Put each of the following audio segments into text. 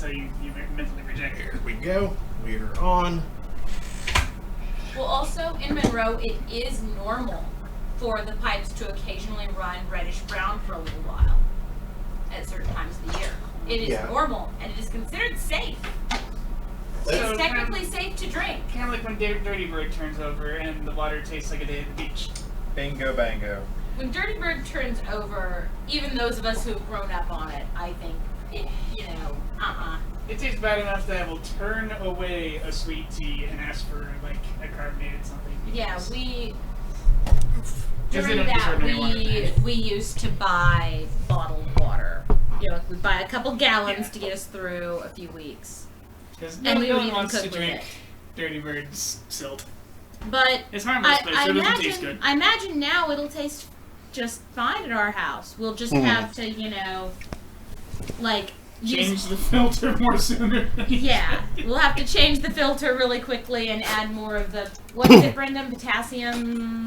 until you mentally reject it. Here we go. We're on. Well, also in Monroe, it is normal for the pipes to occasionally run reddish-brown for a little while at certain times of the year. It is normal, and it is considered safe. It's technically safe to drink. Kind of like when Dirty Bird turns over and the water tastes like a day at the beach. Bingo bango. When Dirty Bird turns over, even those of us who've grown up on it, I think it, It tastes bad enough that I will turn away a sweet tea and ask for like a carbonated something. Yeah, Because they during don't that deserve any water. we used to buy bottled water. You know, we'd buy a couple gallons to get us through a few weeks. Because And no we would one even wants cook to with drink it. Dirty Bird's silt. But It's harmless, but it sure doesn't taste good. I imagine now it'll taste just fine at our house. We'll just have to, like Change the filter more sooner. Yeah, we'll have to change the filter really quickly and add more of the what is it, Brendan? Potassium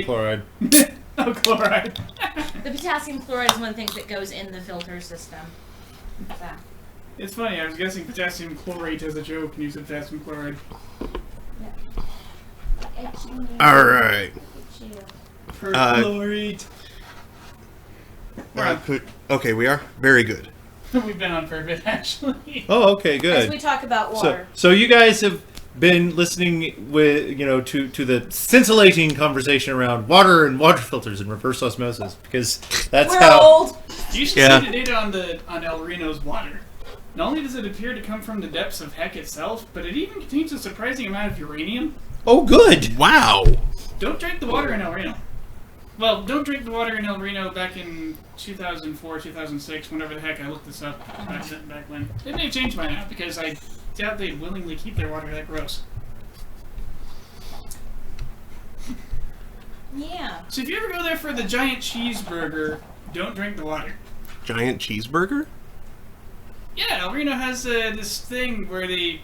chloride. Oh, chloride. The potassium chloride is one of the things that goes in the filter system. So. It's funny, I was guessing potassium chlorate as a joke and you said potassium chloride. Alright. Perchlorate. Okay, we are? Very good. We've been on for a bit, actually. Oh, okay, As good. we talk about water. So you guys have been listening with to the scintillating conversation around water and water filters and reverse osmosis because that's We're how. old. You should see the data on El Reno's water. Not only does it appear to come from the depths of Heck itself, but it even contains a surprising amount of uranium. Oh, good. Wow. Don't drink the water in El Reno. Well, don't drink the water in El Reno back in 2004, 2006, whenever the heck I looked this up back when. It may have changed by now, because I doubt they'd willingly keep their water that gross. Yeah. So if you ever go there for the giant cheeseburger, don't drink the water. Giant cheeseburger? Yeah, El Reno has this thing where they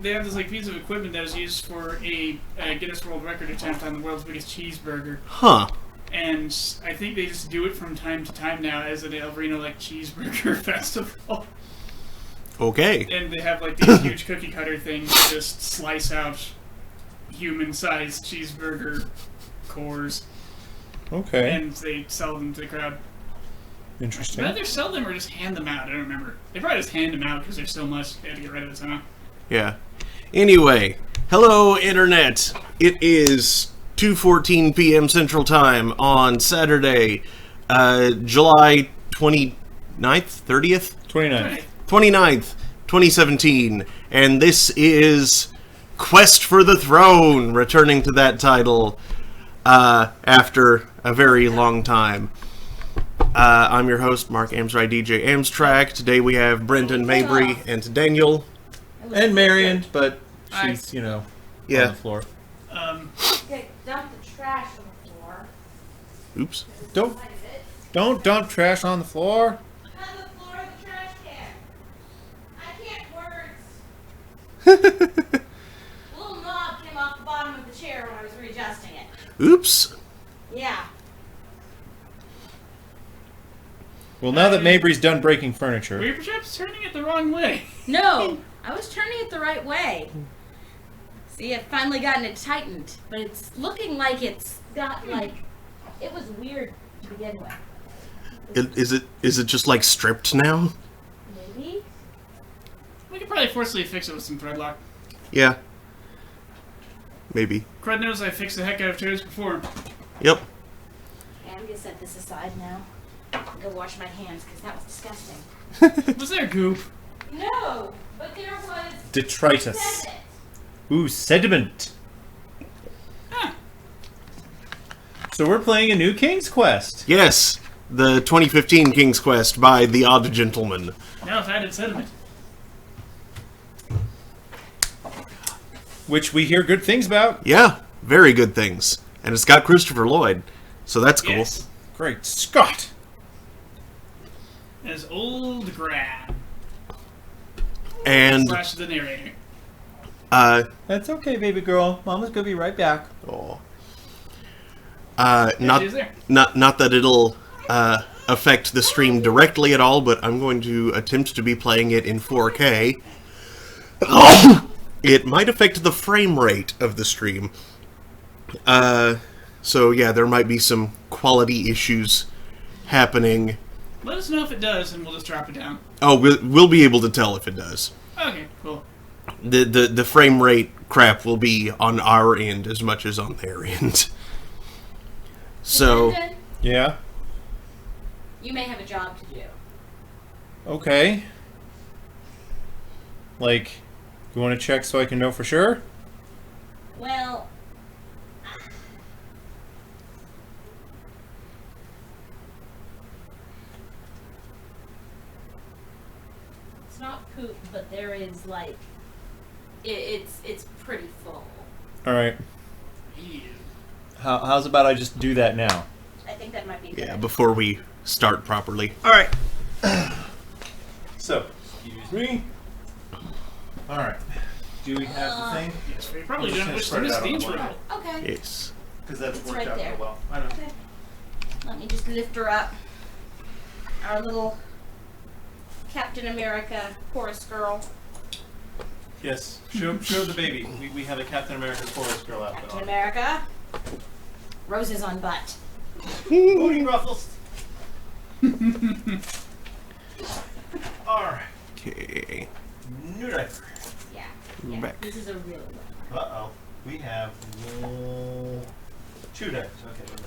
have this like piece of equipment that is used for a Guinness World Record attempt on the world's biggest cheeseburger. Huh. And I think they just do it from time to time now as an El Reno like cheeseburger festival. Okay. And they have like these huge cookie cutter things that just slice out human-sized cheeseburger cores. Okay. And they sell them to the crowd. Interesting. They either sell them or just hand them out. I don't remember. They probably just hand them out because there's so much they had to get rid of it somehow. Yeah. Anyway, hello Internet. It is 2:14 p.m. Central Time on Saturday, July 29th, 30th? 29th. 29th, 2017. And this is Quest for the Throne, returning to that title after a very long time. I'm your host, Mark Amsray, DJ Amstrack. Today we have Brendan Mabry and Daniel. And Marion, but she's, on the floor. Okay, dump the trash on the floor. Oops. Don't dump trash on the floor. On the floor of the trash can. I can't words. A little knob came off the bottom of the chair when I was readjusting it. Oops. Yeah. Well, now that Mabry's done breaking Were furniture. you perhaps turning it the wrong way? No, I was turning it the right way. See, I've finally gotten it tightened, but it's looking like it's got it was weird to begin with. Is it just like stripped now? Maybe. We could probably forcibly fix it with some thread lock. Yeah. Maybe. Crud knows I fixed the heck out of chairs before. Yep. Okay, I'm gonna set this aside now. And go wash my hands because that was disgusting. Was there goop? No, but there was Detritus. sediment. Ooh, sediment. Huh. So we're playing a new King's Quest. Yes. The 2015 King's Quest by The Odd Gentleman. Now I've added sediment. Which we hear good things about. Yeah. Very good things. And it's got Christopher Lloyd. So that's cool. Yes. Great Scott. As old grad. And Slash the narrator. That's okay, baby girl. Mama's gonna be right back. oh. She's there. Not that it'll affect the stream directly at all, but I'm going to attempt to be playing it in 4K. It might affect the frame rate of the stream. So yeah, there might be some quality issues happening. Let us know if it does, and we'll just drop it down. Oh, we'll be able to tell if it does. Okay, cool. The frame rate crap will be on our end as much as on their end. So, Brendan, Yeah. you may have a job to do. Okay. Like, you want to check so I can know for sure? Well, it's not poop, but there is like it's pretty full. All right. Ew. How's about I just do that now? I think that might be good. yeah, before we start properly. All right. So, excuse me. All right. Do we have the thing? Yes, we probably I'm just don't gonna wish spread to it miss out the on the intro. wall. Okay. Yes. Because that's It's worked right out there. real well. I know. Okay. Let me just lift her up. Our little Captain America chorus girl. Yes. Show the baby. We have a Captain America chorus girl outfit Captain on. America. Roses on butt. Booty ruffles. All right. Okay. New diaper. Yeah. We're Yeah. back. This is a real one. Uh-oh. We have 2 diapers. Okay.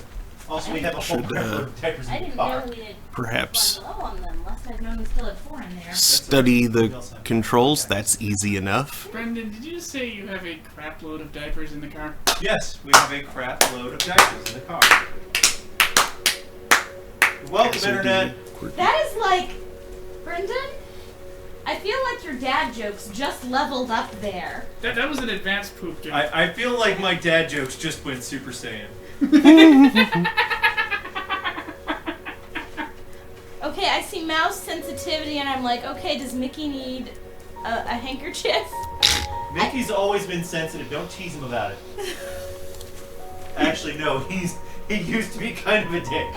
Also, we have a whole Should, crap load of diapers I in the didn't car. know we had Perhaps run low on them. Last I'd known we still had 4 in there. study the controls. That's easy enough. Brendan, did you just say you have a crap load of diapers in the car? Yes, we have a crap load of diapers in the car. Welcome, Internet. That is like, Brendan, I feel like your dad jokes just leveled up there. That was an advanced poop joke. I feel like my dad jokes just went Super Saiyan. Okay, I see mouse sensitivity and I'm like, okay, does Mickey need a handkerchief? Mickey's always been sensitive. Don't tease him about it. Actually, no. He used to be kind of a dick.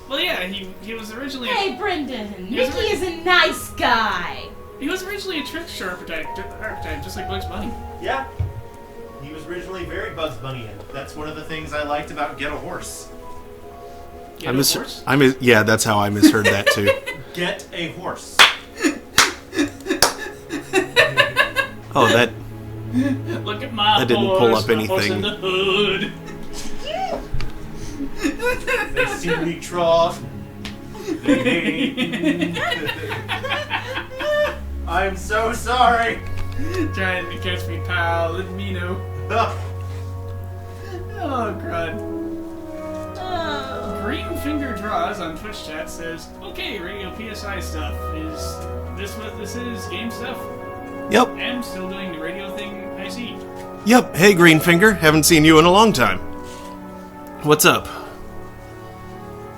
Well, yeah, he was originally Hey, Brendan, Yes, Mickey is a nice guy. he was originally a trickster archetype, just like Bugs Bunny. Yeah. He was originally very Bugs Bunny, and that's one of the things I liked about Get a Horse. Yeah, of course. Yeah, that's how I misheard that too. Get a horse. Oh, that Look at my That didn't horse, pull up my horse anything. in the hood. They see me trot. I'm so sorry. Trying to catch me, pal. Let me know. Oh, God. Oh. Green Finger Draws on Twitch chat says, okay, Radio PSI stuff. Is this what this is? Game stuff? Yep. I'm still doing the radio thing I see. Yep. Hey, Greenfinger. Haven't seen you in a long time. What's up?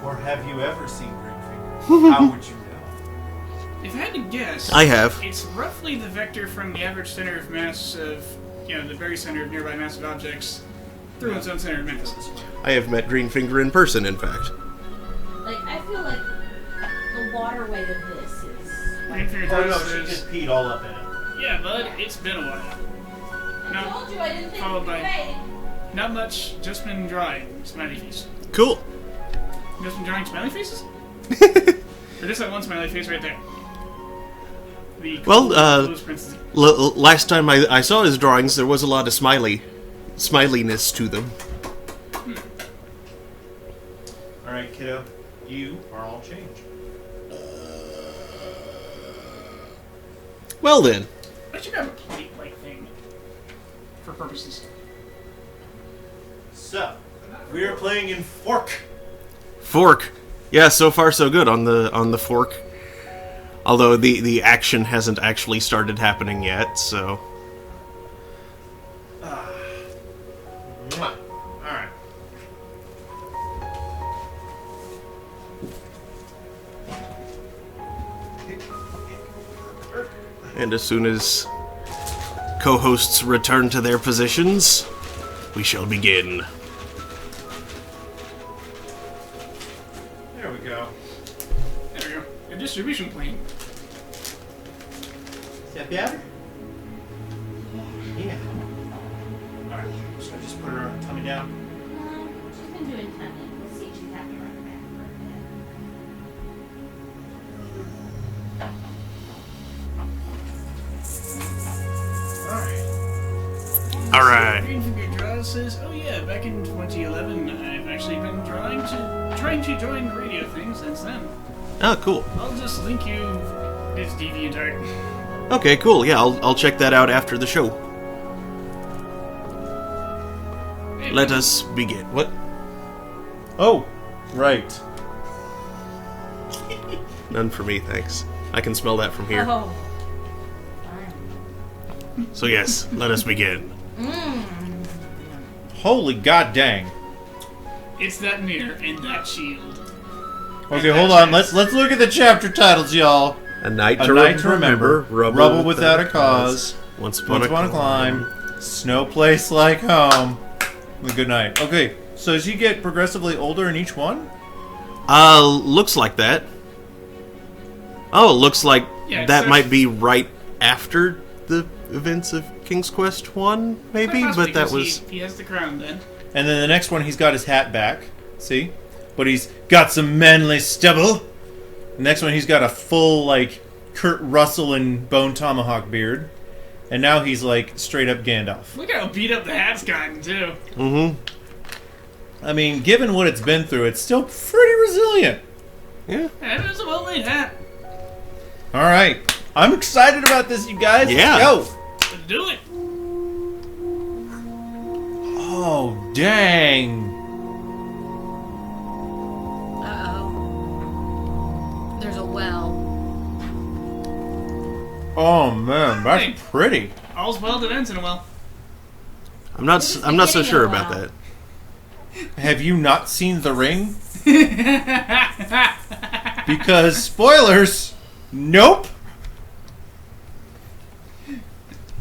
Or have you ever seen Greenfinger? How would you know? If I had to guess, I have. it's roughly the vector from the average center of mass of, the very center of nearby massive objects through its own center of mass. I have met Greenfinger in person, in fact. Like, I feel like the water weight of this is... Green Finger Oh no, Draws she says, just peed all up in it. yeah, bud, it's been a while. I No. told you I didn't think Followed it'd be by- fake. Not much, just been dry. Smiley face. Cool. Just been drawing smiley faces? Or just that one smiley face right there. The Well, Blues Princess. Last time I saw his drawings, there was a lot of smiliness to them. Alright, kiddo. You are all change. Well then. I should have a plate-like thing. For purposes. So, we are playing in Fork. Fork. Yeah, so far so good on the fork. Although the action hasn't actually started happening yet, so Mwah. Alright. and as soon as co-hosts return to their positions, we shall begin. There distribution plane. Is that better? Yeah. Alright, so I just put her tummy down. She's been doing tummy. We'll see if she's happy to run back for a bit. Alright. All right. Greenfinger Draws says, "Oh yeah, back in 2011, I've actually been trying to join the radio thing since then. Oh, cool. I'll just link you his DeviantArt." Okay, cool. Yeah, I'll check that out after the show. Hey, Let us begin. What? Oh, right. None for me, thanks. I can smell that from here. Oh. So yes, let us begin. Holy god dang. It's that mirror and that shield. Okay, hold on. Let's look at the chapter titles, y'all. A night A to, Night to Remember, Rubble, Rubble Without a Cause, Once Upon Once a Upon a Climb. Climb, Snow Place Like Home, and Good Night. Okay, so does he get progressively older in each one? Looks like that. Oh, looks like Yeah, it that says- might be right after the events of King's Quest 1, maybe? Quite possibly, But that 'cause was... he has the crown then. And then the next one, he's got his hat back. See? But he's got some manly stubble. The next one, he's got a full, like, Kurt Russell and Bone Tomahawk beard. And now he's, like, straight up Gandalf. Look how beat up the hat's gotten too. Mm-hmm. I mean, given what it's been through, it's still pretty resilient. Yeah. And it was a well-made hat. Alright. I'm excited about this, you guys. Yeah. Let's go. Let's do it. Oh, dang. Uh-oh. There's a well. Oh, man. That's Hey. pretty. All's well that ends in a well. I'm not so beginning sure of a about while. that. Have you not seen The Ring? Because, spoilers, nope.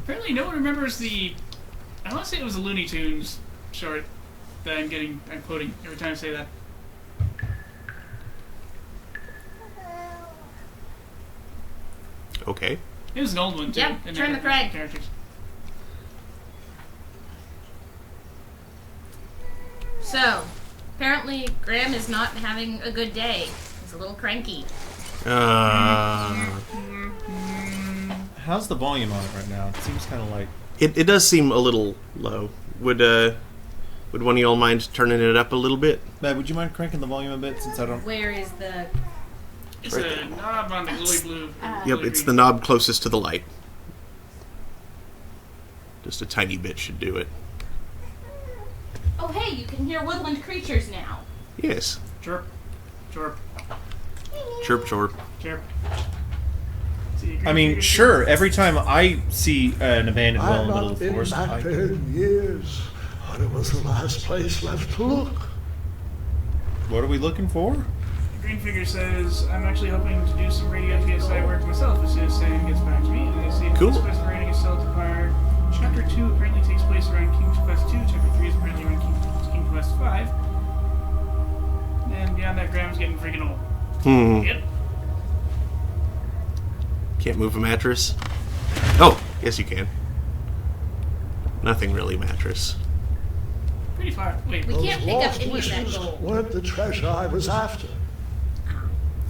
Apparently no one remembers the... I want to say it was a Looney Tunes short that I'm quoting every time I say that. Okay. It was an old one too. Yep, and turn there the were crank. characters. So, apparently Graham is not having a good day. He's a little cranky. How's the volume on it right now? It seems kind of like... It does seem a little low. Would one of y'all mind turning it up a little bit? Matt, would you mind cranking the volume a bit since I don't... Where is the... It's Right a there. knob on the glowy blue. Yep, it's the knob closest to the light. Just a tiny bit should do it. Oh, hey, you can hear woodland creatures now. Yes. Chirp. Chirp. Chirp, chirp. Chirp. See, I mean, sure, every time I see an abandoned well in I've the middle not of the been forest, back there in years, but it was the last place left to look. what are we looking for? Greenfinger says, I'm actually hoping to do some radio PSI work myself as soon as Sam gets back to me. And I see Cool. King's Quest rating is still at the fire. Chapter 2 apparently takes place around King's Quest 2. Chapter 3 is apparently around King's Quest 5. And beyond that, Graham's getting freaking old. Yep. Can't move a mattress? Oh, yes you can. Nothing really mattress. Pretty far. Wait. We can't pick up Lost any of that wishes gold. weren't the treasure I was after.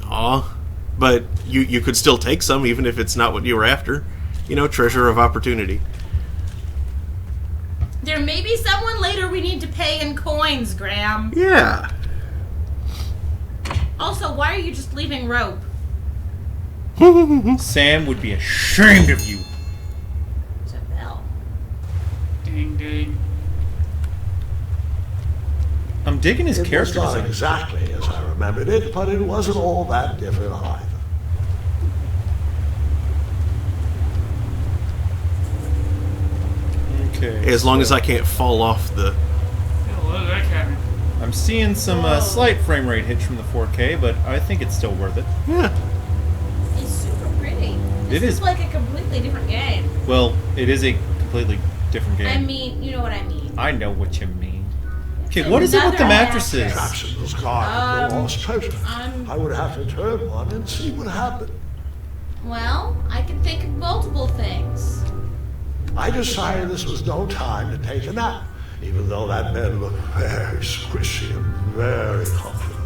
Aw. But you could still take some even if it's not what you were after. You know, treasure of opportunity. There may be someone later we need to pay in coins, Graham. Yeah. Also, why are you just leaving rope? Sam would be ashamed of you. It's a bell. Ding, ding. I'm digging his It was character not design. exactly as I remembered it, but it wasn't all that different either. Okay. As long as I can't fall off the... Hello, that cabin. I'm seeing some slight frame rate hits from the 4K, but I think it's still worth it. Yeah. It's super pretty. It This is. is like a completely different game. Well, it is a completely different game. I mean, you know what I mean. I know what you mean. Okay, what is it with the Another mattresses? Traps was guarding the lost treasure. I'm- I would have to turn one and see what happened. Well, I can think of multiple things. I decided this was no time to take a nap, even though that bed looked very squishy and very comfortable.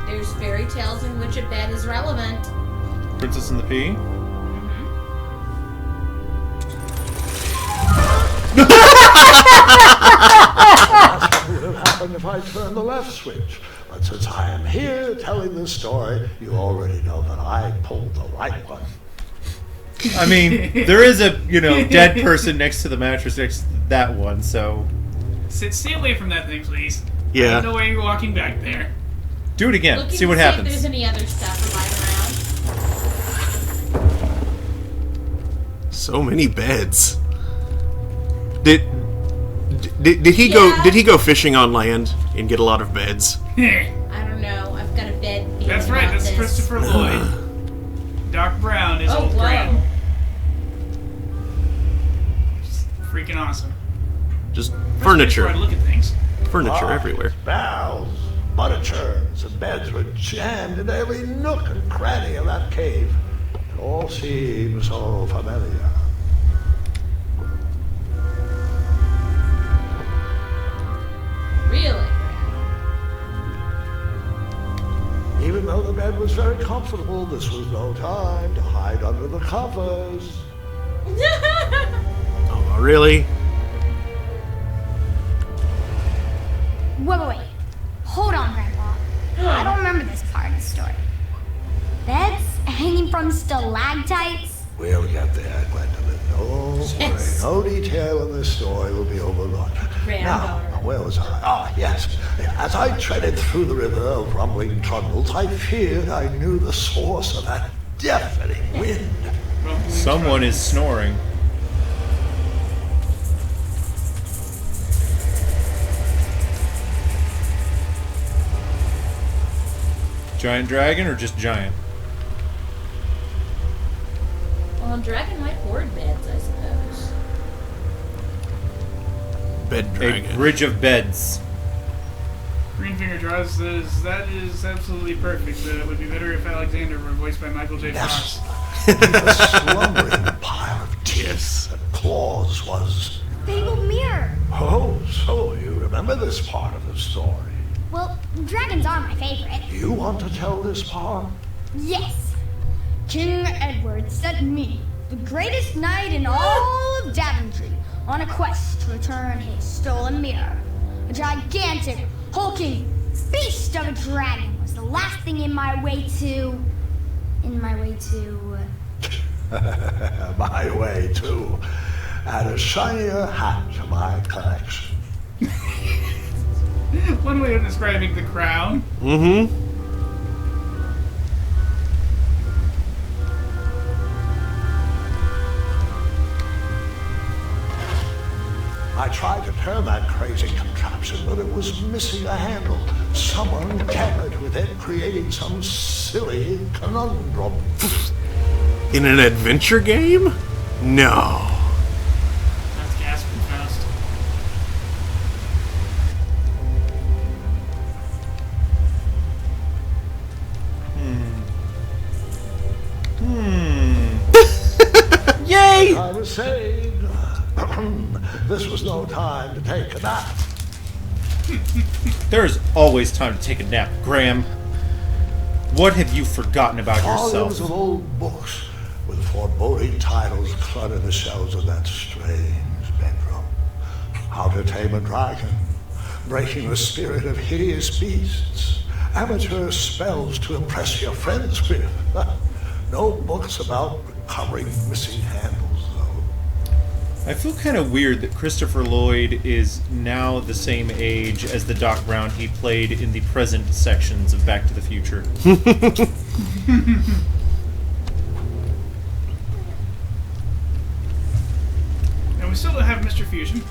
There's fairy tales in which a bed is relevant. Princess and the Pea? That's what would have happened if I turned the left switch. But since I am here telling this story, you already know that I pulled the right one. I mean, there is a, dead person next to the mattress next to that one, so... Stay away from that thing, please. I Yeah. don't know why you're walking back there. Do it again. Looking See what to happens. See if there's any other stuff lying around. So many beds. Did he go? Yeah. Did he go fishing on land and get a lot of beds? I don't know. I've got a bed feeling That's right. about That's this. Christopher Lloyd. Doc Brown is Oh, old whoa. Graham. Just freaking awesome. Just First place furniture, where I look at things. furniture everywhere. Barrels, butter churns, and beds were jammed into every nook and cranny of that cave. It all seems so familiar. Really, Graham? Even though the bed was very comfortable, this was no time to hide under the covers. Oh, really? Wait. Hold on, Grandpa. I don't remember this part of the story. Beds hanging from stalactites? We'll get there, Gwendolyn. Don't Yes. worry. No detail in this story will be overlooked. Now, Granddaughter. where was I? Ah, yes. As I treaded through the river of rumbling trundles, I feared I knew the source of that deafening wind. Someone is snoring. Giant dragon or just giant? Well, a dragon might hoard beds, I suppose. Bed A dragon. bridge of beds. Greenfinger draws says that is absolutely perfect. It would be better if Alexander were voiced by Michael J. Yes. Fox. The slumbering pile of teeth and claws was... Fabled mirror. Oh, so you remember this part of the story. Well, dragons are my favorite. You want to tell this part? Yes. King Edward sent me, the greatest knight in all of Daventry, on a quest to return his stolen mirror. A gigantic, hulking beast of a dragon was the last thing in my way to... My way, too. Add a shinier hat to my collection. One way of describing the crown. Mm-hmm. I tried to turn that crazy contraption, but it was missing a handle. Someone tampered with it, creating some silly conundrum. In an adventure game? No. That's gasping fast. Yay! I was saying, this was no time to take a nap. There's always time to take a nap, Graham. What have you forgotten about Volumes yourself? of old books with foreboding titles clutter the shelves of that strange bedroom. How to Tame a Dragon, Breaking the Spirit of Hideous Beasts, amateur spells to impress your friends with. No books about recovering missing handles, though. I feel kind of weird that Christopher Lloyd is now the same age as the Doc Brown he played in the present sections of Back to the Future. And we still don't have Mr. Fusion.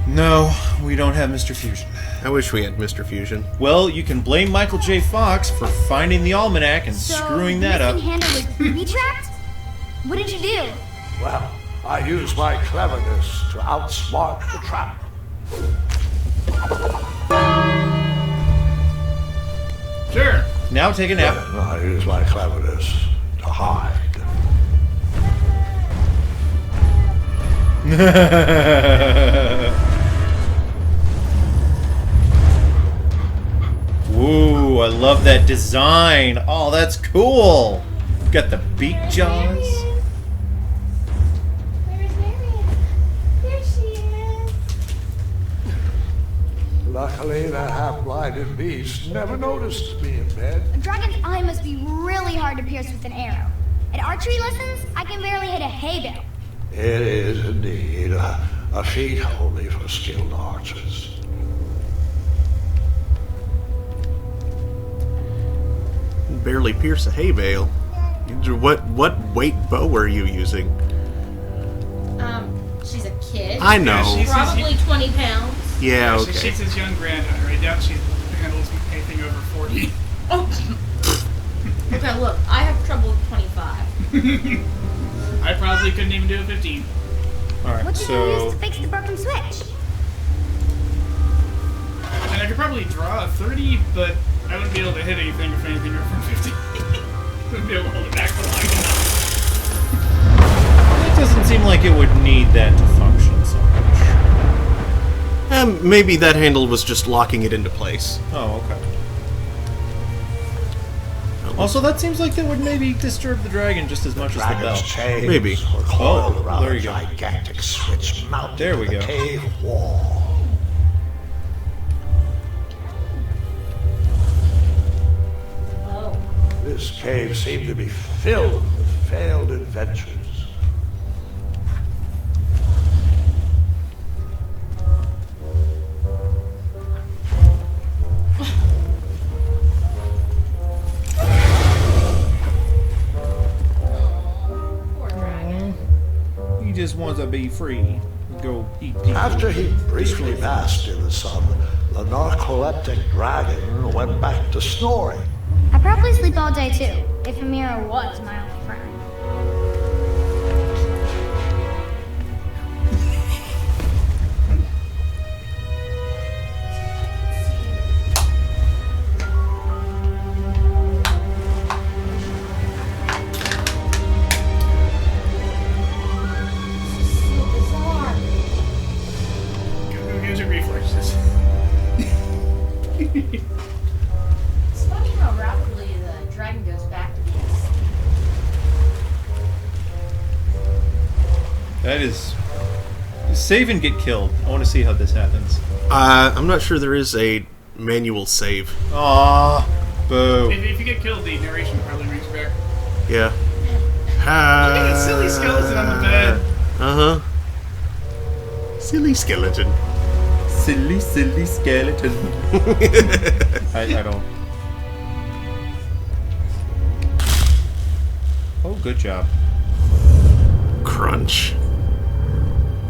No, we don't have Mr. Fusion. I wish we had Mr. Fusion. Well, you can blame Michael J. Fox for finding the almanac and So, screwing that the up. missing handle was booby-trapped? What did you do? Well, I used my cleverness to outsmart the trap. Sure. Now take a nap. Then I use my cleverness to hide. Woo, I love that design. Oh, that's cool. Got the beak jaws. Where's Marion? There she is. Luckily, the half-blinded beast never noticed me in bed. A dragon's eye must be really hard to pierce with an arrow. At archery lessons, I can barely hit a hay bale. It is indeed a feat only for skilled archers. Barely pierce a hay bale. What weight bow are you using? She's a kid. I know. she's- Probably 20 pounds. Yeah, She okay. shoots his young granddaughter. I doubt she handles anything over 40. Oh. Okay, look, I have trouble with 25. I probably couldn't even do a 15. Alright, What did you use to fix the broken switch? And I could probably draw a 30, but I wouldn't be able to hit anything if anything over 50. Wouldn't be able to hold it back for long enough. It doesn't seem like it would need that to function so much. Maybe that handle was just locking it into place. Oh, okay. Also, that seems like that would maybe disturb the dragon just as much as the bell. Dragon's chains Maybe. were coiled Oh, around there a you go. gigantic switch mounted There we in the go. cave wall. Oh. This cave seemed to be filled with failed adventures. Poor dragon. He just wants to be free. Go eat people. After he briefly basked in the sun, the narcoleptic dragon went back to snoring. I probably sleep all day too, if Amira was my only friend. So bizarre. Go use your reflexes. It's funny how rapidly the dragon goes back to being That is... Save and get killed. I want to see how this happens. I'm not sure there is a manual save. Aww. Boo. If you get killed, the narration probably rings back. Yeah. Look at that silly skeleton on the bed. Uh huh. Silly skeleton. Silly, silly skeleton. I don't... Oh, good job. Crunch.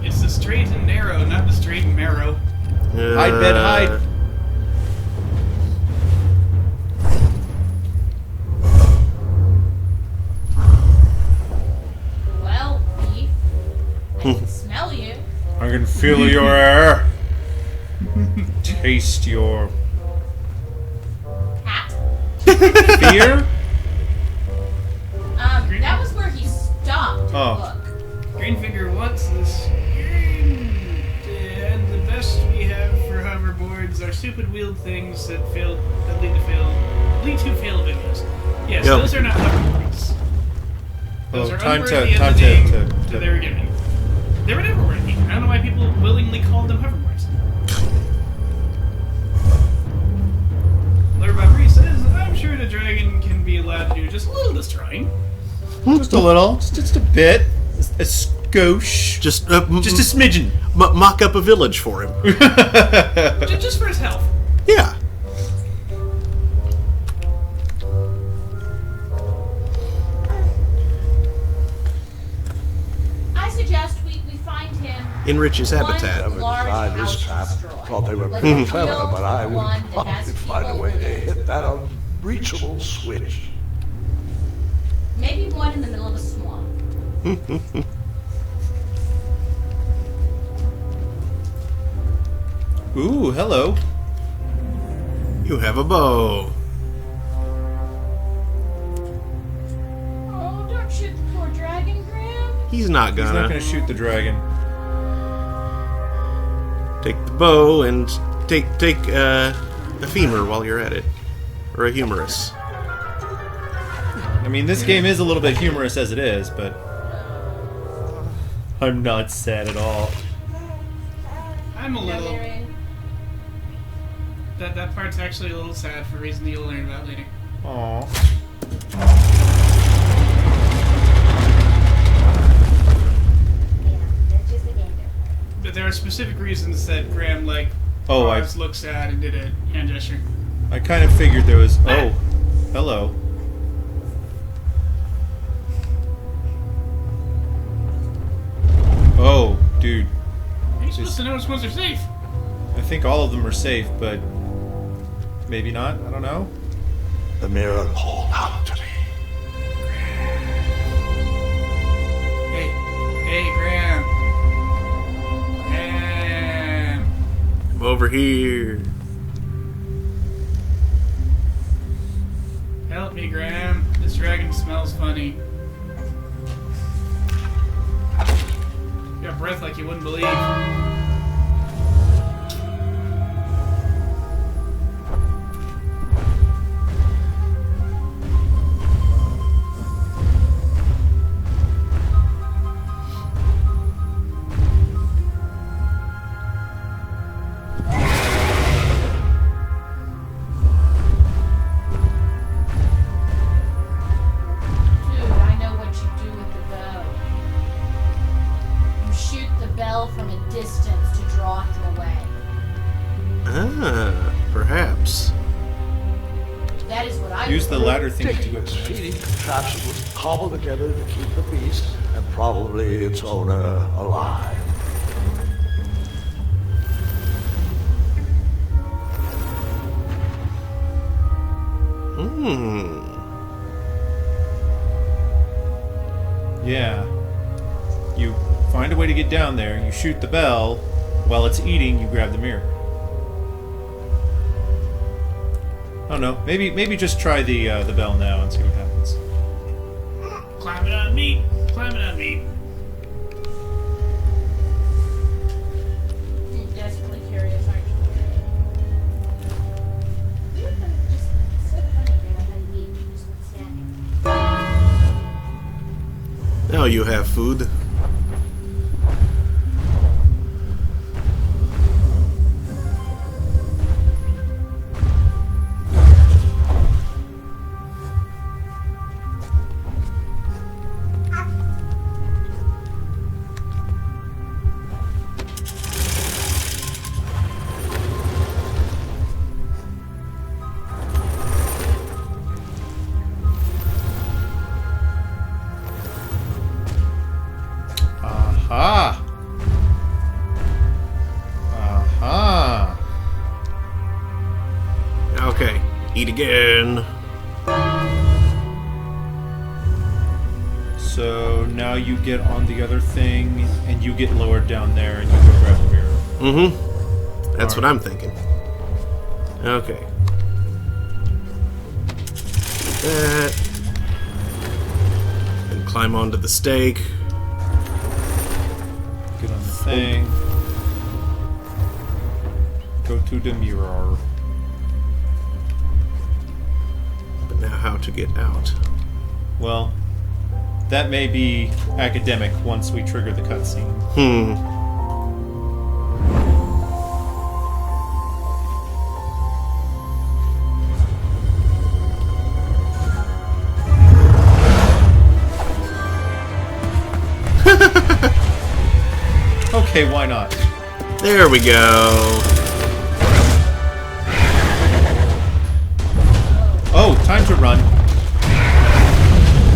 It's the straight and narrow, not the straight and marrow. Hide, bed, hide. Well, beef. I can smell you. I can feel your air. Taste your Hat. fear. That was where he stopped. Oh. Look. Greenfinger wants this. And the best we have for hoverboards are stupid wheeled things that lead to fail videos. Yes, Yep. those are not hoverboards. Those Oh, are time unworthy to- of the name to- that they were given. They were never worthy. I don't know why people willingly called them hoverboards. Lord Bobri says, I'm sure the dragon can be allowed to do just a little destroying. Just a little. Just a bit. A skosh. Just Just a smidgen. mock up a village for him. Just for his health. Yeah. I suggest we find him Enrich his one habitat. large Inside this house trap, destroyed. thought they were Let's pretty kill clever, but I the would one that probably has find a evil way to in it. hit that unreachable switch. Maybe one in the middle of a swamp. Ooh, hello. You have a bow. Oh, don't shoot the poor dragon, Graham. He's not He's not gonna. gonna shoot the dragon. Take the bow and take a femur while you're at it. Or a humerus. I mean, this game is a little bit humorous as it is, but I'm not sad at all. I'm a little. That part's actually a little sad for a reason that you'll learn about later. Aww. That's just a game. But there are specific reasons that Graham, like, Oh, paused, looked sad, and did a hand gesture. I kind of figured there was... Oh, hello. Oh, dude. You're supposed to know which ones are safe. I think all of them are safe, but... Maybe not? I don't know. The mirror called out to me. Hey, Graham. Graham. I'm over here. Help me, Graham. This dragon smells funny. You got breath like you wouldn't believe. Dude, I know what you do with the bow. You shoot the bell from a distance to draw him away. Ah, perhaps. That is what I Use do. the ladder thing to do Ridiculous it. feeding traps that was cobbled together to keep the beast and probably its owner alive. Hmm. Yeah. You find a way to get down there, you shoot the bell, while it's eating, you grab the mirror. I don't know. Maybe just try the bell now and see what happens. Climb it on me. Climb it on me. I'm desperately curious, aren't you? Just so funny, Graham, how you eat just standing. Now you have food. Aha! Aha! Okay. Eat again. So now you get on the other thing, and you get lowered down there, and you go grab the mirror. Mm-hmm. That's what I'm thinking. Okay. That. And climb onto the stake. Get on the thing. Go to the mirror. But now how to get out? Well, that may be academic once we trigger the cutscene. Okay, why not? There we go. Oh, time to run.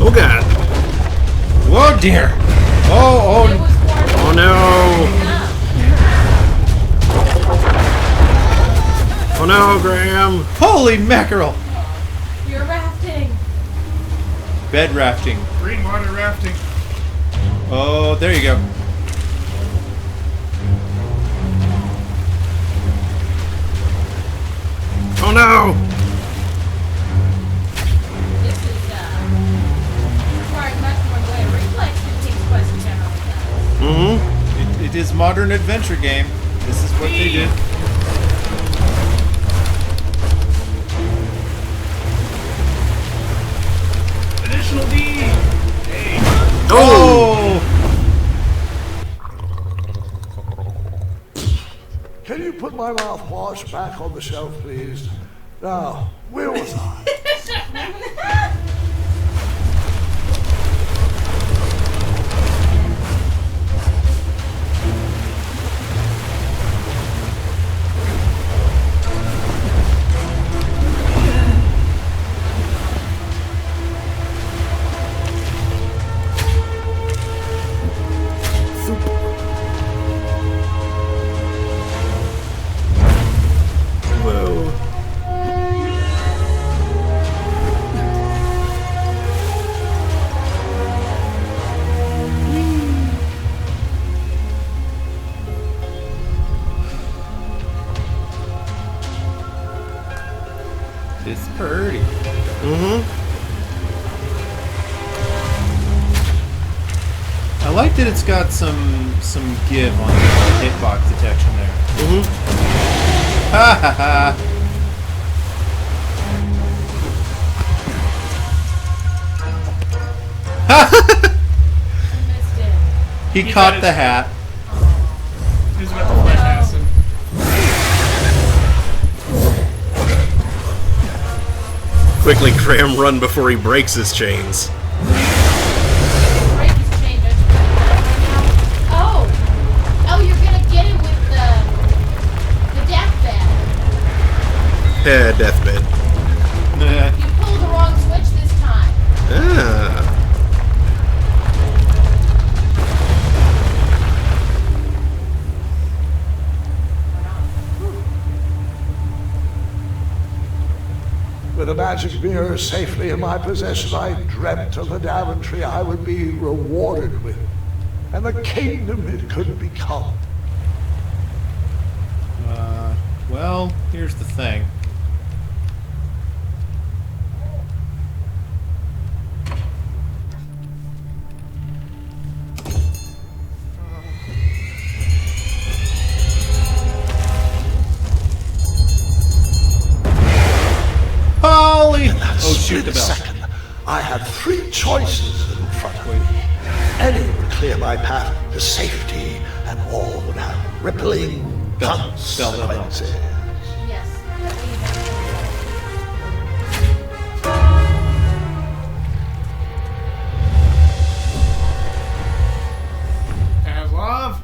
Oh god. Whoa, dear! It Oh, was more Oh no. Oh no, Graham. holy mackerel! You're rafting. Bed rafting. Green water rafting. Oh, there you go. Oh no! This is requiring much more in the way of reflex than King's Quest generally does. Mm-hmm. It is modern adventure game. This is what they did. Additional D! Hey. Oh! Can you put my mouthwash back on the shelf, please? Now, where was I? Whoa. It's pretty. Mm-hmm. I like that it's got some give on the hitbox detection there. Mm-hmm. Ha ha ha! Missed it. He He caught got the his- hat. He's about to flash acid. Quickly cram run before he breaks his chains. Break his chain, don't you have that right now? Oh, you're gonna get it with the deathbed. Deathbed. You pulled the wrong switch this time. Ah. With a magic mirror safely in my possession, I dreamt of the Daventry I would be rewarded with, and the kingdom it could become. Well, here's the thing. Oh, Holy! In that Oh, shoot the split bell. second, I had three choices in front of me. Any would clear my path to safety, and all would have rippling Bell. consequences. Yes. Pavlov?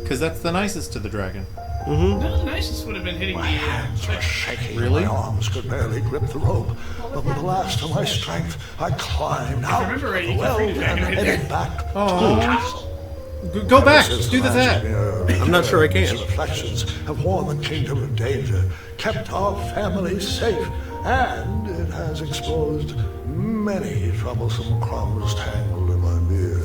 Because that's the nicest to the dragon. Mm-hmm. No, the nicest would have been hitting My the hands were shaking, Really? my arms could barely grip the rope. But with the last of my strength, I climbed out of remember right, the you well can free the and dragon right headed there. back to Oh. the castle. Go back! Since Do the magic that! mirror I'm not sure I can. its reflections have warned the kingdom of danger, kept our family safe, and it has exposed many troublesome crumbs tangled in my beard.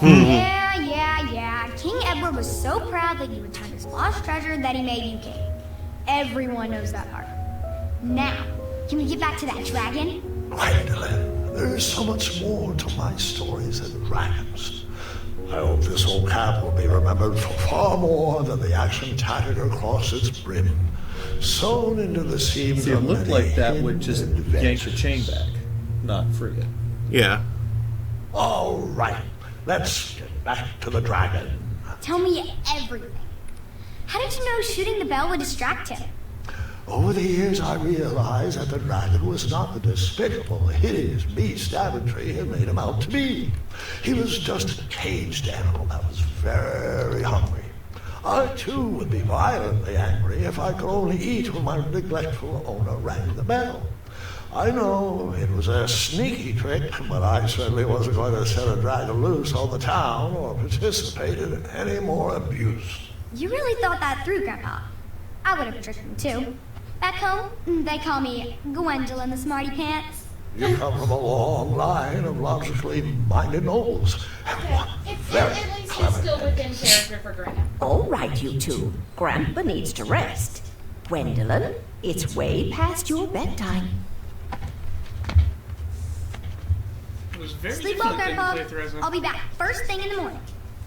Yeah. King Edward was so proud that you returned his lost treasure that he made you king. Everyone knows that part. Now, can we get back to that dragon? Gwendolyn, there is so much more to my stories than dragons. I hope this old cap will be remembered for far more than the action tattered across its brim, sewn into the seams See, it of looked many like that hidden would just adventures. yank the chain back, not free it. Yeah. All right, let's get back to the dragon. Tell me everything. How did you know shooting the bell would distract him? Over the years, I realized that the dragon was not the despicable, hideous beast Daventry had made him out to be. He was just a caged animal that was very hungry. I, too, would be violently angry if I could only eat when my neglectful owner rang the bell. I know it was a sneaky trick, but I certainly wasn't going to set a dragon loose on the town or participate in any more abuse. You really thought that through, Grandpa. I would have tricked him too. Back home, they call me Gwendolyn the Smarty Pants. You come from a long line of logically minded nobles. Very At least clever. it's still within character for Grandpa. All right, you two. Grandpa needs to rest. Gwendolyn, it's way past your bedtime. It was very Sleep well, different Grandpa. than Playthrough. I'll be back first thing in the morning.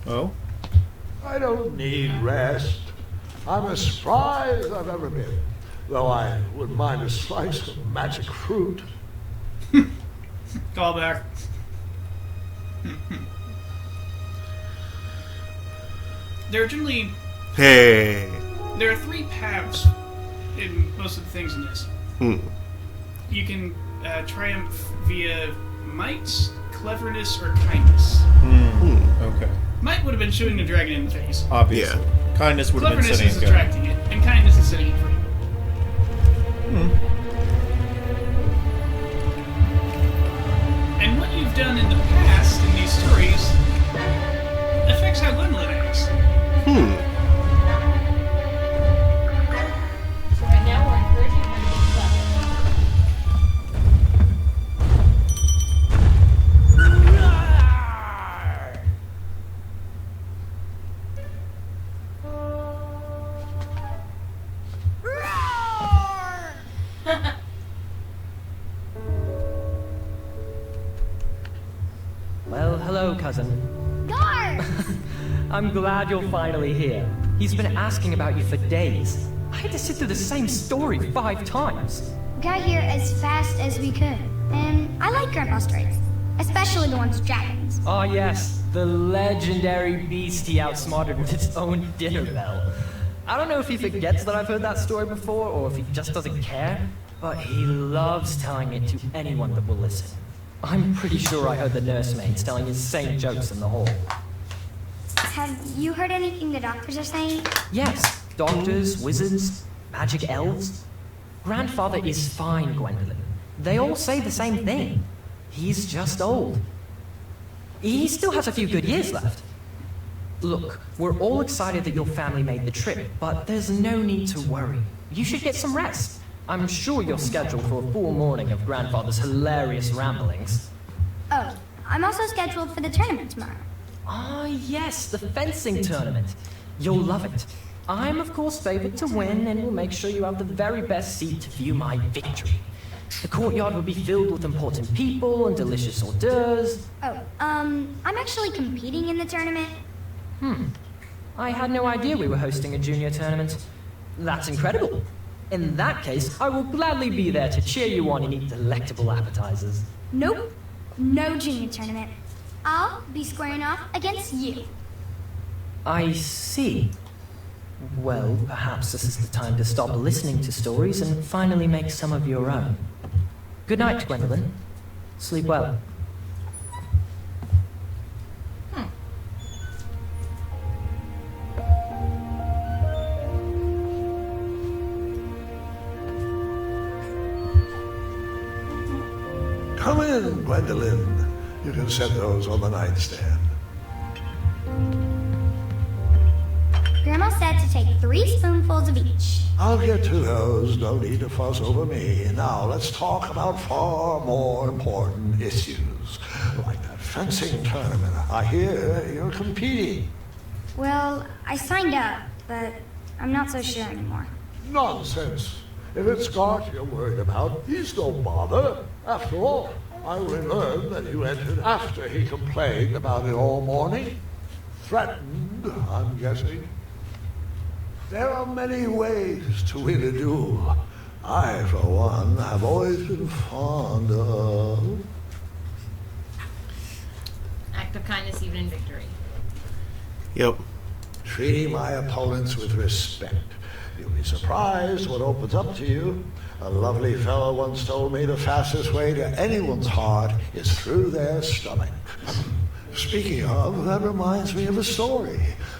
Oh? I don't need rest. I'm as spry as I've ever been, though I wouldn't mind a slice of magic fruit. Call back. There are generally Hey. there are 3 paths in most of the things in this. You can triumph via might, cleverness, or kindness. Okay. Might would have been shooting the dragon in the face. Obviously. Kindness would have been Cleverness setting is it good. attracting it, and kindness is setting it free. And what you've done in the past in these stories affects how Gwendolyn acts. Right now, we're encouraging her to be clever. Well, hello, cousin. Guard! I'm glad you're finally here. He's been asking about you for days. I had to sit through the same story 5 times. Got here as fast as we could. And I like Grandpa's stories, especially the ones with dragons. Ah, yes, the legendary beast he outsmarted with its own dinner bell. I don't know if he forgets that I've heard that story before, or if he just doesn't care, but he loves telling it to anyone that will listen. I'm pretty sure I heard the nursemaids telling his same jokes in the hall. Have you heard anything the doctors are saying? Yes, doctors, wizards, magic elves. Grandfather is fine, Gwendolyn. They all say the same thing. He's just old. He still has a few good years left. Look, we're all excited that your family made the trip, but there's no need to worry. You should get some rest. I'm sure you're scheduled for a full morning of Grandfather's hilarious ramblings. Oh, I'm also scheduled for the tournament tomorrow. Ah, yes, the fencing tournament. You'll love it. I'm, of course, favored to win, and will make sure you have the very best seat to view my victory. The courtyard will be filled with important people and delicious hors d'oeuvres. Oh, I'm actually competing in the tournament. I had no idea we were hosting a junior tournament. That's incredible. In that case, I will gladly be there to cheer you on and eat delectable appetizers. Nope, no junior tournament. I'll be squaring off against you. I see. Well, perhaps this is the time to stop listening to stories and finally make some of your own. Good night, Gwendolyn. Sleep well. Come in, Gwendolyn. You can set those on the nightstand. Grandma said to take 3 spoonfuls of each. I'll get to those. No need to fuss over me. Now let's talk about far more important issues, like that fencing tournament. I hear you're competing. Well, I signed up, but I'm not so sure anymore. Nonsense. If it's Scott you're worried about, he's no bother. After all, I only learned that you entered after he complained about it all morning. Threatened, I'm guessing. There are many ways to win a duel. I, for one, have always been fond of... Act of kindness even in victory. Yep. treating my opponents with respect. You'll be surprised what opens up to you. A lovely fellow once told me the fastest way to anyone's heart is through their stomach. Speaking of, that reminds me of a story,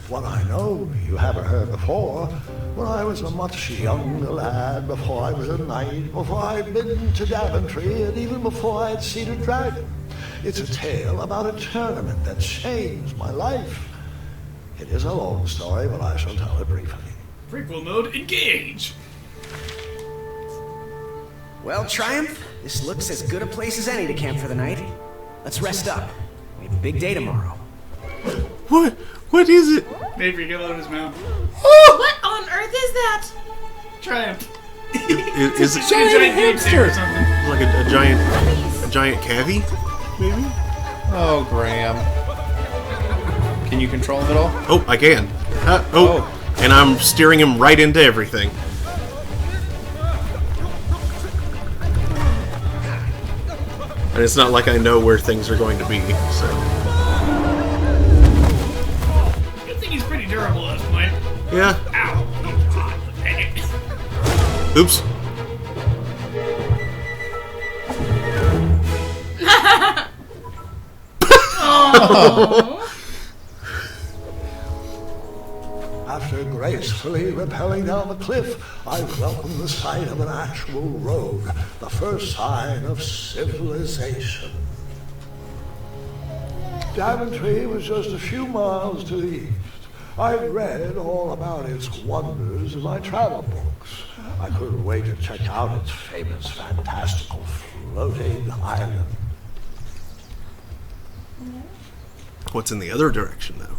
one I know you haven't heard before. When I was a much younger lad, before I was a knight, before I'd been to Daventry, and even before I'd seen a dragon. It's a tale about a tournament that changed my life. It is a long story, but I shall tell it briefly. Prequel mode, engage! Well, Triumph, this looks as good a place as any to camp for the night. Let's rest up. We have a big day tomorrow. What? What is it? Maybe get out of his mouth. What on earth is that? Triumph. Is it It's a giant hamster or something. like a giant cavy? Maybe? Oh, Graham. Can you control him at all? Oh, I can. And I'm steering him right into everything. And it's not like I know where things are going to be, so... Good thing he's pretty durable at this point. Yeah. Ow. Dang it. Oops. After gracefully rappelling down the cliff, I welcomed the sight of an actual road, the first sign of civilization. Daventry was just a few miles to the east. I'd read all about its wonders in my travel books. I couldn't wait to check out its famous, fantastical floating island. What's in the other direction, though?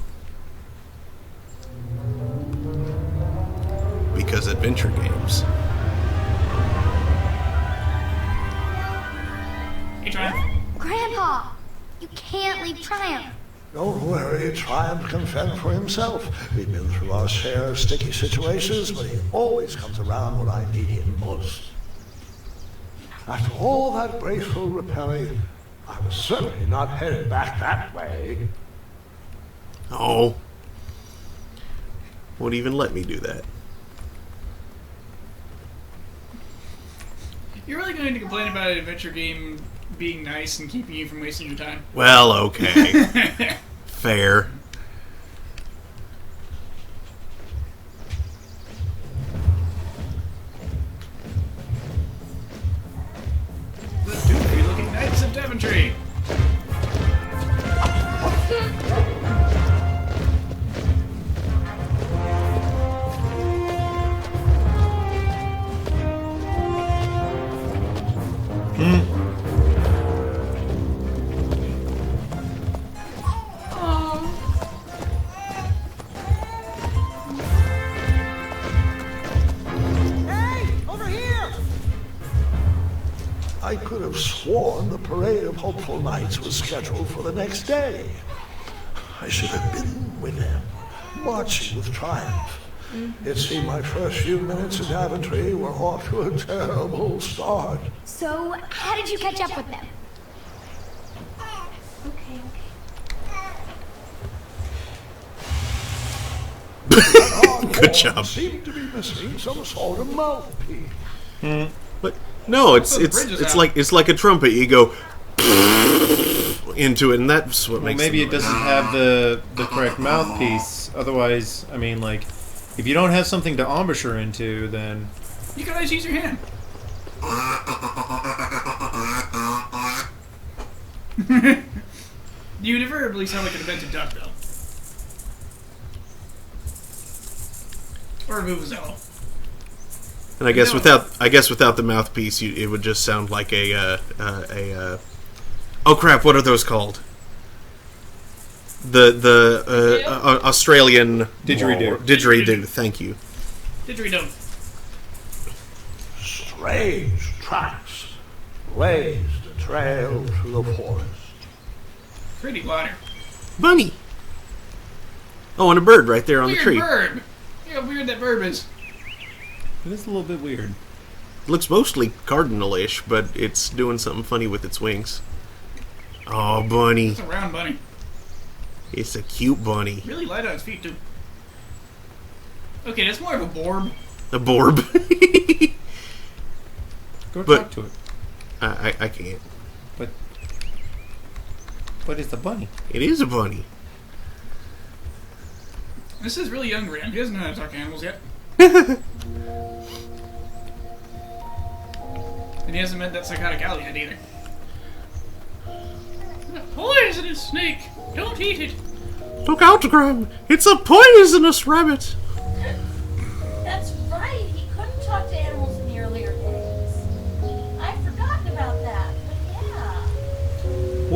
Because adventure games. Hey, Triumph. Grandpa, you can't leave Triumph. Don't worry, Triumph can fend for himself. We've been through our share of sticky situations, but he always comes around when I need him most. After all that graceful rappelling, I was certainly not headed back that way. Oh. Won't even let me do that. You're really going to complain about an adventure game being nice and keeping you from wasting your time? Well, okay. Fair. The doofy-looking Knights of Daventry. I could have sworn the parade of hopeful knights was scheduled for the next day. I should have been with them, marching with Triumph. It seemed my first few minutes at Daventry were off to a terrible start. So, how did you catch up with them? Okay. Good job. Seemed to be missing some sort of mouthpiece. But no, it's the bridge is out. it's like a trumpet. You go into it, and that's what Well, makes. maybe the it doesn't have the correct mouthpiece. Otherwise, I mean, like, if you don't have something to embouchure into, then You can always use your hand. You invariably sound like an invented duck, though. Or a vuvuzela. And I guess No. without the mouthpiece, it would just sound like a oh crap! What are those called? The Australian Didgeridoo. Didgeridoo. Thank you. Didgeridoo. Strange tracks blazed a trail through the forest. Pretty water. Bunny. Oh, and a bird right there on Weird the tree. bird. Look how weird that bird is. it is a little bit weird. Looks mostly cardinal-ish, but it's doing something funny with its wings. Oh, bunny. It's a round bunny. It's a cute bunny. Really light on its feet, too. Okay, that's more of a borb. A borb. Go But- talk to it. I can't. But it's a bunny. It is a bunny. This is really young Graham. He doesn't know how to talk to animals yet. And he hasn't met that psychotic owl yet either. A poisonous snake! Don't eat it! Look out, Graham! It's a poisonous rabbit! That's right. He couldn't talk to animals in the earlier days.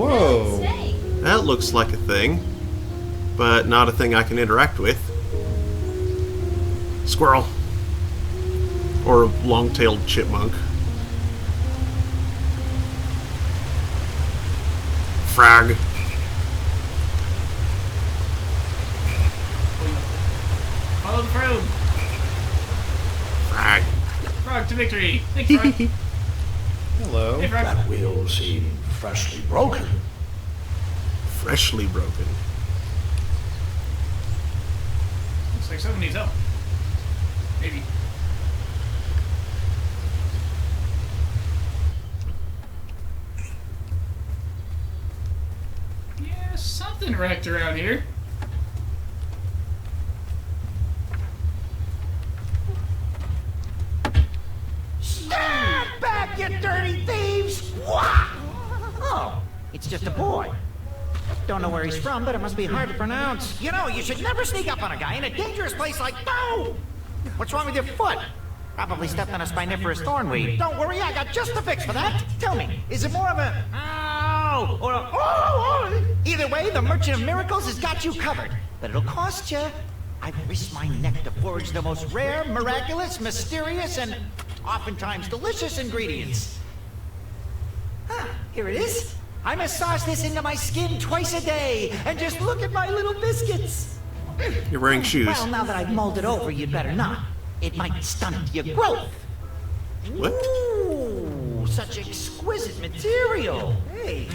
Whoa. Snake. That looks like a thing, but not a thing I can interact with. Squirrel. Or a long-tailed chipmunk. Frog. Follow the frog. Frog. Frog to victory. Thanks, Frog. Hello. Hey, Frog. That wheel seemed freshly broken. Freshly broken. Looks like someone needs help. Maybe. Yeah, something wrecked around here. Stand back, you dirty thieves! Wah! Oh, it's just a boy. Don't know where he's from, but it must be hard to pronounce. You know, you should never sneak up on a guy in a dangerous place like... No! What's wrong with your foot? Probably stepped on a spiniferous thornweed. Don't worry, I got just the fix for that. Tell me, is it more of a... Ow! Or a... Oh! Either way, the Merchant of Miracles has got you covered. But it'll cost you. I've risked my neck to forge the most rare, miraculous, mysterious, and oftentimes delicious ingredients. Huh, here it is. I massage this into my skin twice a day, and just look at my little biscuits. You're wearing shoes. Well, now that I've molded over, you'd better not. It might stunt your growth. What? Ooh, such exquisite material. Hey,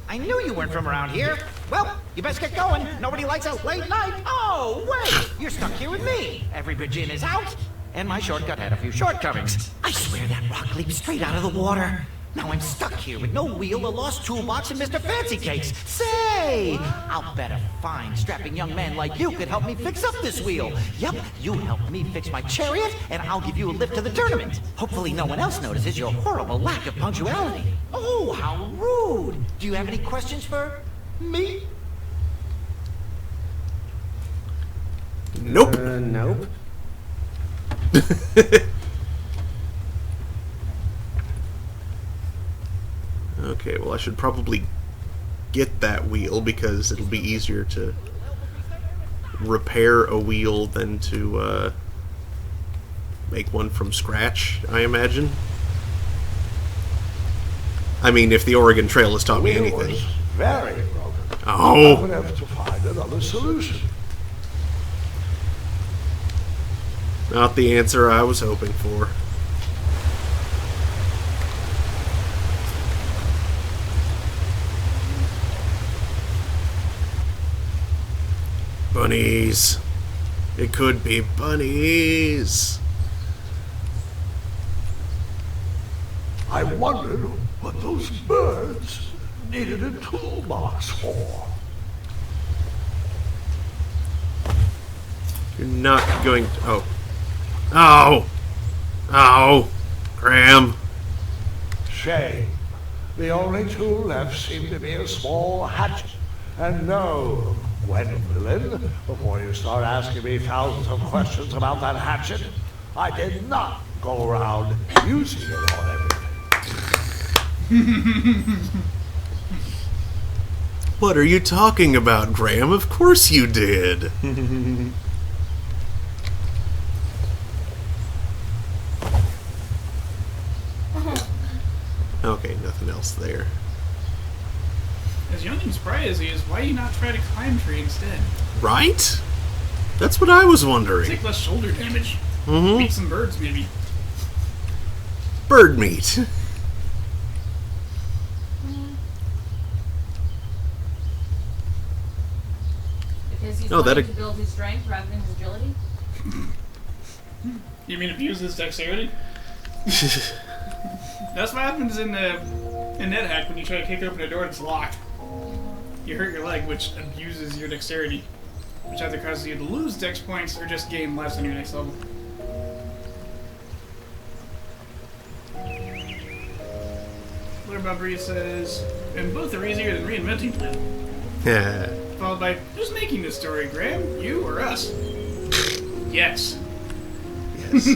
I knew you weren't from around here. Well, you best get going. Nobody likes a late night. Oh, wait, you're stuck here with me. Every bridge in is out, and my shortcut had a few shortcomings. I swear that rock leaped straight out of the water. Now I'm stuck here with no wheel, a lost toolbox, and Mr. Fancy Cakes. Say, I'll bet a fine, strapping young man like you could help me fix up this wheel. Yep, you help me fix my chariot, and I'll give you a lift to the tournament. Hopefully no one else notices your horrible lack of punctuality. Oh, how rude. Do you have any questions for me? Nope. Nope. Okay, well I should probably get that wheel because it'll be easier to repair a wheel than to make one from scratch, I imagine. I mean, if the Oregon Trail has taught me Wheel anything. was very broken. Oh. I would have to find another solution. Not the answer I was hoping for. Bunnies. It could be bunnies. I wondered what those birds needed a toolbox for. You're not going to... Oh. Oh! Oh! Graham. Shame. The only tool left seemed to be a small hatchet. And no, Gwendolyn, before you start asking me thousands of questions about that hatchet, I did not go around using it on everything. What are you talking about, Graham? Of course you did. Okay, nothing else there. As young and spry as he is, why do you not try to climb tree instead? Right? That's what I was wondering. Take less shoulder damage. Mm-hmm. Meet some birds, maybe. Bird meat. Because he's Oh, wanting that- to build his strength rather than his agility. You mean abuse his dexterity? That's what happens in NetHack when you try to kick open a door that's locked. You hurt your leg, which abuses your dexterity, which either causes you to lose dex points or just gain less on your next level. Lord Bobbery says, and both are easier than reinventing them. Yeah. Followed by, who's making this story, Graham? You or us? Yes. Yes.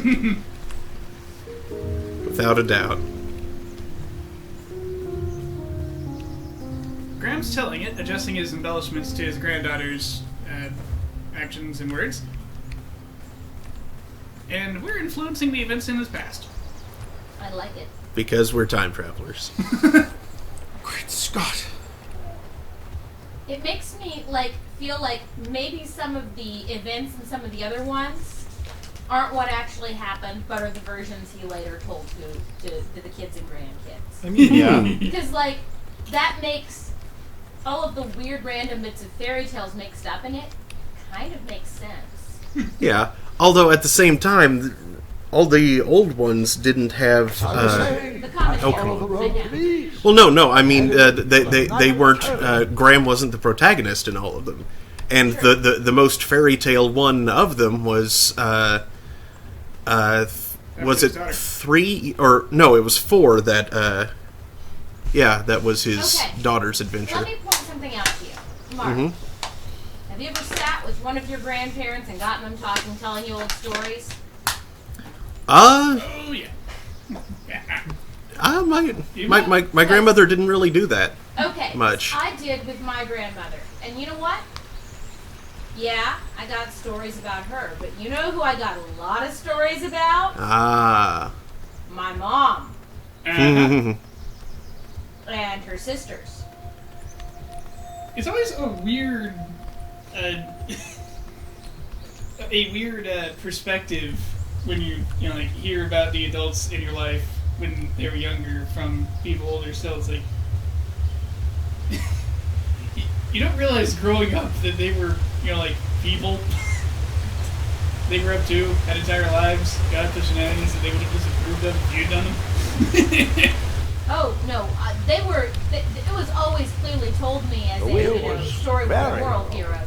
Without a doubt. Graham's telling it, adjusting his embellishments to his granddaughter's actions and words. And we're influencing the events in his past. I like it. Because we're time travelers. Great Scott. It makes me feel like maybe some of the events and some of the other ones aren't what actually happened, but are the versions he later told to the kids and grandkids. I mean, yeah. Because that makes all of the weird random bits of fairy tales mixed up in it kind of makes sense. Yeah. Although at the same time, all the old ones didn't have. The commentary. Well, no. I mean, they weren't. Graham wasn't the protagonist in all of them, and the most fairy tale one of them was. Was it 3 or no? It was 4 that. Yeah, that was his daughter's adventure. Let me point something out to you, Mark. Have you ever sat with one of your grandparents and gotten them talking, telling you old stories? Oh, yeah. My grandmother didn't really do that. Okay. Much. I did with my grandmother. And you know what? Yeah, I got stories about her. But you know who I got a lot of stories about? My mom. And her sisters. It's always a weird... perspective when you hear about the adults in your life when they were younger from people older still. It's like you don't realize growing up that they were people. They grew up too, had entire lives, got up to shenanigans that they would have disapproved of if you'd done them. Oh no, it was always clearly told me as a story with a moral hero.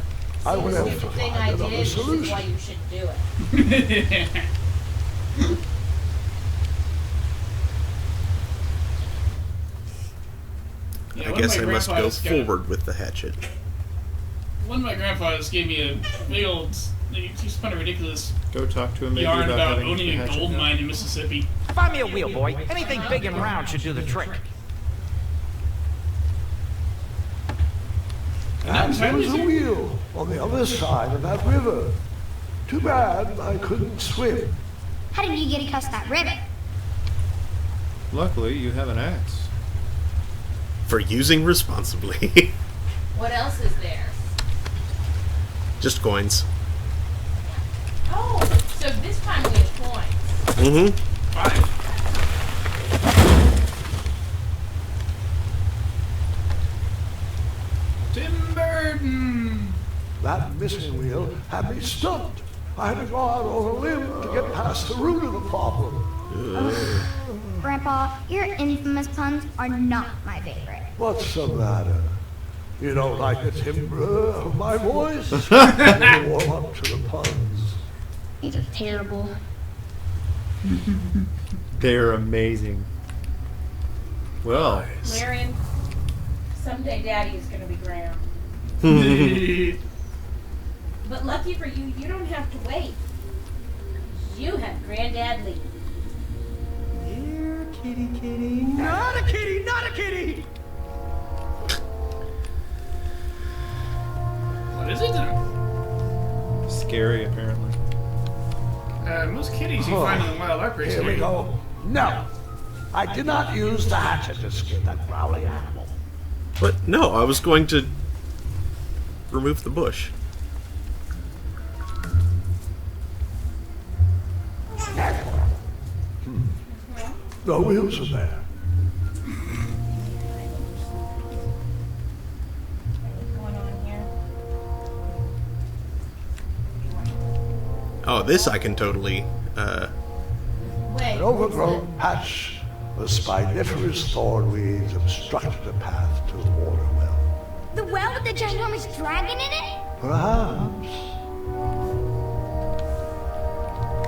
I would have the thing I did, this is why you should do it. I guess I must go forward with the hatchet. One of my grandfathers gave me a big old, he spun a ridiculous Go talk to him maybe yarn about having owning the a hatchet gold now. mine in Mississippi. Find me a wheel, boy. Anything big and round should do the trick. And there was a wheel on the other side of that river. Too bad I couldn't swim. How did you get across that river? Luckily, you have an axe. For using responsibly. What else is there? Just coins. Oh, so this time we have coins. Mm-hmm. 5. Tim Burton! That missing wheel had me stumped. I had to go out on a limb to get past the root of the problem. Grandpa, your infamous puns are not my favorite. What's the matter? You don't like the timbre of my voice? Let me warm up to the puns. These are terrible. They're amazing. Well, Marion, someday Daddy is going to be Graham. But lucky for you, you don't have to wait. You have Granddad Lee. Here, kitty, kitty. Not a kitty, not a kitty! What is it then? scary apparently. Most kitties you find in the wild are pretty Here we scary. go. No, I did not use the hatchet to skin that growling animal. But no, I was going to remove the bush. The wheels are there. Oh, this I can totally. An overgrown patch of spiniferous thornweeds obstructed the path to the water well. The well with the ginormous dragon in it? Perhaps.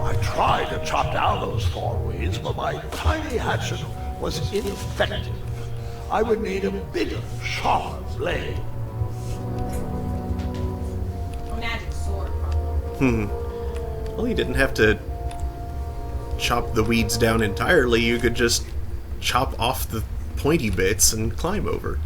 I tried to chop down those thornweeds, but my tiny hatchet was ineffective. I would need a bigger, sharper blade. A magic sword. Well, you didn't have to chop the weeds down entirely. You could just chop off the pointy bits and climb over.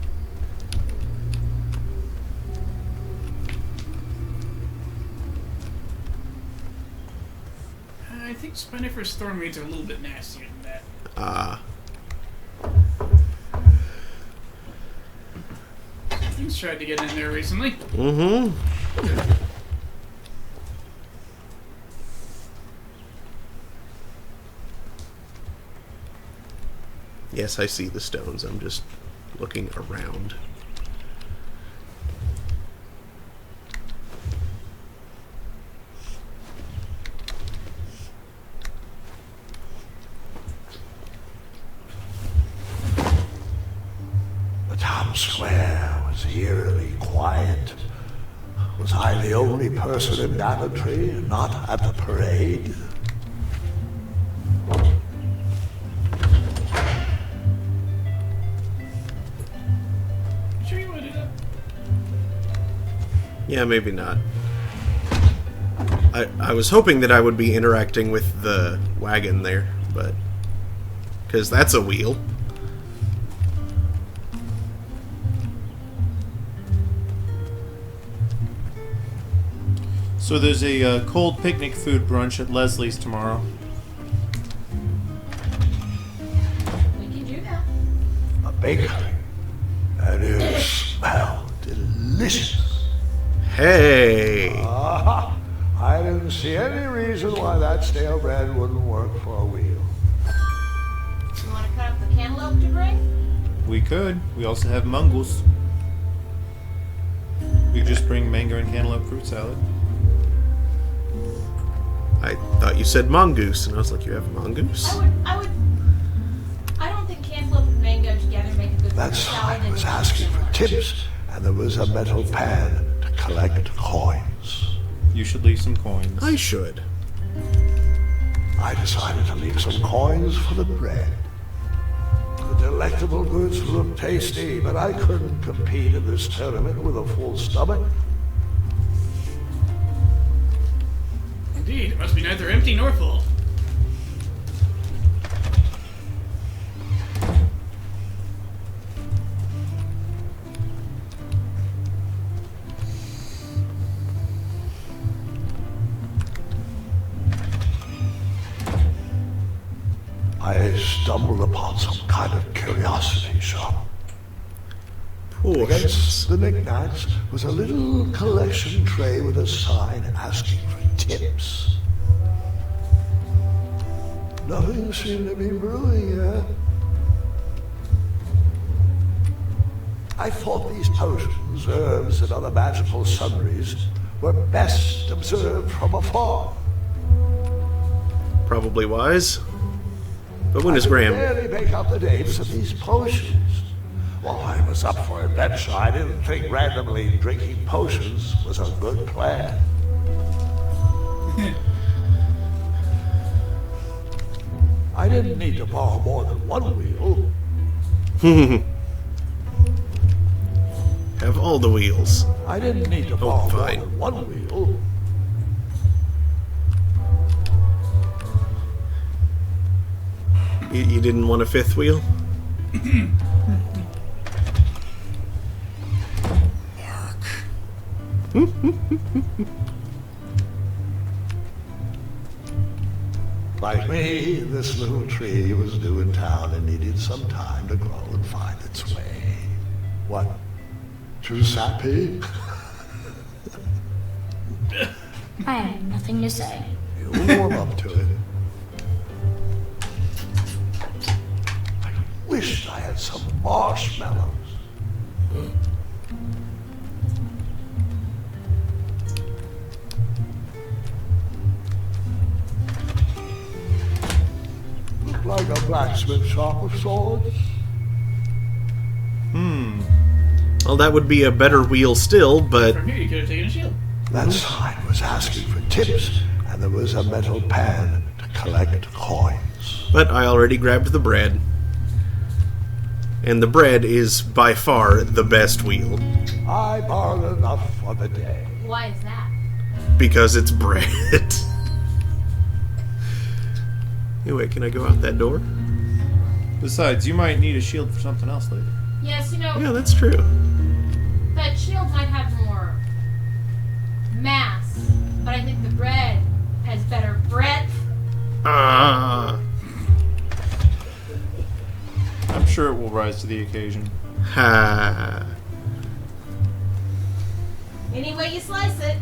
think Spiniferous Thornweeds are a little bit nastier than that. Things tried to get in there recently. Mm-hmm. Yes, I see the stones. I'm just looking around. The town square was eerily quiet. Was I the only person in Daventry not at the parade? Sure you want to do that? Yeah, maybe not. I was hoping that I would be interacting with the wagon there, but... because that's a wheel. So there's a cold picnic food brunch at Leslie's tomorrow. We can do that. A bakery. And it smelled delicious. Hey! Ah, I didn't see any reason why that stale bread wouldn't work for a wheel. You want to cut up the cantaloupe to bring? We could. We also have mungus. We could just bring mango and cantaloupe fruit salad. I thought you said mongoose, and I was like, you have mongoose? I don't think cantaloupe and mango together make a good That fruit salad. sign was asking for tips, and there was a metal pan to collect coins. You should leave some coins. I should. I decided to leave some coins for the bread. The delectable goods looked tasty, but I couldn't compete in this tournament with a full stomach. Indeed, it must be neither empty nor full. I stumbled upon some kind of curiosity shop. Poor Against the knickknacks was a little collection tray with a sign asking for tips. Nothing seemed to be brewing yet. I thought these potions, herbs, and other magical sundries were best observed from afar. Probably wise. But when is I could Graham? barely make out the names of these potions. While I was up for adventure, I didn't think randomly drinking potions was a good plan. I didn't need to borrow more than one wheel. Have all the wheels. I didn't need to borrow more fine. than one wheel. You didn't want a fifth wheel? Like me, this little tree was new in town and needed some time to grow and find its way. What? Too sappy? I have nothing to say. You'll warm up to it. I wished I had some marshmallows. Look like a blacksmith shop of sorts. Well, that would be a better wheel still, but From here, you could have taken a shield. That sign was asking for tips, and there was a metal pan to collect coins. I already grabbed the bread. And the bread is by far the best wheel. I borrowed enough for the day. Why is that? Because it's bread. Anyway, can I go out that door? Besides, you might need a shield for something else later. Yes, you know, Yeah, that's true. that shield might have more mass, but I think the bread has better breadth rise to the occasion. Ha. Any way you slice it.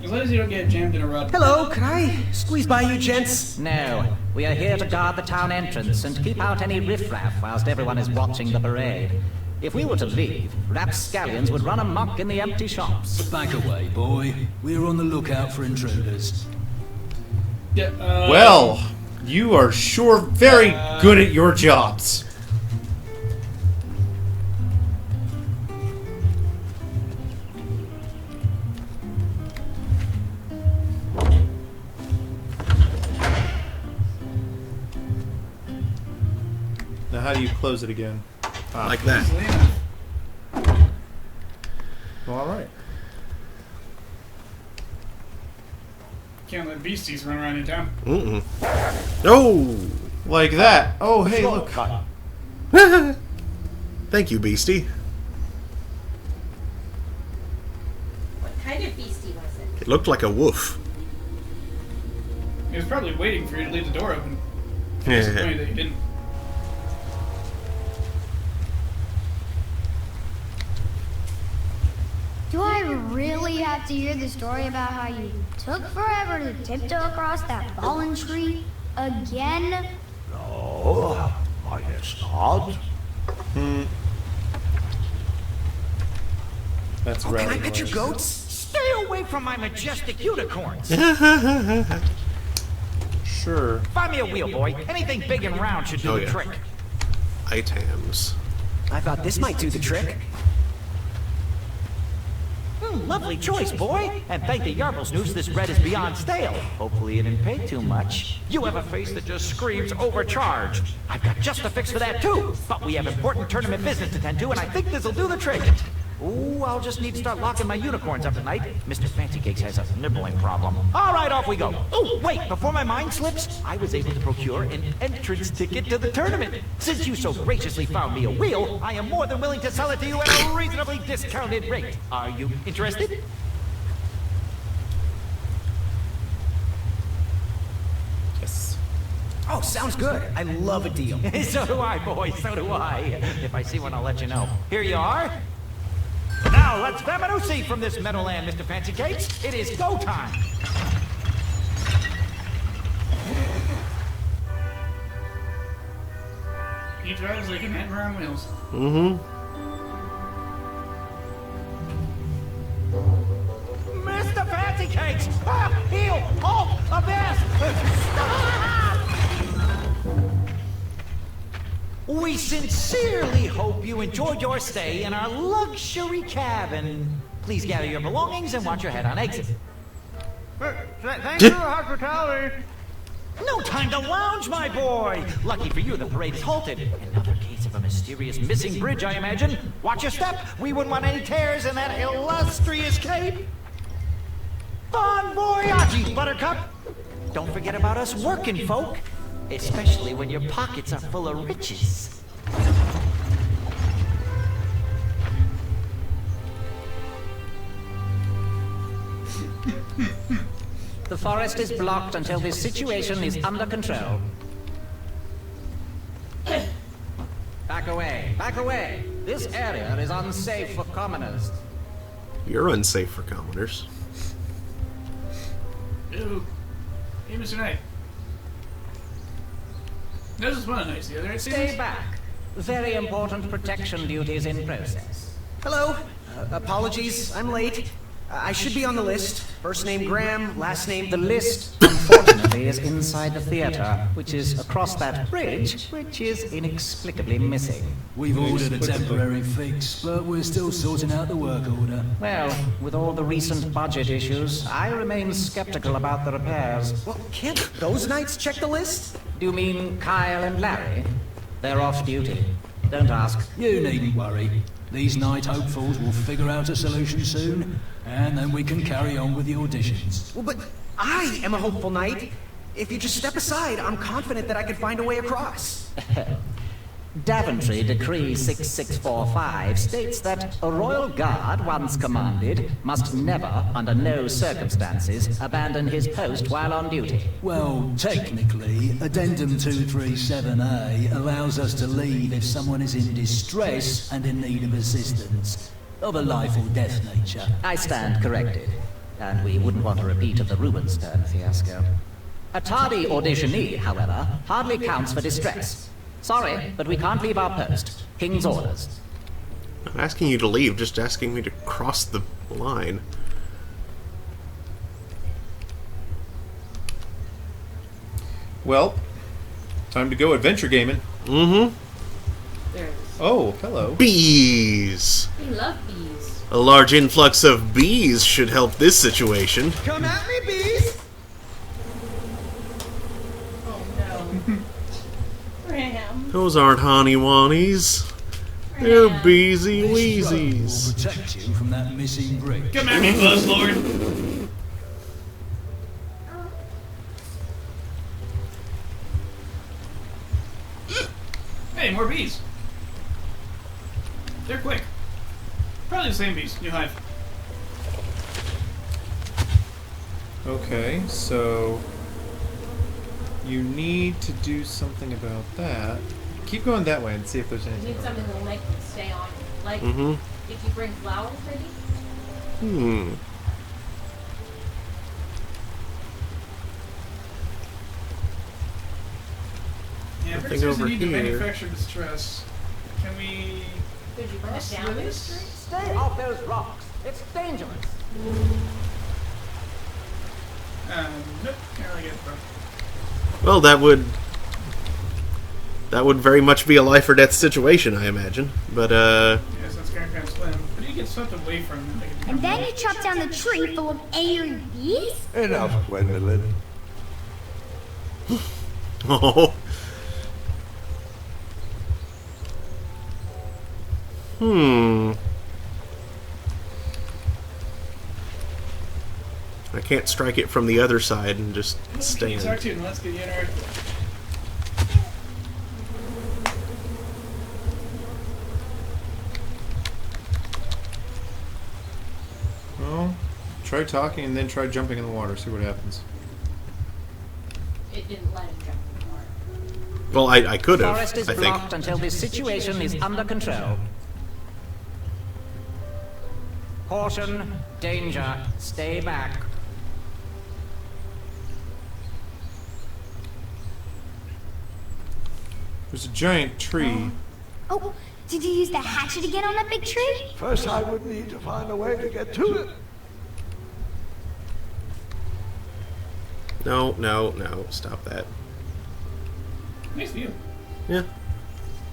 As long as you don't get jammed in a rut. Hello, can I squeeze by you gents? No, we are here to guard the town entrance and keep out any riffraff whilst everyone is watching the parade. If we were to leave, rapscallions would run amok in the empty shops. Back away, boy. We're on the lookout for intruders. Yeah, Well, you are sure very good at your jobs. Now, how do you close it again? Like that. Well, all right. Can't let beasties run around in town. Mm-mm. Oh! Like that. Oh, hey, look. Thank you, Beastie. What kind of beastie was it? It looked like a wolf. He was probably waiting for you to leave the door open. Yeah. Disappointed that you didn't. Do I really have to hear the story about how you took forever to tiptoe across that fallen tree again? No, I guess not. That's Oh, can I rally pet your noise. goats? Stay away from my majestic unicorns. Sure. Find me a wheel, boy. Anything big and round should do Oh, the yeah. trick. Items. I thought this might do the trick. Lovely choice, boy. And thank the Yarblesnoose, this bread is beyond stale. Hopefully you didn't pay too much. You have a face that just screams overcharged. I've got just a fix for that, too. But we have important tournament business to tend to, and I think this'll do the trick. Ooh, I'll just need to start locking my unicorns up tonight. Mr. Fancy Cakes has a nibbling problem. All right, off we go. Oh, wait, before my mind slips, I was able to procure an entrance ticket to the tournament. Since you so graciously found me a wheel, I am more than willing to sell it to you at a reasonably discounted rate. Are you interested? Yes. Oh, sounds good. I love a deal. So do I, boy, so do I. If I see one, I'll let you know. Here you are. Now, let's Vamanusi from this meadowland, Mr. Fancy Cakes. It is go time. He drives like a nightmare on wheels. Mm-hmm. Mr. Fancy Cakes! Ah, heel! Halt! Abyss! We sincerely hope you enjoyed your stay in our luxury cabin. Please gather your belongings and watch your head on exit. Thanks for the hospitality. No time to lounge, my boy! Lucky for you, the parade is halted. Another case of a mysterious missing bridge, I imagine. Watch your step! We wouldn't want any tears in that illustrious cape! Bon voyage, Buttercup! Don't forget about us working folk, especially when your pockets are full of riches. The forest is blocked until this situation is under control. Back away, back away! This area is unsafe for commoners. You're unsafe for commoners. Ew. Hey, Mr. Knight. This is one of nice the other. Stay back. Very important protection duties in process. Hello. Apologies, I'm late. I should be on the list. First name Graham, last name... The list, unfortunately, is inside the theater, which is across that bridge, which is inexplicably missing. We've ordered a temporary fix, but we're still sorting out the work order. Well, with all the recent budget issues, I remain skeptical about the repairs. Well, can't those knights check the list? Do you mean Kyle and Larry? They're off duty. Don't ask. You needn't worry. These night hopefuls will figure out a solution soon, and then we can carry on with the auditions. Well, but I am a hopeful knight. If you just step aside, I'm confident that I could find a way across. Daventry Decree 6645 states that a royal guard, once commanded, must never, under no circumstances, abandon his post while on duty. Well, technically, Addendum 237A allows us to leave if someone is in distress and in need of assistance, of a life or death nature. I stand corrected. And we wouldn't want a repeat of the Rubinstein fiasco. A tardy auditionee, however, hardly counts for distress. Sorry, but we can't leave our post. King's orders. I'm not asking you to leave, just asking me to cross the line. Well, time to go adventure gaming. Mm-hmm. Oh, hello. Bees! We love bees. A large influx of bees should help this situation. Come at me, bees! Oh no. Ram. Those aren't honey wannies. They're beesy weezies. Will protect you from that missing brick. Come at me, Buzzlord. Hey, more bees. They're quick. Probably the same bees. New hive. Okay, so you need to do something about that. Keep going that way and see if there's You anything. need something that'll make them stay on. Like, Mm-hmm. if you bring flowers, maybe? Hmm. Yeah, Nothing pretty over need to here. manufacture distress. Can we... Could you bring it down to the street? Stay off those rocks. It's dangerous. Nope. Can't really get it, bro. Well, that would very much be a life or death situation, I imagine. But Yes, that's kind of slim. But you get swept away from them. And then you chop down the tree full of angry bees? Enough, Gwendolyn. oh. Hmm. I can't strike it from the other side and just stand. Talk to you and let's get you interactive. Well, try talking and then try jumping in the water. See what happens. It didn't let him jump in the water. Well, I could have, Forest is I think. blocked until this situation is under control. Caution, danger, stay back. There's a giant tree. Oh, did you use the hatchet again on that big tree? First, I would need to find a way to get to it. No, no, no. Stop that. Nice view. Yeah.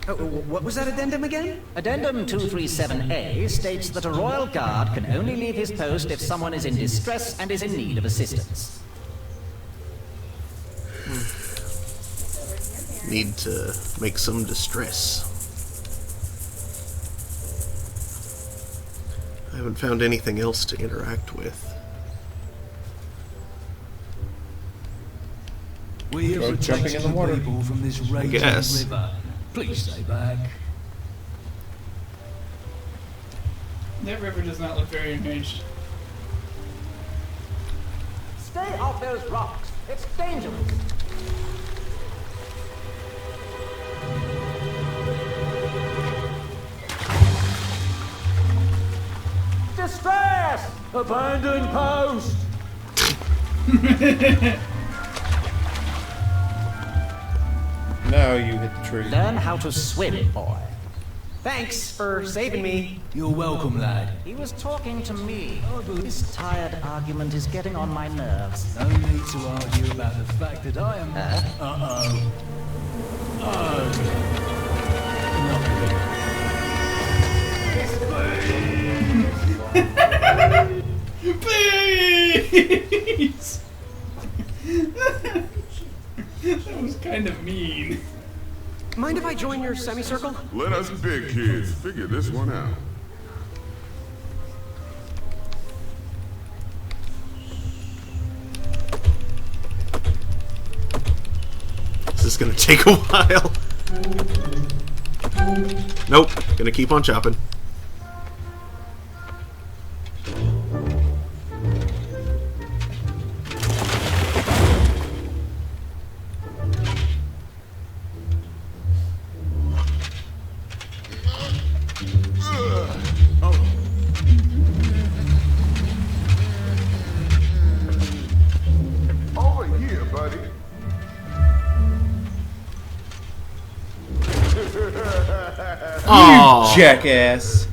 What was that addendum again? Addendum 237A states that a royal guard can only leave his post if someone is in distress and is in need of assistance. Need to make some distress. I haven't found anything else to interact with. We are Go jumping protecting in the water. people from this raging guess. river. Please stay back. That river does not look very enraged. Stay off those rocks. It's dangerous. Distress! Abandoned post! Now you hit the tree. Learn how to swim, boy. Thanks for saving me. You're welcome, lad. He was talking to me. This tired argument is getting on my nerves. No need to argue about the fact that I am... Uh-oh. Please! That was kind of mean. Mind if I join your semicircle? Let us big kids figure this one out. This is gonna take a while. Nope. Gonna keep on chopping. Over here, buddy. Aw. You jackass.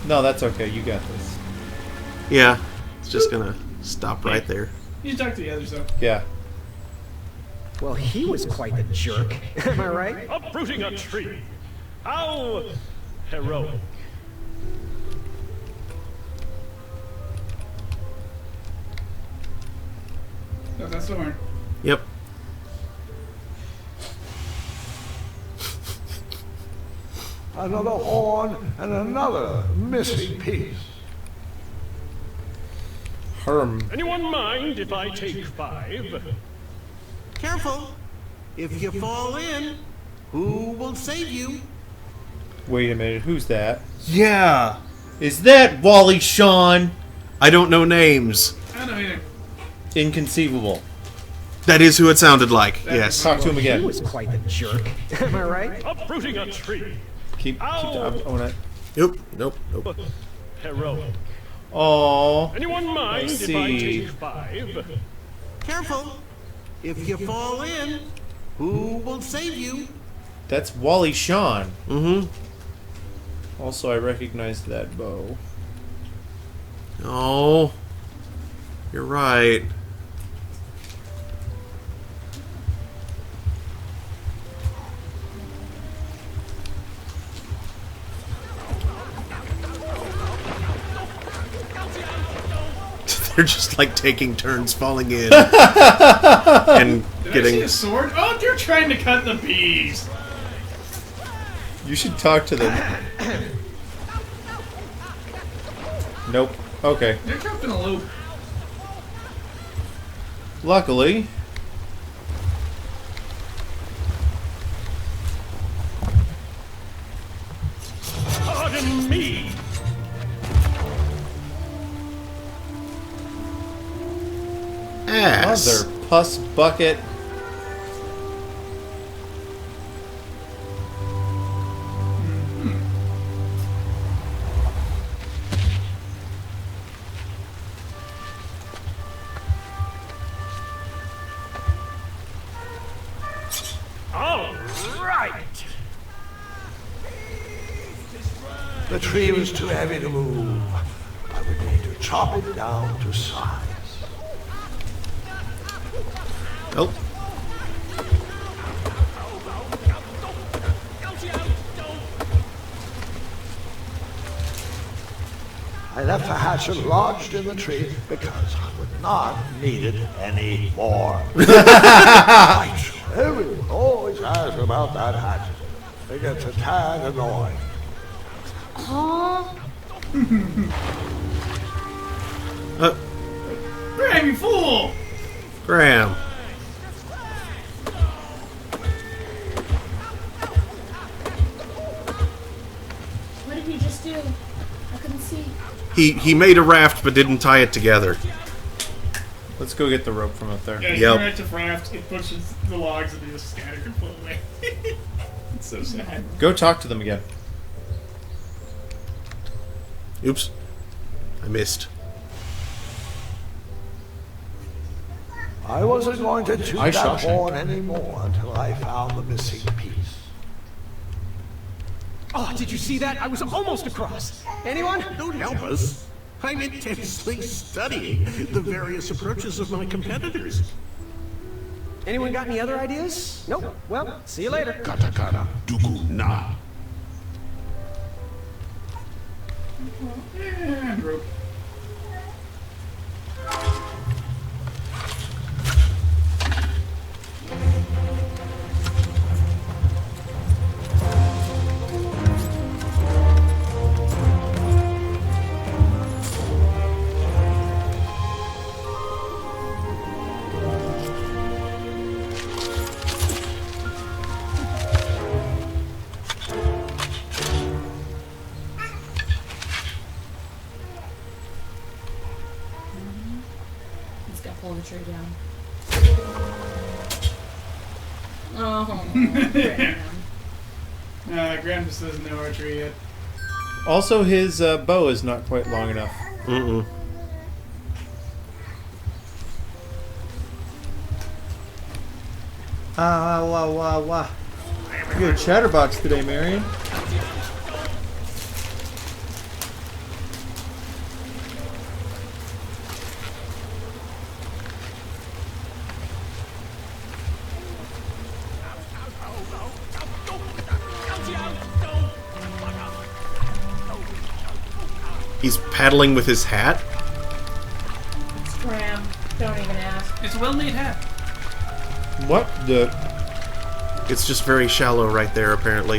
No, that's okay. You got this. Yeah. It's just gonna stop right there. You talk to the others though. Yeah. Well, he was quite the jerk. Am I right? Uprooting a tree. How heroic. No, that's the horn. Yep. Another horn and another missing piece. Herm. Anyone mind if I take 5? Careful. If you fall in, who will save you? Wait a minute. Who's that? Yeah. Is that Wally Shawn? I don't know names. I don't either. Inconceivable. That is who it sounded like. Yes. Talk to him He again. was quite the jerk. Am I right? Uprooting a tree. Keep I wanna... Nope. Nope. Nope. Heroic. Oh. Anyone mind if I take 5? Careful. If you fall in, who will save you? That's Wally Shawn. Mm-hmm. Also, I recognized that bow. Oh. You're right. They're just like taking turns falling in and Did I getting. see a sword? Oh, they're trying to cut the bees. You should talk to them. Nope. Okay. They're trapped in a loop. Luckily. Pardon me. Ass. Mother pus bucket. All right. The tree was too heavy to move. I would need to chop it down to size. Nope. I left the hatchet lodged in the tree because I would not need it anymore. Everyone always asks about that hatchet. It gets a tad annoying. Huh? Graham, you fool! Graham. What did he just do? I couldn't see. He made a raft but didn't tie it together. Let's go get the rope from up there. Yeah, you right to raft, it pushes the logs and they just scatter and float away. It's so sad. Go talk to them again. Oops. I missed. I wasn't going to toot I that shot horn anymore until I found the missing piece. Oh, did you see that? I was almost across. Anyone? Don't help us. I'm intensely studying the various approaches of my competitors. Anyone got any other ideas? Nope. Well, see you later. Katakana duku na. And rope. pull the tree down. Oh, Graham. Graham just doesn't know archery yet. Also, his bow is not quite long enough. Mm-mm. Wah. You got a chatterbox today, Marion. He's paddling with his hat? It's Graham. Don't even ask. It's a well-made hat. What the? It's just very shallow right there, apparently.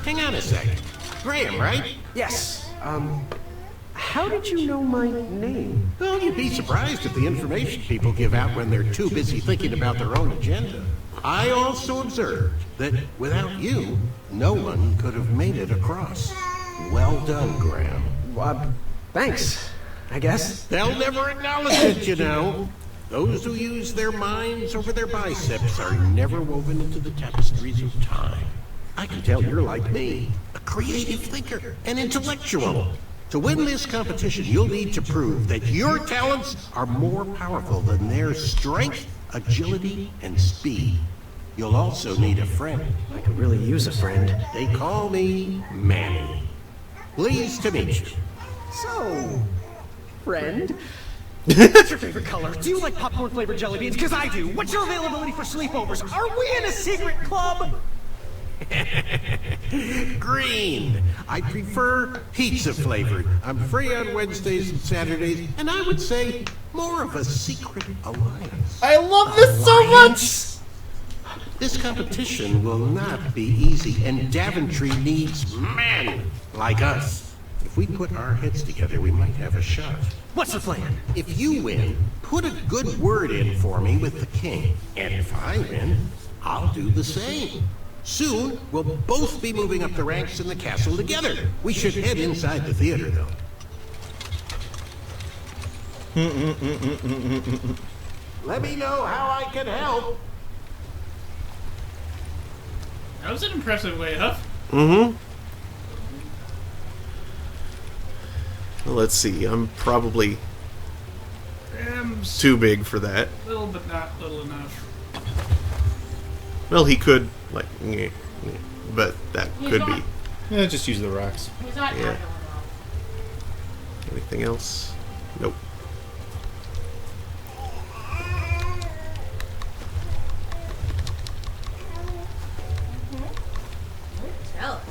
Hang on a second. Graham, right? Yes. How did you know my name? Well, you'd be surprised at the information people give out when they're too busy thinking about their own agenda. I also observed that without you, no one could have made it across. Well done, Graham. Thanks, I guess. They'll never acknowledge it, you know. Those who use their minds over their biceps are never woven into the tapestries of time. I can tell you're like me, a creative thinker, an intellectual. To win this competition, you'll need to prove that your talents are more powerful than their strength, agility, and speed. You'll also need a friend. I could really use a friend. They call me Manny. Pleased to meet you. So, friend? What's your favorite color? Do you like popcorn-flavored jelly beans? Because I do. What's your availability for sleepovers? Are we in a secret club? Green. I prefer pizza flavored. I'm free on Wednesdays and Saturdays, and I would say more of a secret alliance. I love this so much! This competition will not be easy, and Daventry needs men like us. If we put our heads together, we might have a shot. What's the plan? If you win, put a good word in for me with the king. And if I win, I'll do the same. Soon, we'll both be moving up the ranks in the castle together. We should head inside the theater, though. Let me know how I can help. That was an impressive way up. Mm-hmm. Well, let's see. I'm probably Graham's too big for that. little, but not little enough. Well, he could, like, but that He's could not- be. Yeah, just use the rocks. He's not Yeah. agile Anything else? Nope. enough. Tell us.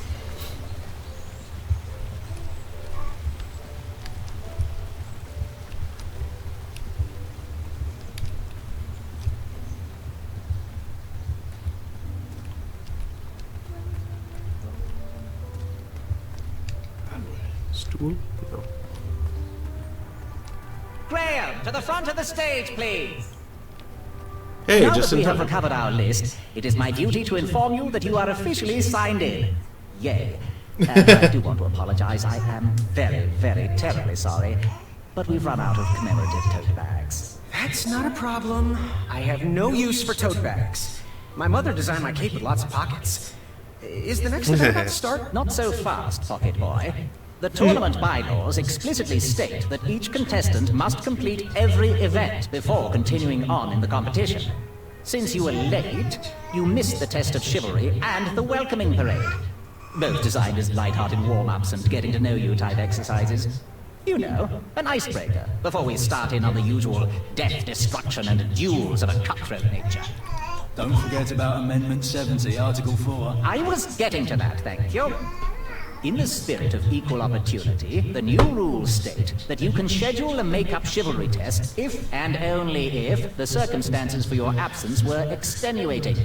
Stool? No. Graham, to the front of the stage, please. Hey, now just that in we have time. recovered our list, it is my duty to inform you that you are officially signed in. Yay. And I do want to apologize. I am very, very terribly sorry. But we've run out of commemorative tote bags. That's not a problem. I have no use for tote bags. My mother designed my cape with lots of pockets. Is the next event about to start? Not so fast, Pocket Boy. The tournament bylaws explicitly state that each contestant must complete every event before continuing on in the competition. Since you were late, you missed the test of chivalry and the welcoming parade. Both designed as light-hearted warm-ups and getting-to-know-you type exercises. You know, an icebreaker before we start in on the usual death, destruction, and duels of a cutthroat nature. Don't forget about Amendment 70, Article 4. I was getting to that, thank you. In the spirit of equal opportunity, the new rules state that you can schedule a make-up chivalry test if and only if the circumstances for your absence were extenuating.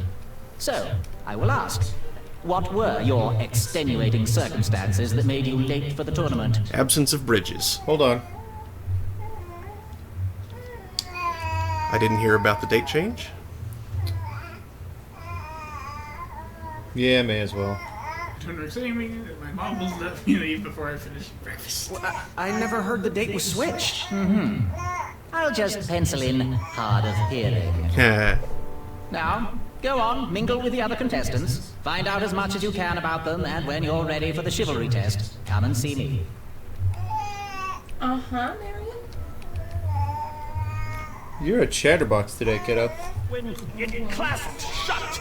So, I will ask, what were your extenuating circumstances that made you late for the tournament? Absence of bridges. Hold on. I didn't hear about the date change. Yeah, may as well. When we were sitting, my mom was let me leave before I finished breakfast. Well, I never heard the date was switched. I'll just pencil in hard of hearing. Now, go on, mingle with the other contestants, find out as much as you can about them, and when you're ready for the chivalry test, come and see me. Uh-huh, Marion? You're a chatterbox today, kiddo. When it clasped shut,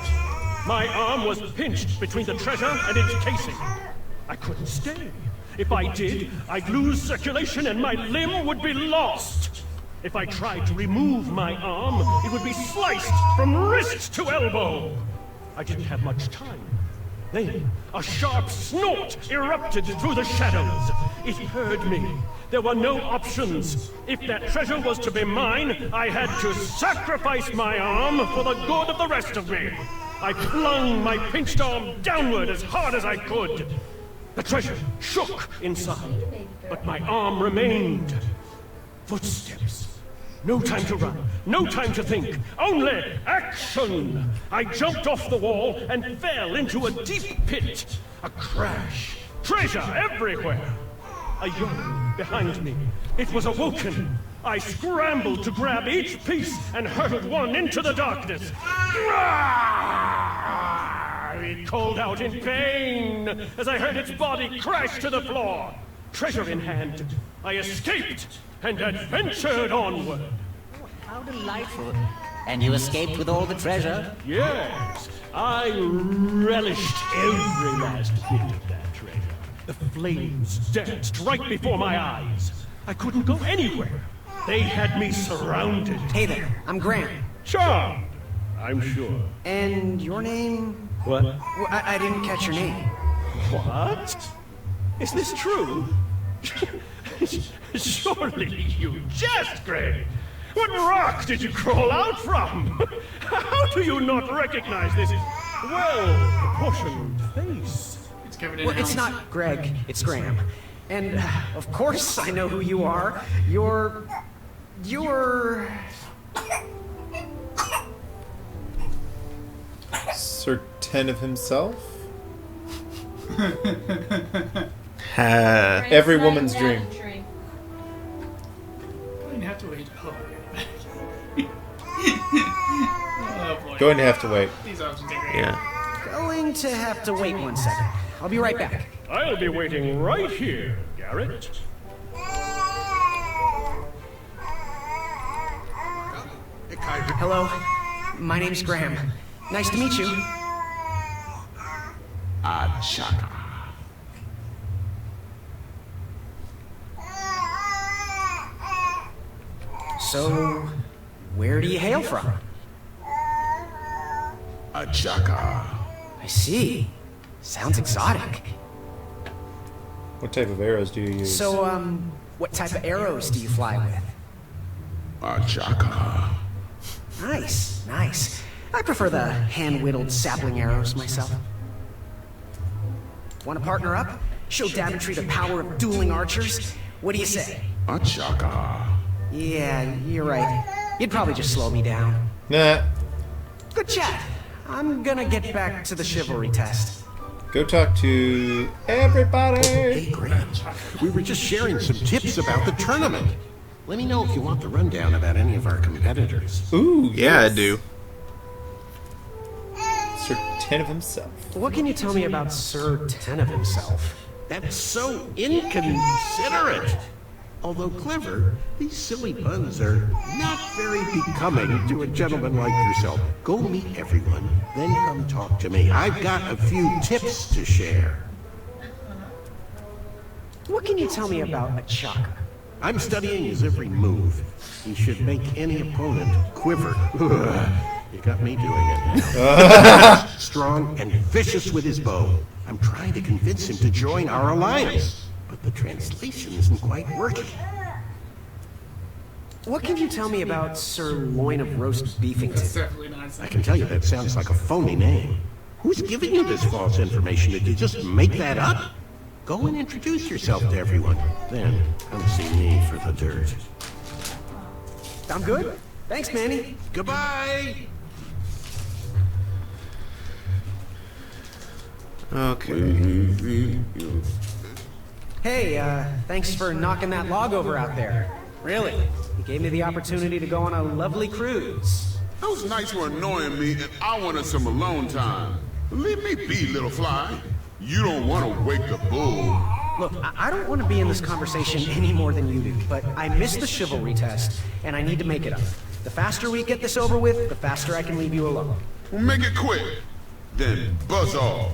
my arm was pinched between the treasure and its casing. I couldn't stay. If I did, I'd lose circulation and my limb would be lost. If I tried to remove my arm, it would be sliced from wrist to elbow. I didn't have much time. Then, a sharp snort erupted through the shadows. It heard me. There were no options. If that treasure was to be mine, I had to sacrifice my arm for the good of the rest of me. I flung my pinched arm downward as hard as I could. The treasure shook inside, but my arm remained. Footsteps. No time to run, no time to think, only action! I jumped off the wall and fell into a deep pit. A crash. Treasure everywhere. A yawn behind me. It was awoken. I scrambled to grab each piece and hurled one into the darkness. It called out in pain as I heard its body crash to the floor. Treasure in hand, I escaped and adventured onward. How delightful. And you escaped with all the treasure? Yes, I relished every last bit of that treasure. The flames danced right before my eyes. I couldn't go anywhere. They had me surrounded. Hey there, I'm Graham. Charmed, I'm sure. And your name? What? Well, I didn't catch your name. What? Is this true? Surely you jest, Greg. What rock did you crawl out from? How do you not recognize this well-proportioned face? It's covered in Well, it's not Greg, it's Graham. And, of course, I know who you are. You're... Sir Tenov himself? Every woman's dream. Going to have to wait. Oh boy. Going to have to wait. These options are great. Yeah. Going to have to wait 1 second. I'll be right back. I'll be waiting right here, Garrett. Hello, my name's Graham. Nice to meet you. Achaka. So, where do you hail from? Achaka. I see. Sounds exotic. What type of arrows do you use? So, what type of arrows do you fly with? Achaka. Nice, nice. I prefer the hand-whittled sapling arrows myself. Want to partner up? Show Daventry the power of dueling archers? What do you say? Achaka. Yeah, you're right. You'd probably just slow me down. Nah. Good chat. I'm gonna get back to the chivalry test. Go talk to everybody. Hey, Graham. We were just sharing some tips about the tournament. Let me know if you want the rundown about any of our competitors. Ooh, yeah, I do. Sir Tenov himself. What can you tell me about Sir Tenov himself? That's so inconsiderate. Although clever, these silly puns are not very becoming to a gentleman like yourself. Go meet everyone, then come talk to me. I've got a few tips to share. What can you tell me about Achaka? I'm studying his every move. He should make any opponent quiver. You got me doing it. Strong and vicious with his bow. I'm trying to convince him to join our alliance, but the translation isn't quite working. What can you tell me about Sir Loin of Roast Beefington? Definitely not. I can tell you that sounds like a phony name. Who's giving you this false information? Did you just make that up? Go and introduce yourself to everyone. Then come see me for the dirt. I'm good. Thanks, Manny. Goodbye. Okay. Hey, thanks for knocking that log over out there. Really, you gave me the opportunity to go on a lovely cruise. Those nights were annoying me, and I wanted some alone time. Leave me be, little fly. You don't want to wake the bull. Look, I don't want to be in this conversation any more than you do, but I missed the chivalry test, and I need to make it up. The faster we get this over with, the faster I can leave you alone. Well, make it quick. Then buzz off.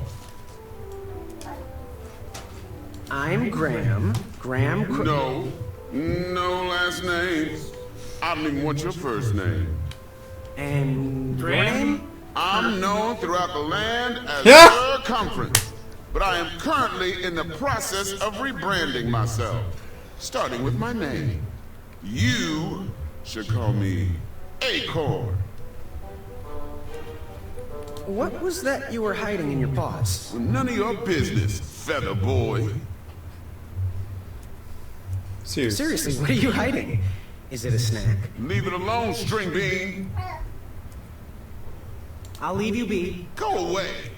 I'm Graham. No last names. I don't even want your first name. And Graham? I'm known throughout the land as Sir Conference, but I am currently in the process of rebranding myself, starting with my name. You should call me Acorn. What was that you were hiding in your paws? Well, none of your business, feather boy. Seriously, what are you hiding? Is it a snack? Leave it alone, string bean. I'll leave you be. Go away.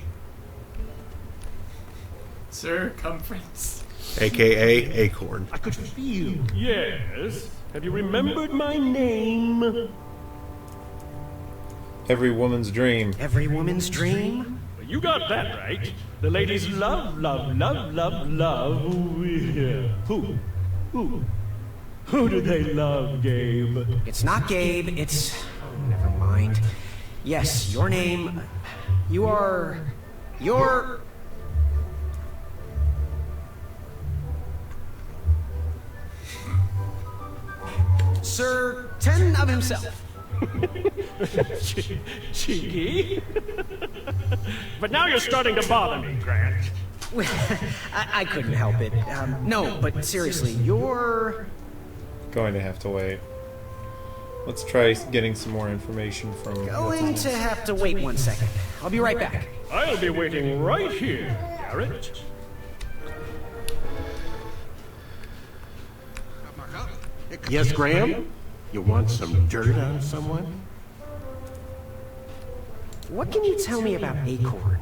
Circumference. AKA Acorn. I could feel. Yes. Have you remembered my name? Every woman's dream. Every woman's dream? You got that right. The ladies love, love, love, love, love. Who? Who do they love, Gabe? It's not Gabe, it's... Oh, never mind. Yes, your name... You're... Sir Ten of himself. Cheeky. But now you're starting to bother me, Grant. I couldn't help it. No, but seriously, you're... Going to have to wait. Let's try getting some more information from... Going to have to wait 1 second. I'll be right back. I'll be waiting right here, Garrett. Yes, Graham? You want some dirt on someone? What can you tell me about Acorn?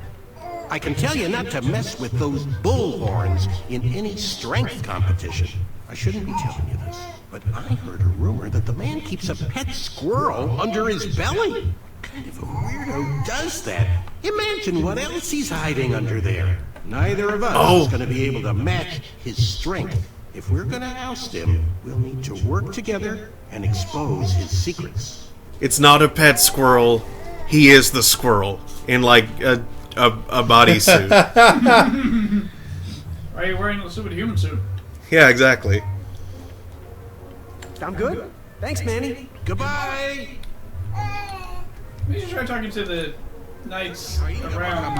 I can tell you not to mess with those bullhorns in any strength competition. I shouldn't be telling you this, but I heard a rumor that the man keeps a pet squirrel under his belly. What kind of a weirdo does that? Imagine what else he's hiding under there. Neither of us is going to be able to match his strength. If we're going to oust him, we'll need to work together and expose his secrets. It's not a pet squirrel. He is the squirrel in like a bodysuit. Why are you wearing a superhuman suit? Yeah, exactly. I'm good. Thanks, Manny. Goodbye. We should try talking to the knights around.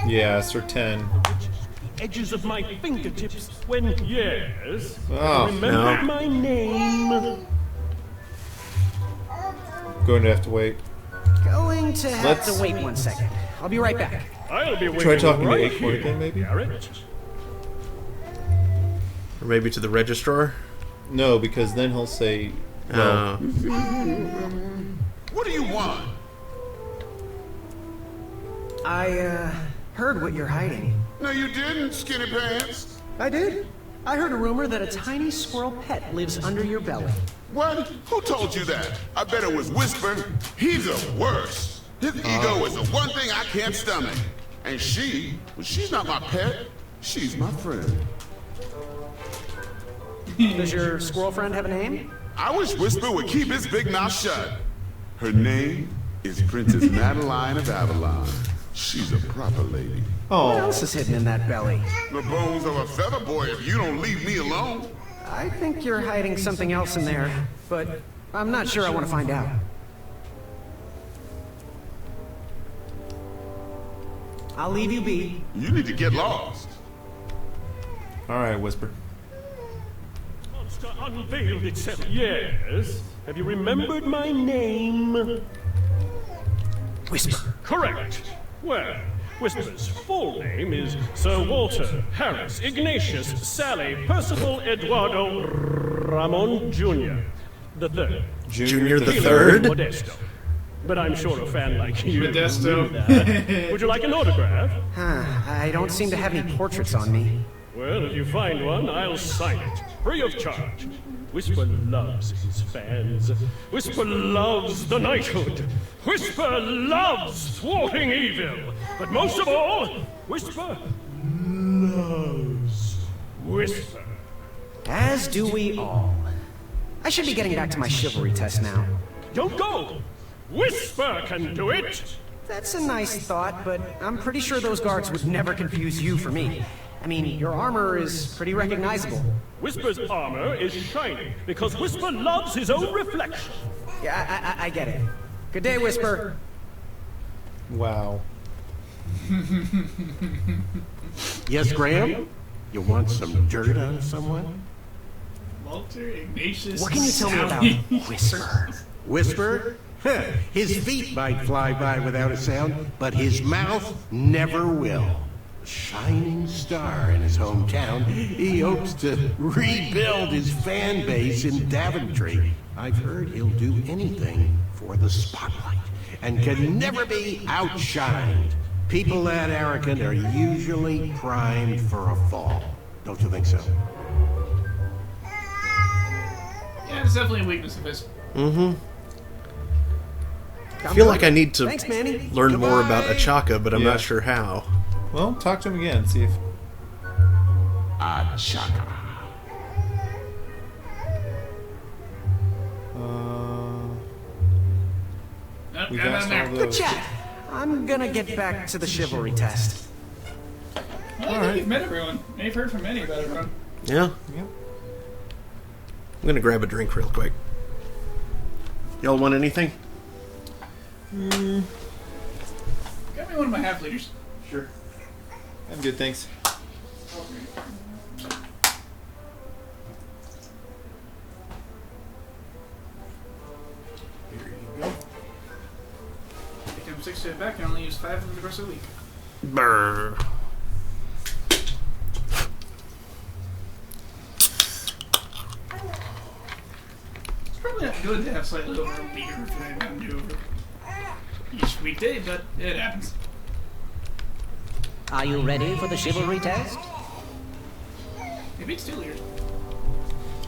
Yeah, Sir Ten. Edges of my fingertips when, yes, Oh, remember no. my name. Going to have to wait. Going to have to wait 1 second. I'll be right back. I'll be waiting Try talking right to Acorn here, again, maybe? Garrett. Or maybe to the registrar? No, because then he'll say... Well, What do you want? I, heard what you're hiding. No, you didn't, skinny pants. I did. I heard a rumor that a tiny squirrel pet lives under your belly. What? Who told you that? I bet it was Whisper. He's the worst. His ego is the one thing I can't stomach. And she's not my pet. She's my friend. Does your squirrel friend have a name? I wish Whisper would keep his big mouth shut. Her name is Princess Madeline of Avalon. She's a proper lady. What else is hidden in that belly? The bones of a feather boy if you don't leave me alone. I think you're hiding something else in there, but I'm not sure I want to find out. I'll leave you be. You need to get lost. Alright, Whisper. Monster unveiled itself. Yes. Have you remembered my name? Whisper. Correct. Well, Whisper's full name is Sir Walter Harris Ignatius Sally Percival Eduardo Ramon Jr. the Third. Junior the Healer Third? Modesto. But I'm sure a fan like you Modesto. will do that. Would you like an autograph? I don't seem to have any portraits on me. Well, if you find one, I'll sign it, free of charge. Whisper loves his fans. Whisper loves the knighthood. Whisper loves thwarting evil. But most of all, Whisper loves Whisper. As do we all. I should be getting back to my chivalry test now. Don't go! Whisper can do it! That's a nice thought, but I'm pretty sure those guards would never confuse you for me. I mean, your armor is pretty recognizable. Whisper's armor is shiny because Whisper loves his own reflection. Yeah, I get it. Good day, Whisper. Wow. Yes, Graham? You want some dirt on someone? Walter Ignatius. What can you tell me about Whisper? Whisper? Huh, his feet might fly by without a sound, but his mouth never will. Shining star in his hometown, he hopes to rebuild his fan base in Daventry. I've heard he'll do anything for the spotlight and can never be outshined. People that arrogant are usually primed for a fall. Don't you think so? Yeah, it's definitely a weakness of his. Mm-hmm. I feel like I need to learn more about Achaka, but I'm not sure how. Well, talk to him again, see if... Achaka. We've asked all Good those. chat. I'm gonna get back to the chivalry test. Well, I think you've met everyone. And you've heard from many about everyone. Yeah? Yep. I'm gonna grab a drink real quick. Y'all want anything? Got me one of my half liters. Sure. I'm good, thanks. Here you go. If I'm 6 days back, I only use 5 of the rest of the week. Brr. It's probably not good to have slightly over a liter if I don't do over each weekday, but it happens. Are you ready for the chivalry test? Maybe it's 2 liters.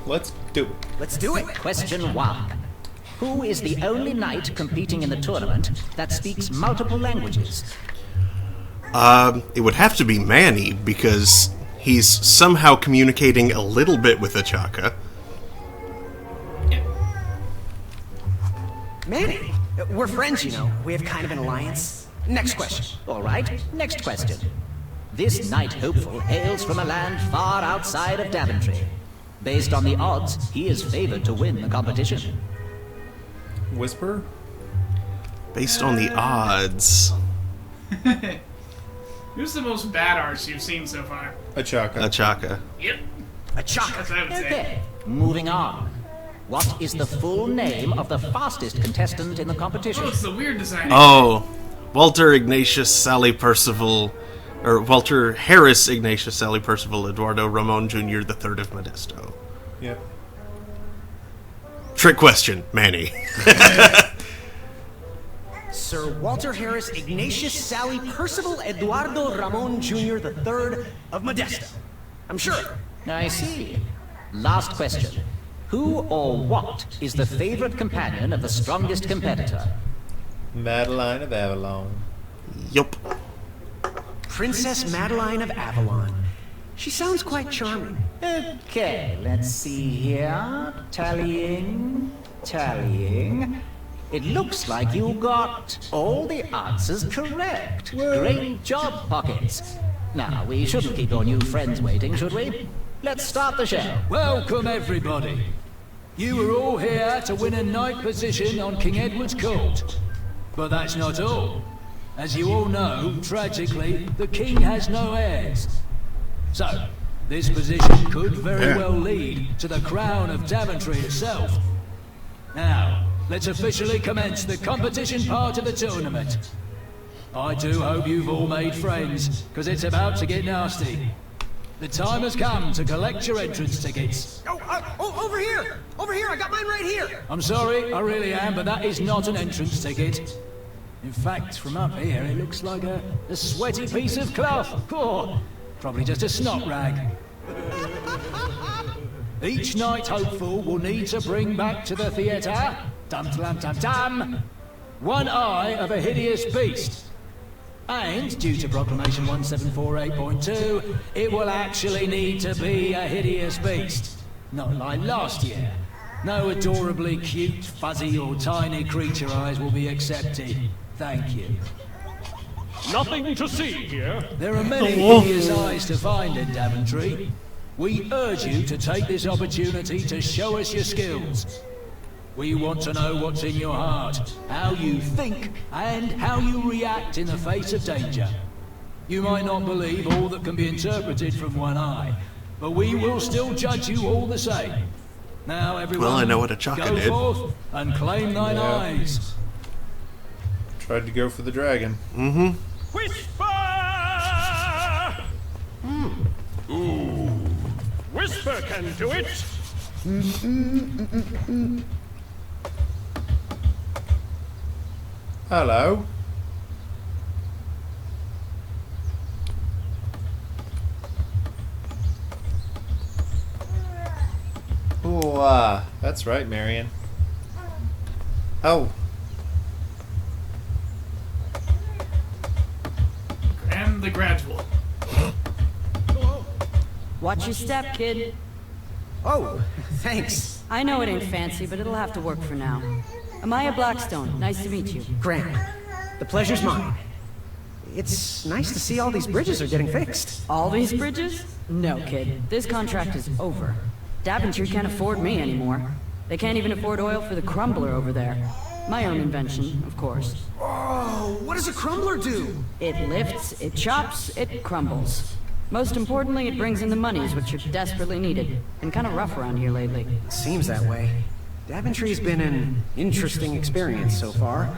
Let's do it. Let's do it. Question 1. Who is the only knight competing in the tournament that speaks multiple languages? It would have to be Manny, because he's somehow communicating a little bit with Achaka. Manny, we're friends, you know. We have kind of an alliance. Next question. All right, next question. This knight hopeful hails from a land far outside of Daventry. Based on the odds, he is favored to win the competition. Whisper? Based on the odds. Who's the most bad arts you've seen so far? Achaka. Achaka. Yep. Achaka. That's what I would say. Okay, moving on. What is the full name of the fastest contestant in the competition? Oh, it's the weird design. Oh, Walter Ignatius Sally Percival, or Walter Harris Ignatius Sally Percival Eduardo Ramon Jr. III of Modesto. Yep. Trick question, Manny. Sir Walter Harris Ignatius Sally Percival Eduardo Ramon Jr. III of Modesto. I'm sure. I see. Last question. Who or what is the favorite companion of the strongest competitor? Madeline of Avalon. Yup. Princess Madeline of Avalon. She sounds quite charming. Okay, let's see here. Tallying. It looks like you got all the answers correct. Great job, Pockets. Now, we shouldn't keep your new friends waiting, should we? Let's start the show. Welcome, everybody. You are all here to win a knight position on King Edward's court. But that's not all. As you all know, tragically, the king has no heirs. So, this position could very well lead to the crown of Daventry itself. Now, let's officially commence the competition part of the tournament. I do hope you've all made friends, because it's about to get nasty. The time has come to collect your entrance tickets. Oh, over here! Over here, I got mine right here! I'm sorry, I really am, but that is not an entrance ticket. In fact, from up here, it looks like a sweaty piece of cloth. Oh, probably just a snot rag. Each night hopeful will need to bring back to the theatre, dum-dum-dum-dum, one eye of a hideous beast. And, due to Proclamation 1748.2, it will actually need to be a hideous beast. Not like last year. No adorably cute, fuzzy or tiny creature eyes will be accepted. Thank you. Nothing to see here. There are many hideous eyes to find in Daventry. We urge you to take this opportunity to show us your skills. We want to know what's in your heart, how you think, and how you react in the face of danger. You might not believe all that can be interpreted from one eye, but we will still judge you all the same. Now, everyone, well, I know what a chaka did. go forth and claim thine eyes. Tried to go for the dragon. Mm-hmm. Whisper! Ooh. Whisper can do it. Hello. Oh, that's right, Marion. Oh. And the gradual. Watch your step, kid. Oh, thanks. I know it ain't fancy, but it'll have to work for now. Amaya Blackstone, nice to meet you. Grant, the pleasure's mine. It's nice to see all these bridges are getting fixed. All these bridges? No, kid. This contract is over. Daventry can't afford me anymore. They can't even afford oil for the crumbler over there. My own invention, of course. Oh, what does a crumbler do? It lifts, it chops, it crumbles. Most importantly, it brings in the monies, which are desperately needed. Been kind of rough around here lately. Seems that way. Daventry's been an interesting experience so far.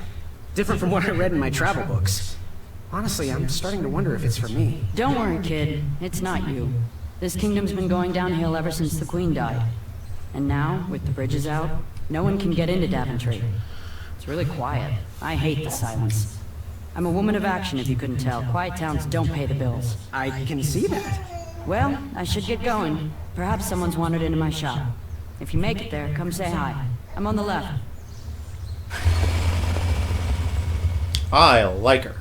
Different from what I read in my travel books. Honestly, I'm starting to wonder if it's for me. Don't worry, kid. It's not you. This kingdom's been going downhill ever since the Queen died. And now, with the bridges out, no one can get into Daventry. It's really quiet. I hate the silence. I'm a woman of action, if you couldn't tell. Quiet towns don't pay the bills. I can see that. Well, I should get going. Perhaps someone's wandered into my shop. If you make it there, come say hi. I'm on the left. I like her.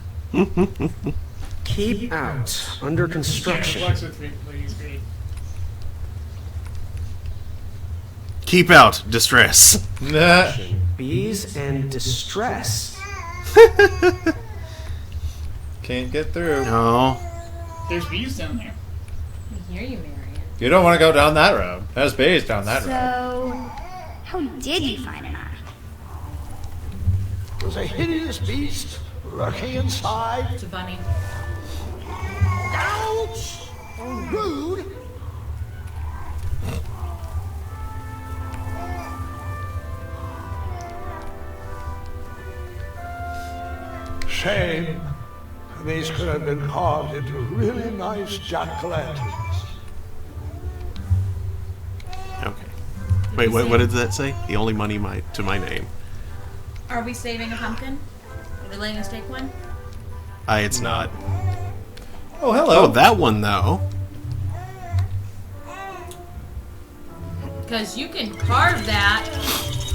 Keep out. Under construction. Keep out. Distress. Bees and distress. Can't get through. No. There's bees down there. I hear you, Marion. You don't want to go down that road. There's bees down that road. So, how did you find an eye? It was a hideous beast lurking inside. It's a bunny. Ouch! Rude! Shame. These could have been carved into really nice jack-o'-lanterns. Okay. Wait, what did that say? The only money to my name. Are we saving a pumpkin? Are we laying a steak one? It's not. Oh, hello. Oh, that one, though. Because you can carve that.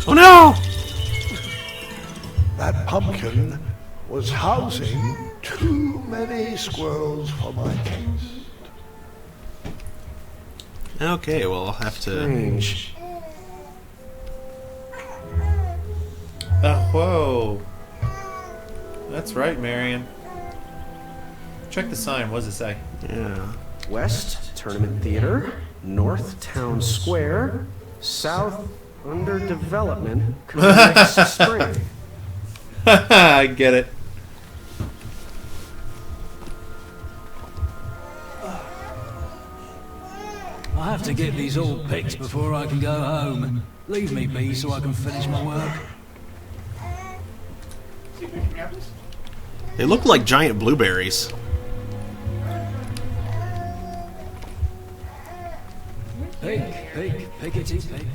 Oh, no! That pumpkin was housing too many squirrels for my taste. Okay, well, I'll have to... Strange. Whoa. That's right, Marion. Check the sign. What does it say? Yeah. West, Tournament Theater. North, Town Square. South, under development. Coming next spring. I get it. I have to get these all picked before I can go home. Leave me be so I can finish my work. They look like giant blueberries. Pickety pick.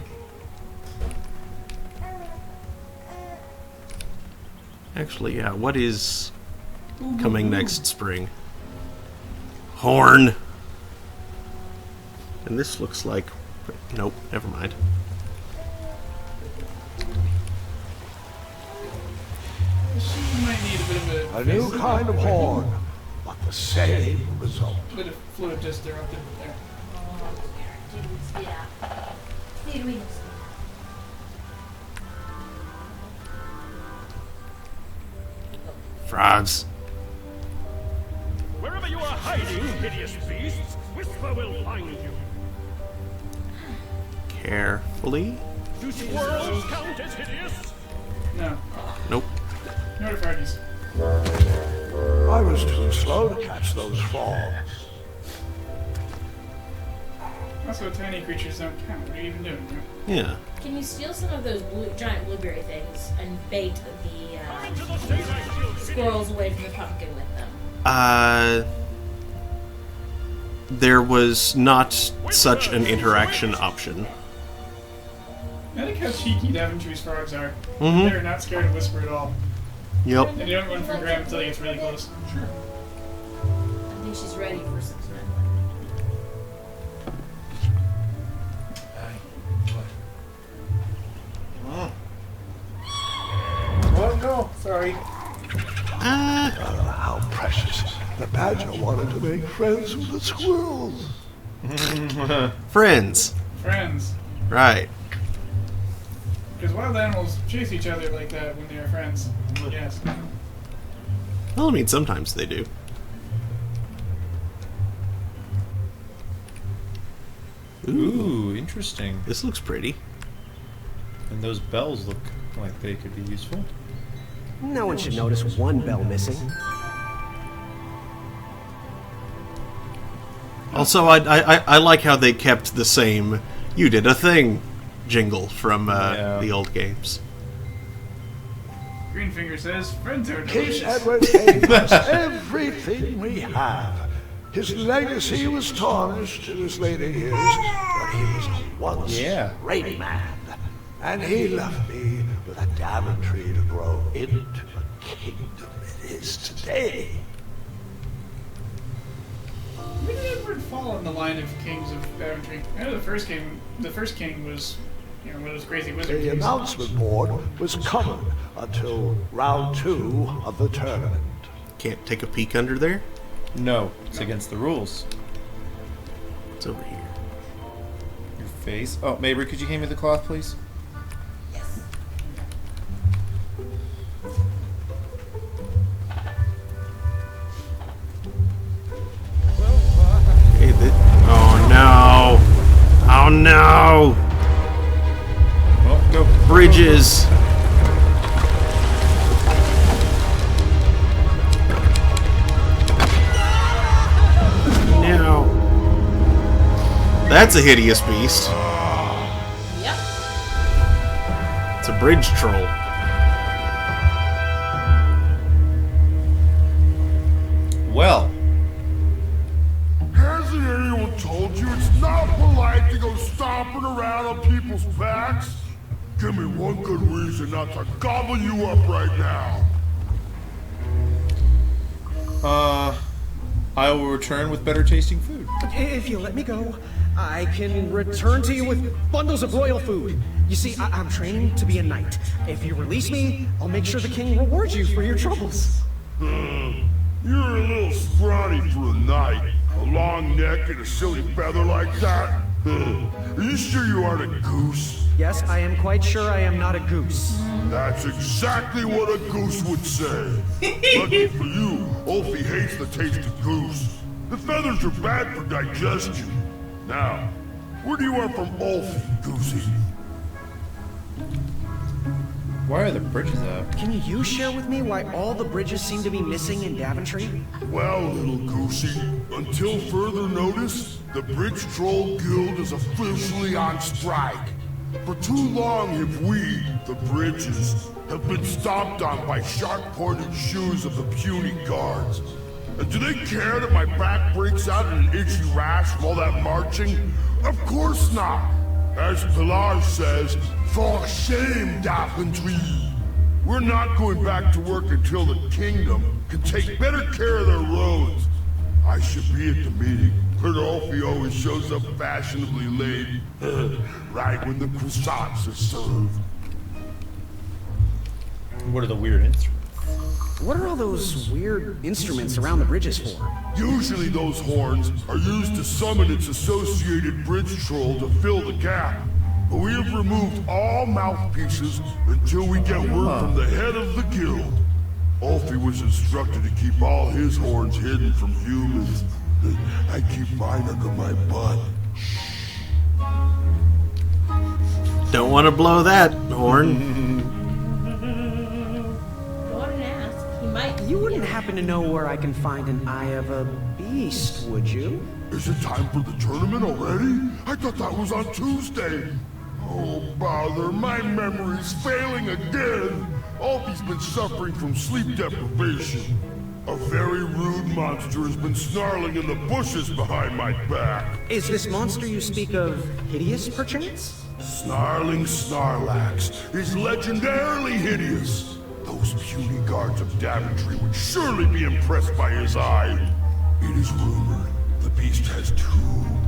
Actually, yeah, what is coming next spring? Horn! And this looks like... Nope, never mind. She might need a bit of A new kind of horn, but the same result. A bit of fluid just erupted there. Frogs. Wherever you are hiding, hideous beasts, Whisper will find you. Carefully. Do squirrels count as hideous? No. Nope. No to parties. I was too slow to catch those frogs. Also, tiny creatures don't count. What are you even doing? Yeah. Can you steal some of those giant blueberry things and bait the squirrels away from the pumpkin with them? There was not such an interaction option. I think how cheeky Daventry's frogs are. Mhm. They're not scared of Whisper at all. Yep. And you don't run from Graham until he gets really close. Sure. I think she's ready for some snuggling. What? No, sorry. How precious. The badger wanted to make friends with the squirrels. Friends. Friends. Right. Because wild animals chase each other like that when they are friends. Yes. Well, I mean, sometimes they do. Ooh, interesting. This looks pretty. And those bells look like they could be useful. No one should notice one bell missing. Also, I like how they kept the same "You did a thing" jingle from the old games. Greenfinger says, friends are King delicious. Edward gave us everything we have. His legacy was tarnished in his later years, but he was once a great man. And he left me with a Daventry to grow into the kingdom it is today. When did Edward fall in the line of kings of Daventry? I know the first king was, you know, one of those crazy wizard The kings. announcement board was covered until round 2 of the tournament. Can't take a peek under there? No, it's against the rules. It's over here. Your face. Oh, Mabry, could you hand me the cloth, please? Hey, oh no! Oh no! Oh, go. Bridges! No. That's a hideous beast. Yep. It's a bridge troll. Well. Hasn't anyone told you it's not polite to go stomping around on people's backs? Give me one good reason not to gobble you up right now. I will return with better tasting food. If you let me go, I can return to you with bundles of royal food. You see, I'm training to be a knight. If you release me, I'll make sure the king rewards you for your troubles. You're a little scrawny for a knight. A long neck and a silly feather like that? Are you sure you aren't a goose? Yes, I am quite sure I am not a goose. That's exactly what a goose would say. Lucky for you, Ulfie hates the taste of goose. The feathers are bad for digestion. Now, where do you are from Ulfie, Goosey? Why are the bridges out? Can you share with me why all the bridges seem to be missing in Daventry? Well, little Goosey, until further notice, the Bridge Troll Guild is officially on strike. For too long have we, the Bridges, have been stomped on by sharp-pointed shoes of the puny guards. And do they care that my back breaks out in an itchy rash from all that marching? Of course not! As Pilar says, for shame, Daventry. We're not going back to work until the kingdom can take better care of their roads. I should be at the meeting, but Alfie always shows up fashionably late, right when the croissants are served. What are the weird instruments? What are all those weird instruments around the bridges for? Usually those horns are used to summon its associated bridge troll to fill the gap. But we have removed all mouthpieces until we get word from the head of the guild. Alfie was instructed to keep all his horns hidden from humans. I keep mine under my butt. Don't want to blow that horn. Go on and ask. He might. You wouldn't happen to know where I can find an Eye of a Beast, would you? Is it time for the tournament already? I thought that was on Tuesday. Oh, bother, my memory's failing again. Alfie's been suffering from sleep deprivation. A very rude monster has been snarling in the bushes behind my back. Is this monster you speak of hideous, perchance? Snarling Snarlax is legendarily hideous. Those puny guards of Daventry would surely be impressed by his eye. It is rumored the beast has 2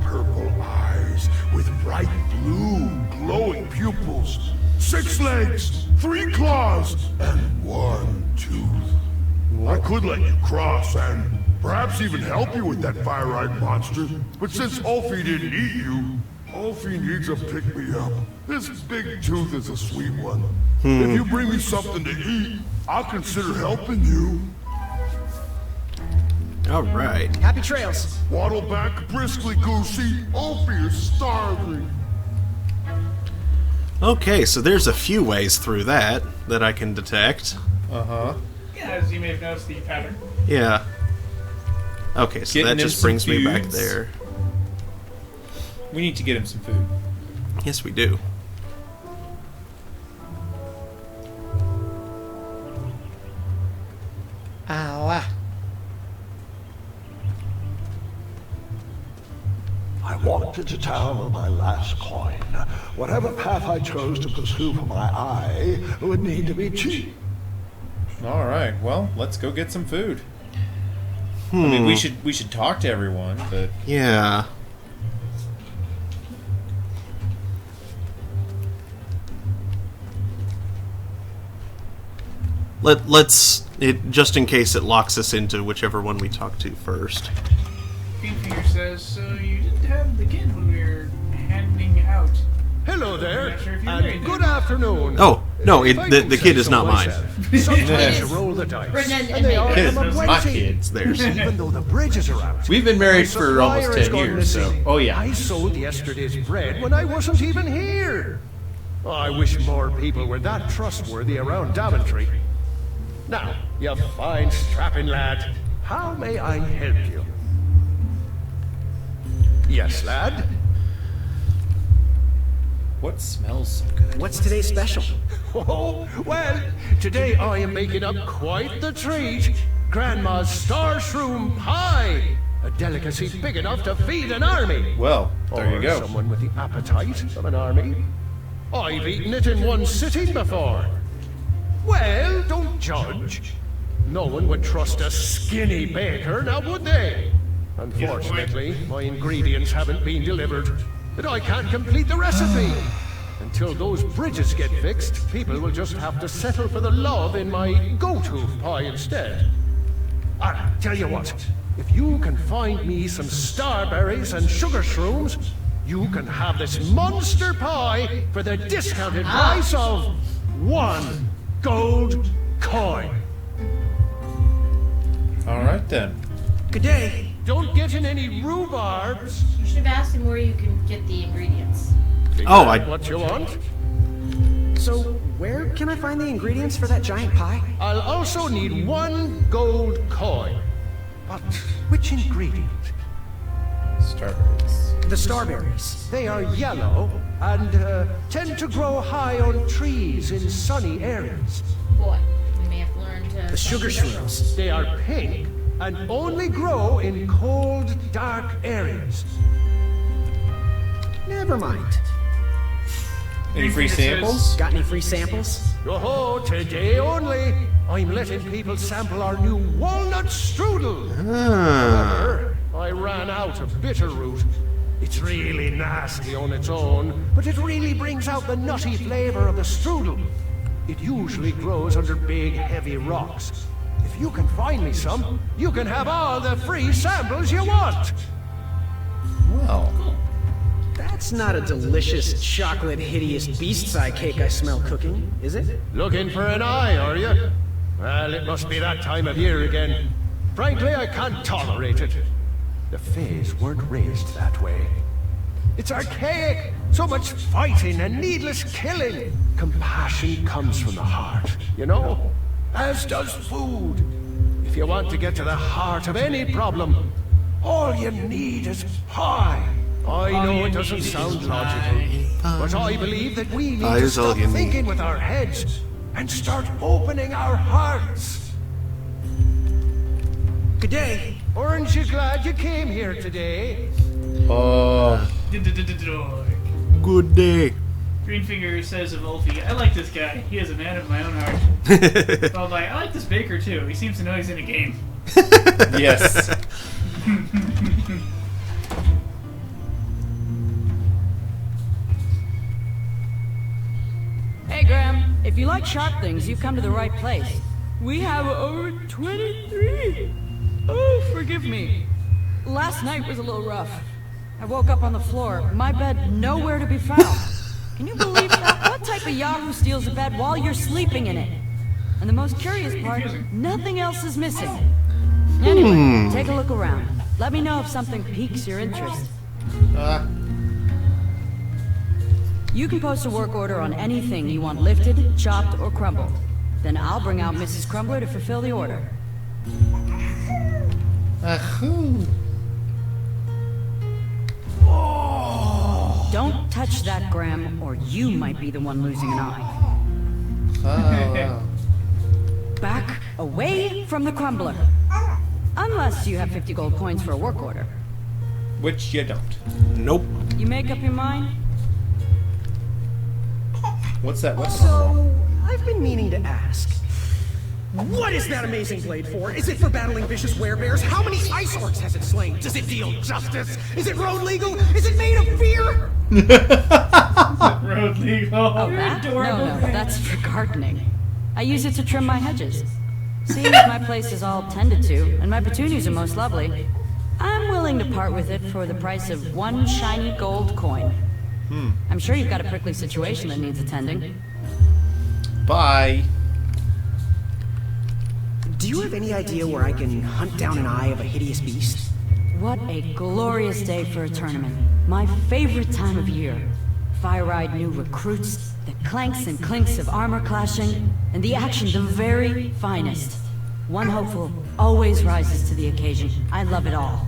purple eyes with bright blue glowing pupils, 6 legs, 3 claws, and 1 tooth. I could let you cross and perhaps even help you with that fire-eyed monster, but since Alfie didn't eat you, Alfie needs a pick-me-up. This big tooth is a sweet one. If you bring me something to eat, I'll consider helping you. All right. Happy trails. Waddle back briskly, Goosey. Alfie is starving. Okay, so there's a few ways through that I can detect. Uh-huh. Yeah, as you may have noticed the pattern. Yeah. Okay, so Getting that him just some brings me back foods. there. We need to get him some food. Yes, we do. I walked into town with my last coin. Whatever path I chose to pursue for my eye would need to be cheap. All right. Well, let's go get some food. I mean, we should talk to everyone, but yeah. Let's just in case it locks us into whichever one we talk to first. Greenfinger says, so you didn't have the kid when we were handing out. Hello there, I'm not sure if you're and married good there. afternoon. Oh, no, If I the do kid say is so not mine. myself. Sometimes you roll the dice, and they all Kid come is up my empty. kid. It's theirs. Even though the bridges are out. We've been married My for almost supplier is 10 gone years, so... missing. Oh, yeah. I sold yesterday's bread when I wasn't even here. I wish more people were that trustworthy around Daventry. Now, you fine strapping lad, how may I help you? Yes, lad? What smells so good? What's today's special? Oh, well, today I am making up quite the treat. Grandma's star shroom pie. A delicacy big enough to feed an army. Well, there or you go. Someone with the appetite of an army. I've eaten it in one sitting before. Well, don't judge. No one would trust a skinny baker, now would they? Unfortunately, my ingredients haven't been delivered, but I can't complete the recipe. Until those bridges get fixed, people will just have to settle for the love in my go-to pie instead. Alright, tell you what. If you can find me some starberries and sugar shrooms, you can have this monster pie for the discounted price of 1 gold coin. All right, then. Good day. Don't get in any rhubarbs. You should have asked him where you can get the ingredients. Oh, What you want? So, where can I find the ingredients for that giant pie? I'll also need 1 gold coin. But which ingredient? Strawberries. The starberries. They are yellow and tend to grow high on trees in sunny areas. Boy, we may have learned to... The sugar shrooms. They are pink and only grow in cold, dark areas. Never mind. Any free samples? Got any free samples? Oh, today only. I'm letting people sample our new walnut strudel. However, I ran out of bitterroot. It's really nasty on its own, but it really brings out the nutty flavor of the strudel. It usually grows under big, heavy rocks. If you can find me some, you can have all the free samples you want. Well, that's not a delicious chocolate hideous beast's eye cake I smell cooking, is it? Looking for an eye, are you? Well, it must be that time of year again. Frankly, I can't tolerate it. The Fays weren't raised that way. It's archaic. So much fighting and needless killing. Compassion comes from the heart, you know? As does food. If you want to get to the heart of any problem, all you need is pie. I know it doesn't sound logical, but I believe that we need to stop thinking with our heads and start opening our hearts. Good day. Aren't you glad you came here today? Good day. Greenfinger says of Ulfie, I like this guy. He is a man of my own heart. Followed by, I like this baker too. He seems to know he's in a game. Yes. Hey, Graham. If you like sharp things, you've come to the right place. We have over 23. Oh, forgive me. Last night was a little rough. I woke up on the floor, my bed nowhere to be found. Can you believe that? What type of Yahoo steals a bed while you're sleeping in it? And the most curious part, nothing else is missing. Anyway, take a look around. Let me know if something piques your interest. You can post a work order on anything you want lifted, chopped, or crumbled. Then I'll bring out Mrs. Crumbler to fulfill the order. Don't touch that, Graham, or you might be the one losing an eye. Back away from the crumbler. Unless you have 50 gold coins for a work order. Which you don't. Nope. You make up your mind? What's that? So, I've been meaning to ask. What is that amazing blade for? Is it for battling vicious werebears? How many ice orcs has it slain? Does it deal justice? Is it road legal? Is it made of fear? Road legal. Oh, that? No, that's for gardening. I use it to trim my hedges. Seeing as my place is all tended to, and my petunias are most lovely, I'm willing to part with it for the price of 1 shiny gold coin. I'm sure you've got a prickly situation that needs attending. Bye. Do you have any idea where I can hunt down an eye of a hideous beast? What a glorious day for a tournament. My favorite time of year. Fire-eyed new recruits, the clanks and clinks of armor clashing, and the action the very finest. One hopeful always rises to the occasion. I love it all.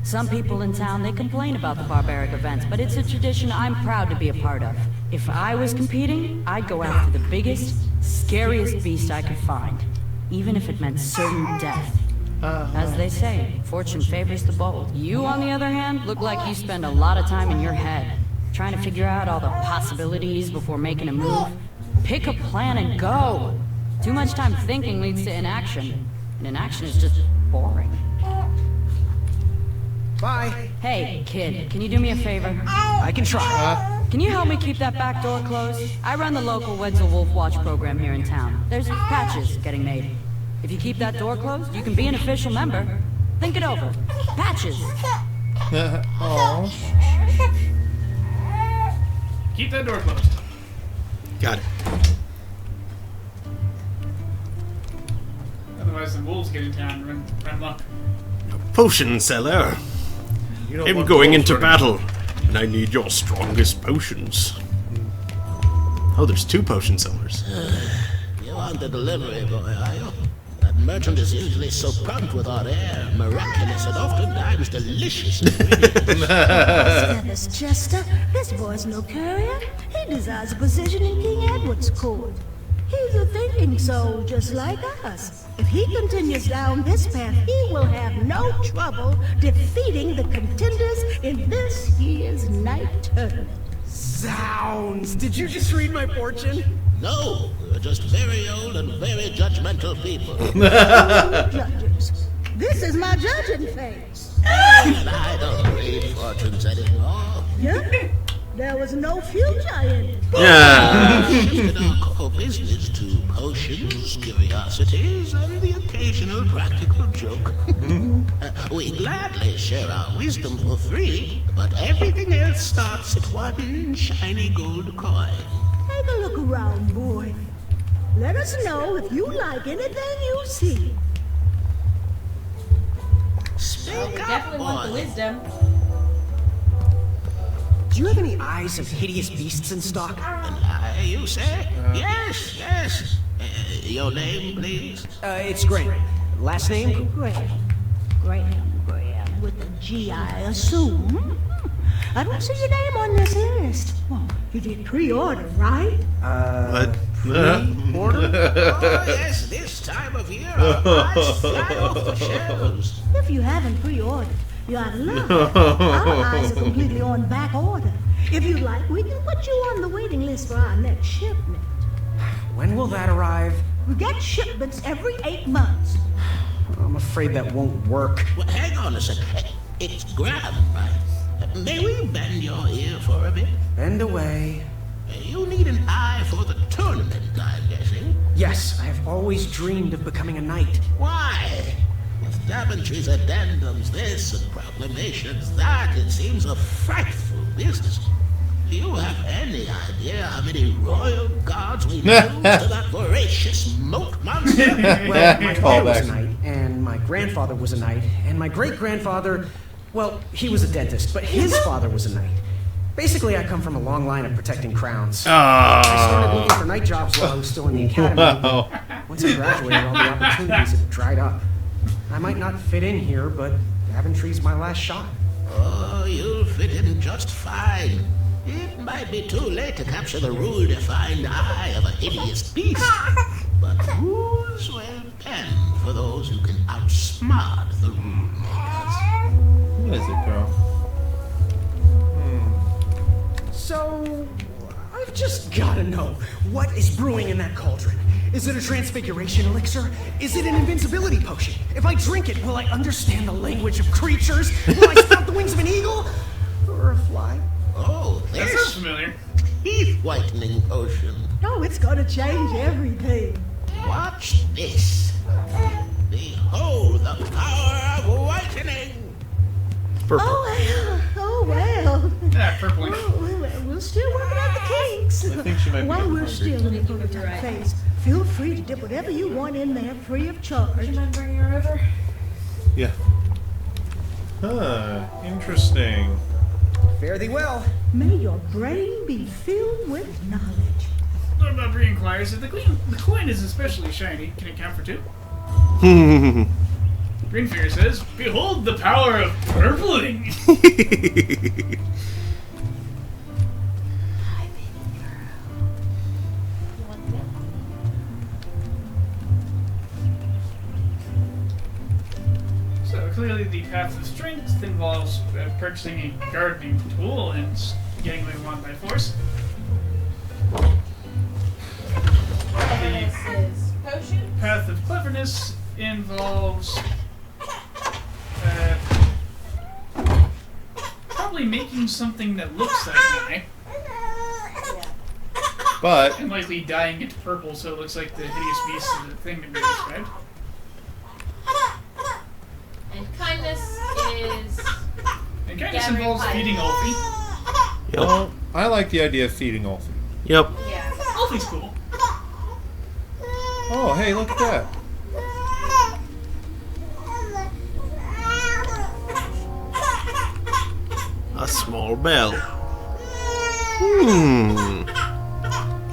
Some people in town, they complain about the barbaric events, but it's a tradition I'm proud to be a part of. If I was competing, I'd go after the biggest, scariest beast I could find. Even if it meant certain death. As they say, fortune favors the bold. You, on the other hand, look like you spend a lot of time in your head, trying to figure out all the possibilities before making a move. Pick a plan and go! Too much time thinking leads to inaction, and inaction is just boring. Bye. Hey, kid, can you do me a favor? I can try. Can you help me keep that back door closed? I run the local Wetzel Wolf Watch program here in town. There's patches getting made. If you keep that door closed, you can be an official member. Think it over. Patches. Aww. Keep that door closed. Got it. Otherwise the wolves get in town and run amok. Potion seller. I'm going into battle, and I need your strongest potions. Oh, there's 2 potion sellers. You want the delivery boy, are you? That merchant is usually so prompt with our air, miraculous, and oftentimes delicious ingredients. Miss Chester, this boy's no courier. He desires a position in King Edward's court. He's a thinking soul just like us. If he continues down this path, he will have no trouble defeating the contenders in this year's night tournament. Zounds! Did you just read my fortune? No, we're just very old and very judgmental people. Judges. This is my judging face. And I don't read fortunes anymore. Yeah? There was no future in it. Shifted our core business to potions, curiosities, and the occasional practical joke. We gladly share our wisdom for free, but everything else starts at one shiny gold coin. Take a look around, boy. Let us know if you like anything you see. Speak up, Definitely want the wisdom. Do you have any eyes of hideous beasts in stock? An eye, you say? Yes, yes. Your name, please? It's Graham. Last name? Graham, with a G, I assume. I don't see your name on this list. Well, you did pre-order, right? What? Pre-order? Oh, yes, this time of year, our eyes fly off the shelves. If you haven't pre-ordered, you're out of luck. Our eyes are completely on back order. If you'd like, we can put you on the waiting list for our next shipment. When will that arrive? We get shipments every 8 months. I'm afraid that won't work. Well, hang on a second. It's Graham, right? May we bend your ear for a bit? Bend away. You need an eye for the tournament, I'm guessing. Yes, I have always dreamed of becoming a knight. Why? With Daventry's addendums this and proclamations that, it seems a frightful business. Do you have any idea how many royal guards we lose to that voracious moat monster? Well, my father was a knight, and my grandfather was a knight, and my great-grandfather, well, he was a dentist, but his father was a knight. Basically, I come from a long line of protecting crowns. I started looking for night jobs while I was still in the academy. Wow. Once I graduated, all the opportunities had dried up. I might not fit in here, but Daventry's my last shot. Oh, you'll fit in just fine. It might be too late to capture the rule-defined eye of a hideous beast, but rules will pen for those who can outsmart the rule makers. What is it, girl? So, I've just gotta know, what is brewing in that cauldron? Is it a transfiguration elixir? Is it an invincibility potion? If I drink it, will I understand the language of creatures? Will I sprout the wings of an eagle? Or a fly? Oh, That sounds familiar. teeth-whitening potion. Oh, it's gonna change everything. Watch this. Behold the power of whitening. Purple. Oh well. Yeah, purple. We're still working out the kinks. I think she might be While we're hungry. still in the prototype phase, feel free to dip whatever you want in there free of charge. Would you mind bringing her over? Yeah. Huh. Interesting. Fare thee well. May your brain be filled with knowledge. What about Bree inquires if the coin is especially shiny? Can it count for 2? Greenfinger says, "Behold the power of purpling." So clearly, the path of strength involves purchasing a gardening tool and getting what we want by force. This is potion. Path of cleverness involves probably making something that looks like an eye, But and likely dyeing it purple so it looks like the hideous beast of the thing that we described. And kindness is. And kindness gathering involves light. feeding Ulfie. well, I like the idea of feeding Ulfie. Yep. Yeah. Ulfie's cool. Oh, hey, look at that. A small bell.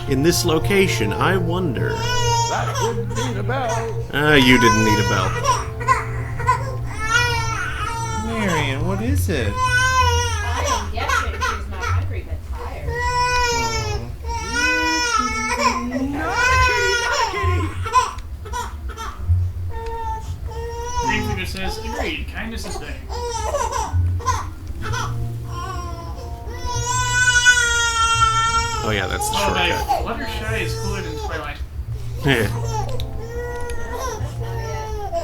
In this location, I wonder. That would need a bell. You didn't need a bell. Marion, what is it? I am guessing she's not hungry but tired. Greenfinger says, agreed, kindness is better. Oh yeah, that's the Oh, shortcut. nice. Fluttershy is cooler than Twilight.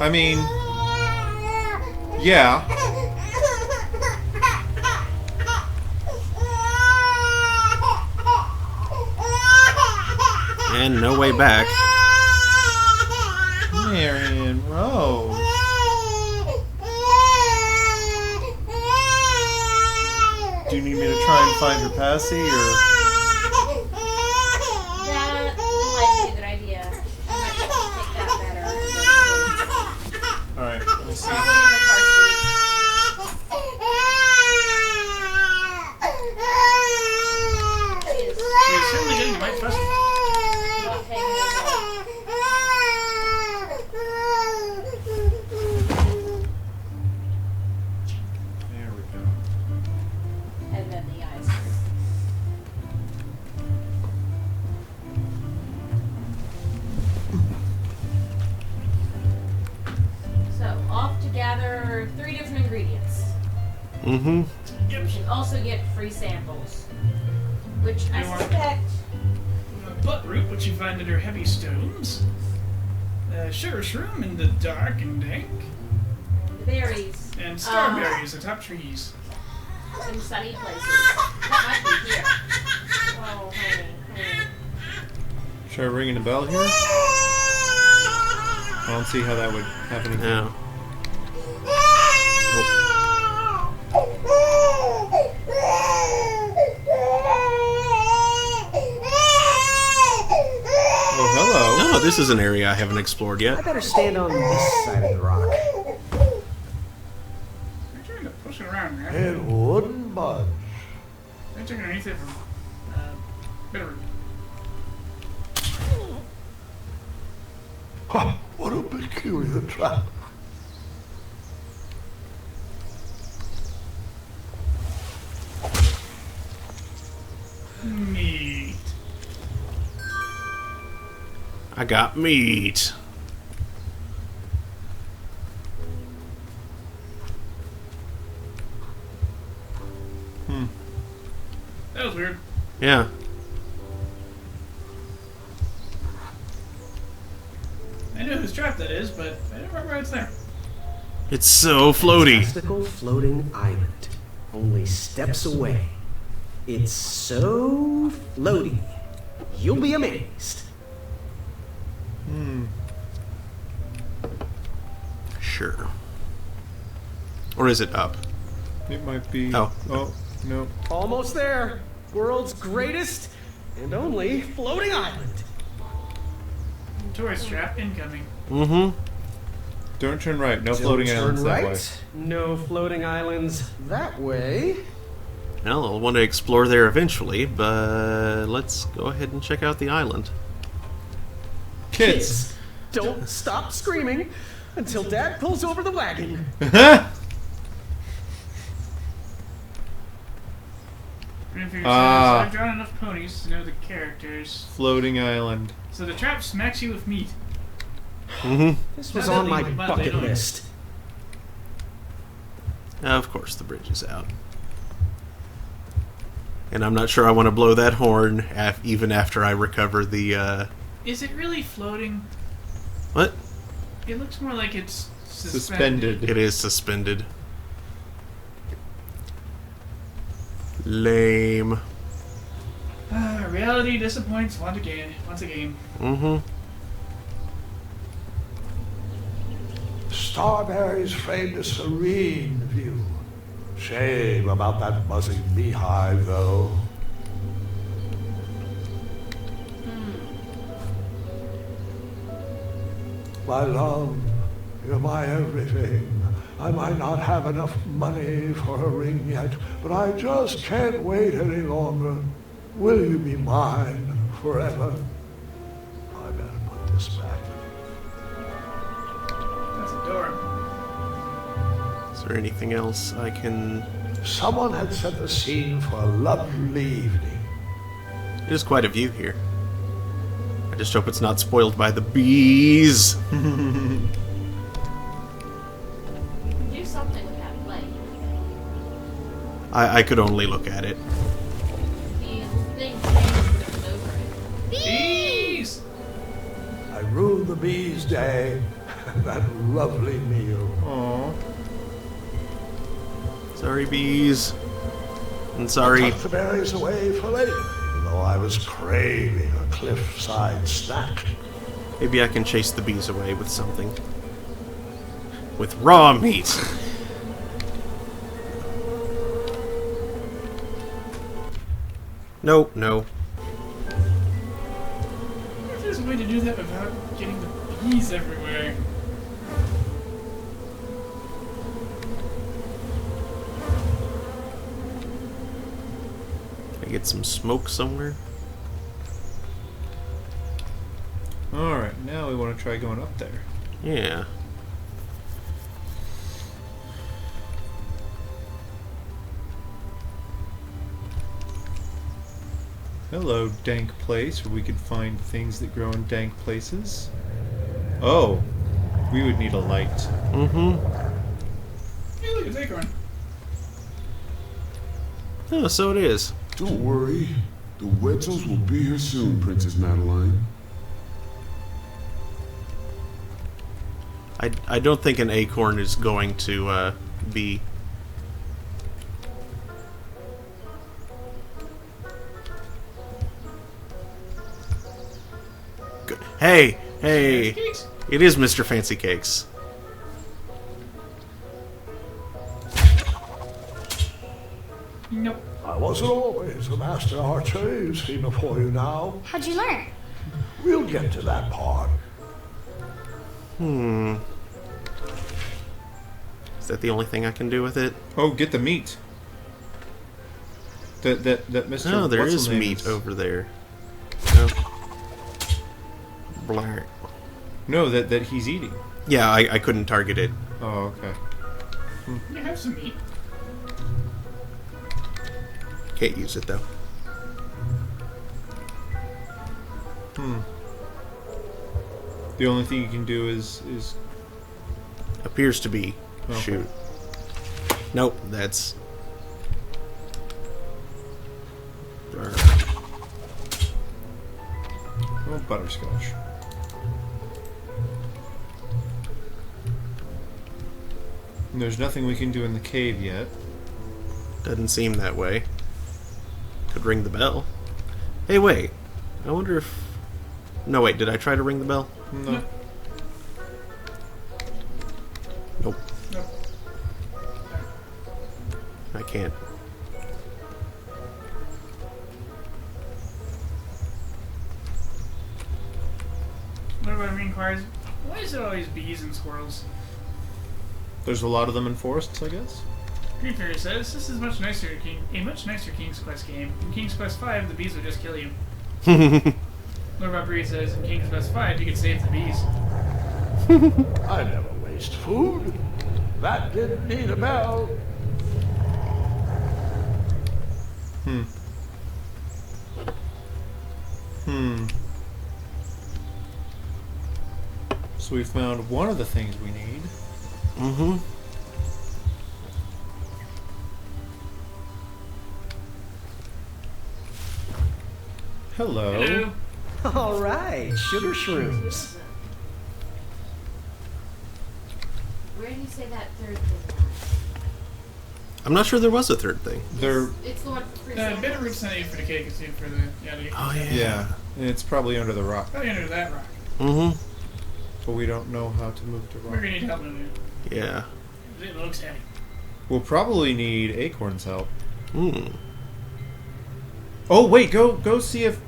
I mean, yeah. And no way back. Marion Rose. Do you need me to try and find her passy, or? That might be a good idea. I might have to take that better. Alright, let me see. Probably in the car seat. You're certainly getting the right person. There we go. And then the eyes. So, off to gather 3 different ingredients. Mm-hmm. You should also get free samples. Which I suspect... Buttroot, which you find under heavy stones. Sugar shroom in the dark and dank. The berries. And starberries atop trees. In sunny places. That might be here. Oh, honey. Try ringing the bell here? I don't see how that would have anything. No. Oh, hello. No, this is an area I haven't explored yet. I better stand on this side of the rock. You're trying to push it around, right? It wouldn't budge. I took it underneath it from Bitterroot. Huh, what a peculiar trap. Meat. I got meat. That was weird. Yeah. I know whose trap that is, but I don't remember why it's there. It's so floaty. Mystical floating island. Only steps away. It's so floaty. You'll be amazed. Sure. Or is it up? It might be. Oh. Oh, no. Almost there. World's greatest and only floating island. Tourist trap incoming. Mm-hmm. Don't turn right. No Don't floating turn islands that right. way. No floating islands that way. Well, I'll want to explore there eventually, but let's go ahead and check out the island. Kids! Don't stop screaming until Dad pulls over the wagon. I've drawn enough ponies to know the characters. Floating island. So the trap smacks you with meat. Mm-hmm. This was on my bucket list. Of course, the bridge is out. And I'm not sure I want to blow that horn even after I recover the, Is it really floating? What? It looks more like it's suspended. It is suspended. Lame. Reality disappoints once again. Mm-hmm. Starberries framed a serene view. Shame about that buzzing beehive, though. My love, you're my everything. I might not have enough money for a ring yet, but I just can't wait any longer. Will you be mine forever? I better put this back. That's a door. Is there anything else I can... Someone had set the scene for a lovely evening. There's quite a view here. I just hope it's not spoiled by the bees. You can do something with that plate. I could only look at it. The thing changed the bees' day. That lovely meal. Aww. Sorry, bees. And sorry. I tucked the berries away for later, though I was craving a cliffside snack. Maybe I can chase the bees away with something. With raw meat. Nope, no. If there's a way to do that without getting the bees everywhere. Can I get some smoke somewhere? Alright, now we want to try going up there. Yeah. Hello, dank place, where we could find things that grow in dank places. Oh, we would need a light. Mm-hmm. Hey, look, it's Acorn. Oh, so it is. Don't worry. The Wetzels will be here soon, Princess Madeline. I don't think an acorn is going to be... Good. Hey! Hey! It is Mr. Fancy Cakes. Nope. I wasn't always a master archer, you see before you now. How'd you learn? We'll get to that part. Is that the only thing I can do with it? Oh, get the meat. That Mr. No, there what's is his name meat is. over there. No. Black. No, that he's eating. Yeah, I couldn't target it. Oh, okay. You have some meat. Can't use it though. The only thing you can do is appears to be okay. Shoot. Nope, that's oh, butterscotch. And there's nothing we can do in the cave yet. Doesn't seem that way. Could ring the bell. Hey, wait. I wonder if... No, wait, did I try to ring the bell? No. Nope. Nope. I can't. What about me inquires? Why is there always bees and squirrels? There's a lot of them in forests, I guess. Green Fairy says this is a much nicer King's Quest game. In King's Quest V, the bees would just kill you. Lord Barbary says in King's Quest V, you could save the bees. I never waste food. That didn't need a bell. So we found one of the things we need. Hello. Hello. All right, sugar shrooms. Where do you say that third thing? I'm not sure there was a third thing. It's the one for Bitterroot's not for the cake, it's for the yada. Oh, yeah. Yeah, and it's probably under the rock. Probably under that rock. But we don't know how to move to rock. We're gonna need help in there. Yeah. It looks heavy. We'll probably need Acorn's help. Oh wait, go see if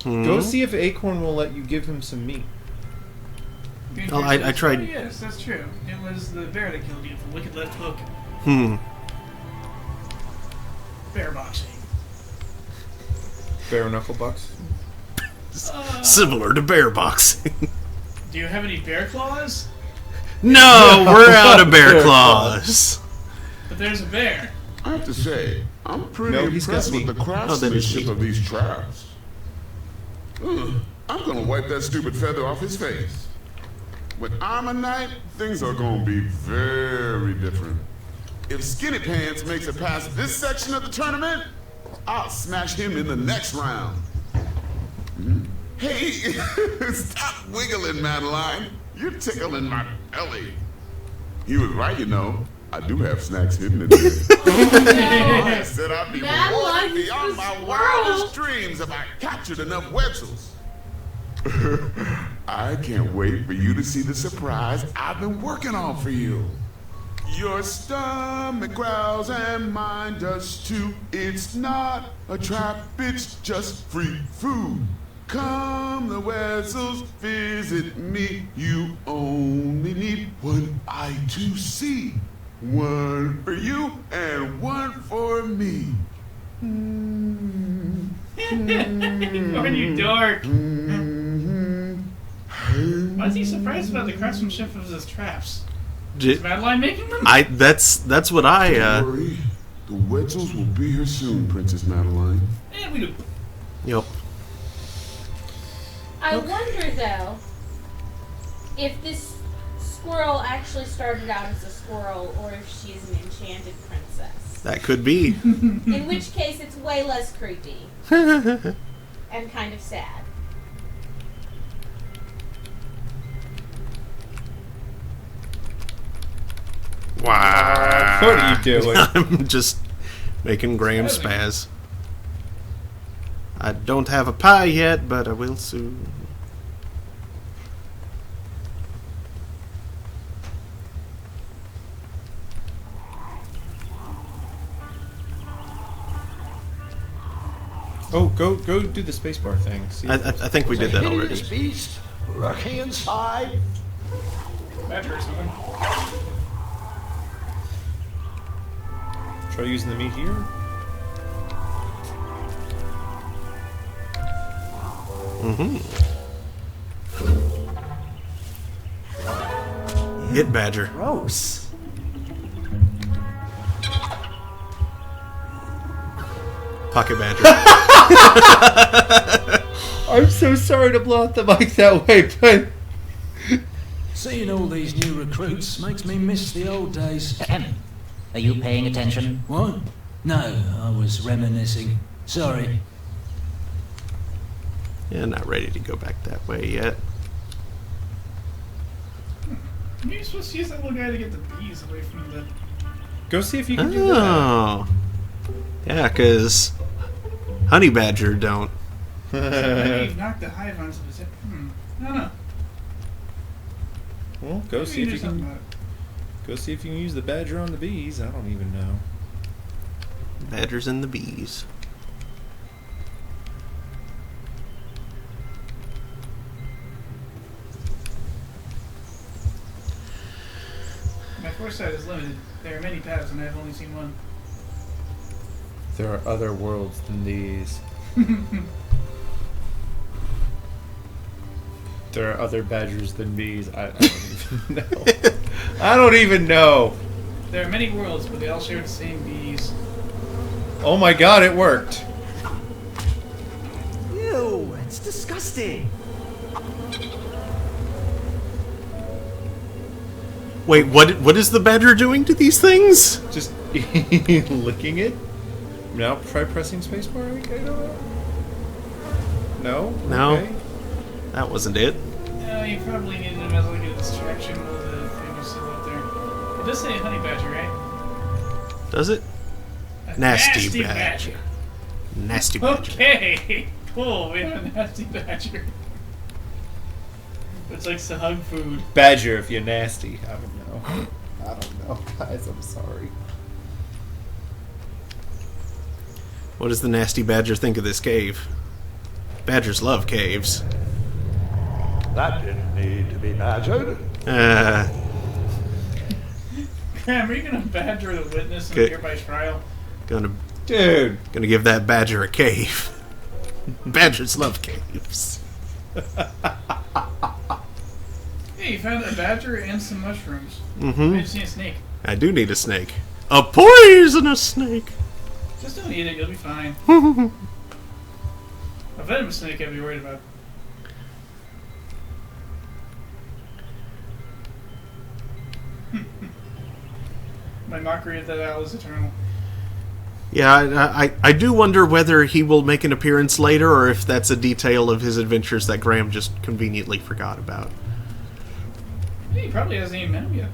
go see if Acorn will let you give him some meat. Oh, I tried. Oh, yes, that's true. It was the bear that killed you with the wicked left hook. Bear boxing. Bare knuckle bucks. Similar to bear boxing. Do you have any bear claws? No, we're out of bear claws. But there's a bear. I have to say, I'm pretty No, he's impressed got with the meat. craftsmanship of these traps. Ugh, I'm gonna wipe that stupid feather off his face. When I'm a knight, things are gonna be very different. If Skinny Pants makes it past this section of the tournament, I'll smash him in the next round. Hey, stop wiggling, Madeline. You're tickling my belly. He was right, you know. I do have snacks hidden in there. I said I'd be rewarded beyond my wildest dreams if I captured enough Wetzels. I can't wait for you to see the surprise I've been working on for you. Your stomach growls and mine does too. It's not a trap, it's just free food. Come the Wetzels, visit me. You only need one eye to see. One for you and one for me. Aren't you dork? Why is he surprised about the craftsmanship of his traps? Is Madeline making them? That's what I. Don't worry. The Wetzels will be here soon, Princess Madeline. Yeah, we do. Yep. I wonder, though, if this squirrel actually started out as a squirrel or if she's an enchanted princess. That could be. In which case, it's way less creepy. And kind of sad. Wow. What are you doing? I'm just making Graham spaz. I don't have a pie yet, but I will soon. Oh, go do the spacebar thing. See I think we did that already. Beast lurking inside. Badger or something. Try using the meat here. Hit Badger. Gross. Pocket Badger. I'm so sorry to blow out the mic that way, but Seeing all these new recruits makes me miss the old days. Are you paying attention? What? No, I was reminiscing. Sorry. Yeah, not ready to go back that way yet. You're supposed to use that little guy to get the bees away from the... go see if you can do that. Oh. Yeah, because Honey Badger don't. Maybe you've knocked the hive onto the zip. I don't know. Well, go Maybe see if do you something can. about it. Go see if you can use the badger on the bees. I don't even know. Badgers and the bees. My foresight is limited. There are many paths, and I've only seen one. There are other worlds than these. There are other badgers than bees. I don't even know. I don't even know. There are many worlds, but they all share the same bees. Oh my god, it worked. Ew, it's disgusting. Wait, what is the badger doing to these things? Just licking it? Now try pressing spacebar. I don't know. No? No. Okay. That wasn't it. No, you probably needed them as like a distraction while the thing was still up there. It does say honey badger, right? Does it? A Nasty badger. Nasty badger. Okay, cool. We have a nasty badger. It's like the hug food. Badger if you're nasty. I don't know. I don't know, guys. I'm sorry. What does the nasty badger think of this cave? Badgers love caves. That didn't need to be badgered. Graham, are you gonna badger the witness in Okay. a nearby trial? Gonna give that badger a cave. Badgers love caves. Hey, you found a badger and some mushrooms. Mm-hmm. I just need a snake. I do need a snake. A poisonous snake. Just don't eat it, you'll be fine. A venomous snake I'd be worried about. My mockery of that owl is eternal. Yeah, I do wonder whether he will make an appearance later, or if that's a detail of his adventures that Graham just conveniently forgot about. He probably hasn't even met him yet.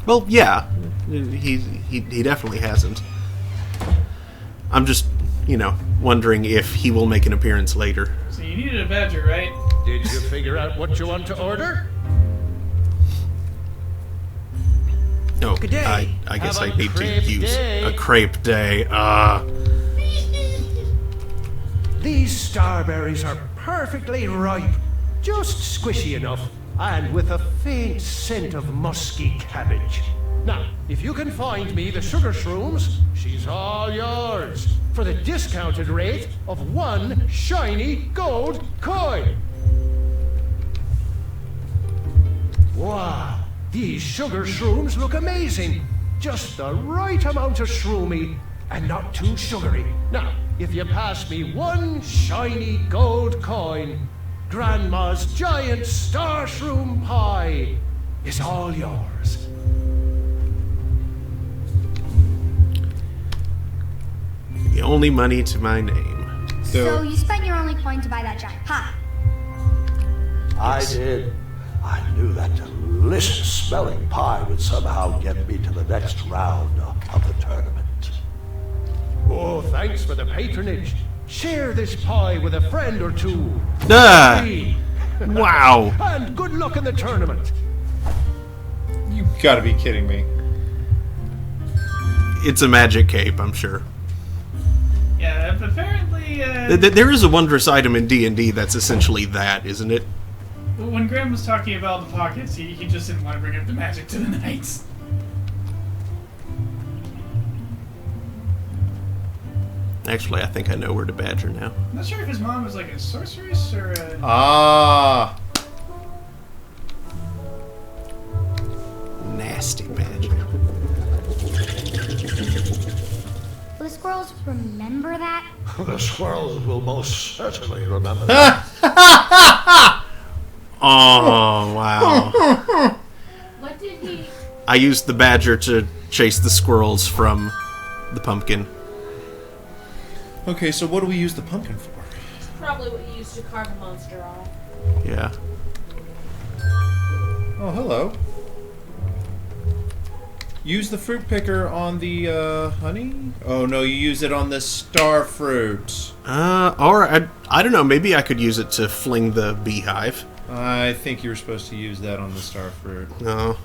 Well, yeah, he definitely hasn't. I'm just, wondering if he will make an appearance later. So you needed a badger, right? Did you figure out what you want to order? Oh, Good day. I guess Have I a need to crepe use day. a crepe day. These starberries are perfectly ripe, just squishy enough, and with a faint scent of musky cabbage. Now, if you can find me the sugar shrooms, she's all yours, for the discounted rate of 1 shiny gold coin. Wow, these sugar shrooms look amazing. Just the right amount of shroomy and not too sugary. Now, if you pass me 1 shiny gold coin, Grandma's giant star shroom pie is all yours. The only money to my name. So you spent your only coin to buy that giant pie. I did. I knew that delicious smelling pie would somehow get me to the next round of the tournament. Oh, thanks for the patronage. Share this pie with a friend or two. Ah! Wow. And good luck in the tournament. You gotta be kidding me. It's a magic cape, I'm sure. Yeah, apparently. There is a wondrous item in D&D that's essentially that, isn't it? When Graham was talking about the pockets, he just didn't want to bring up the magic to the knights. Actually, I think I know where to badger now. I'm not sure if his mom was like a sorceress or a... Ah. Nasty badger. Will the squirrels remember that? The squirrels will most certainly remember that. Oh, wow. What did he... I used the badger to chase the squirrels from the pumpkin. Okay, so what do we use the pumpkin for? Probably what you used to carve a monster on. Yeah. Oh, hello. Use the fruit picker on the honey? Oh no, you use it on the star fruit. Or I don't know, maybe I could use it to fling the beehive. I think you were supposed to use that on the star fruit. No.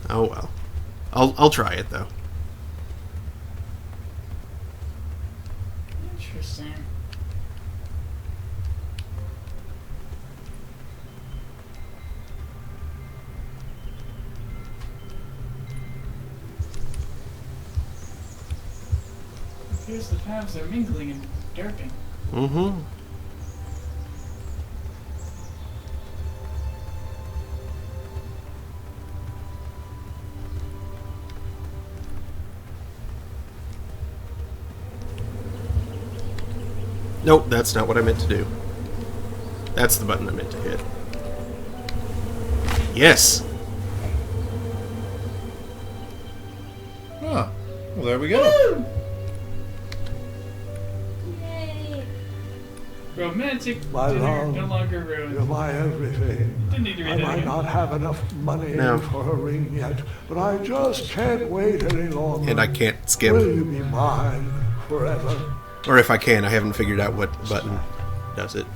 Oh well. I'll try it though. Interesting. Here's the paths are mingling and derping. Mm-hmm. Nope, that's not what I meant to do. That's the button I meant to hit. Yes! Ah, well there we go. Yay! Romantic My dinner love, no longer ruined. you're my everything. Didn't need to read I that might again. not have enough money No. for a ring yet, but I just can't wait any longer. And I can't skip. Will you be mine forever? Or if I can, I haven't figured out what button does it.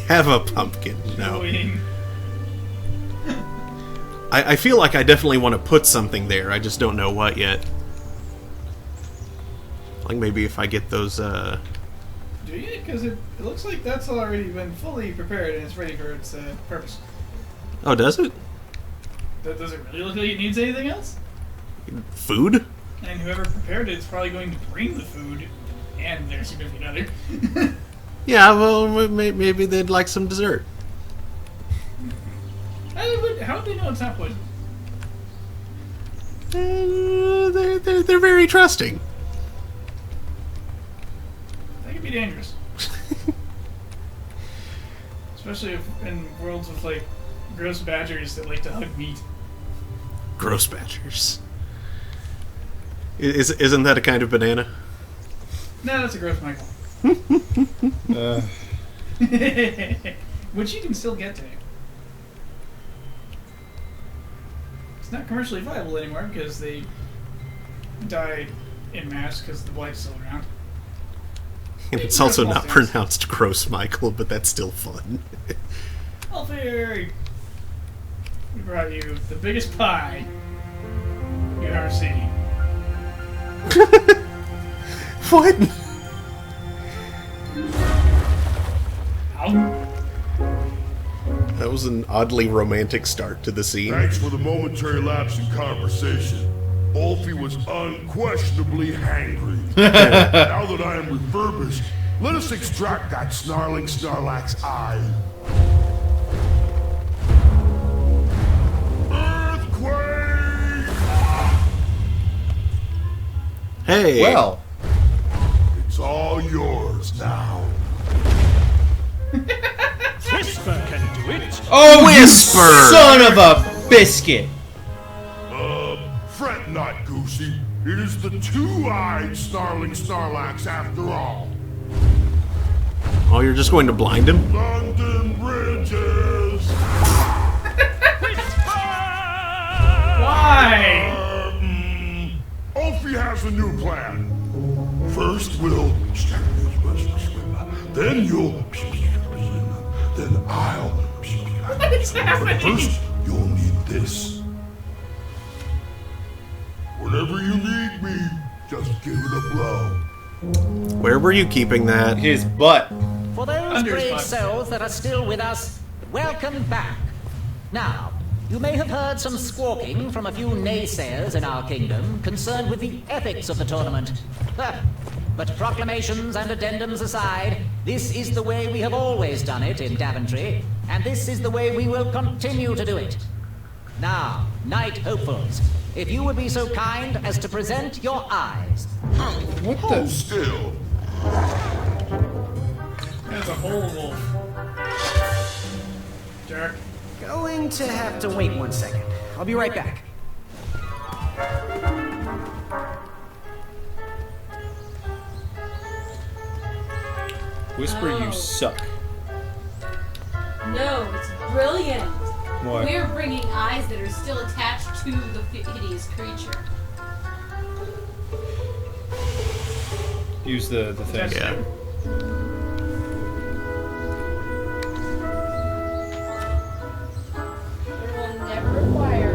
Have a pumpkin. No. I feel like I definitely want to put something there. I just don't know what yet. Like maybe if I get those, Do you? Because it looks like that's already been fully prepared and it's ready for its purpose. Oh, does it? Does it really look like it needs anything else? Food? And whoever prepared it is probably going to bring the food and their significant other. Yeah, well, maybe they'd like some dessert. How do they know it's not poison? They're very trusting. That could be dangerous. Especially in worlds with like gross badgers that like to hug meat. Gross badgers. Isn't that a kind of banana? No, that's a gross Michael. Which you can still get to. It's not commercially viable anymore because they died in mass because the blight's still around. And it's also not pronounced gross Michael, but that's still fun. Alfie! We brought you the biggest pie you've ever seen. What? That was an oddly romantic start to the scene. Thanks for the momentary lapse in conversation. Ulfie was unquestionably hangry. Now that I am refurbished, let us extract that snarling Snarlack's eye. Earthquake! Hey! Well. It's all yours now. Whisper can do it. Oh, Whisper! You son of a biscuit! Fret not, Goosey. It is the two-eyed snarling Snarlax after all. Oh, you're just going to blind him? London Bridges! Why? Ulfie has a new plan. First, we'll then you'll then I'll What is happening? But first, you'll need this. Whenever you need me, just give it a blow. Where were you keeping that? His butt. For those brave souls that are still with us, welcome back. Now, you may have heard some squawking from a few naysayers in our kingdom concerned with the ethics of the tournament. But proclamations and addendums aside, this is the way we have always done it in Daventry, and this is the way we will continue to do it. Now, Knight Hopefuls, if you would be so kind as to present your eyes. What the? Still. That's a whole wolf. Jerk. Going to have to wait 1 second. I'll be right back. Whisper, you suck. No, it's brilliant. What? We're bringing eyes that are still attached to the hideous creature. Use the thing. Yeah. It will never require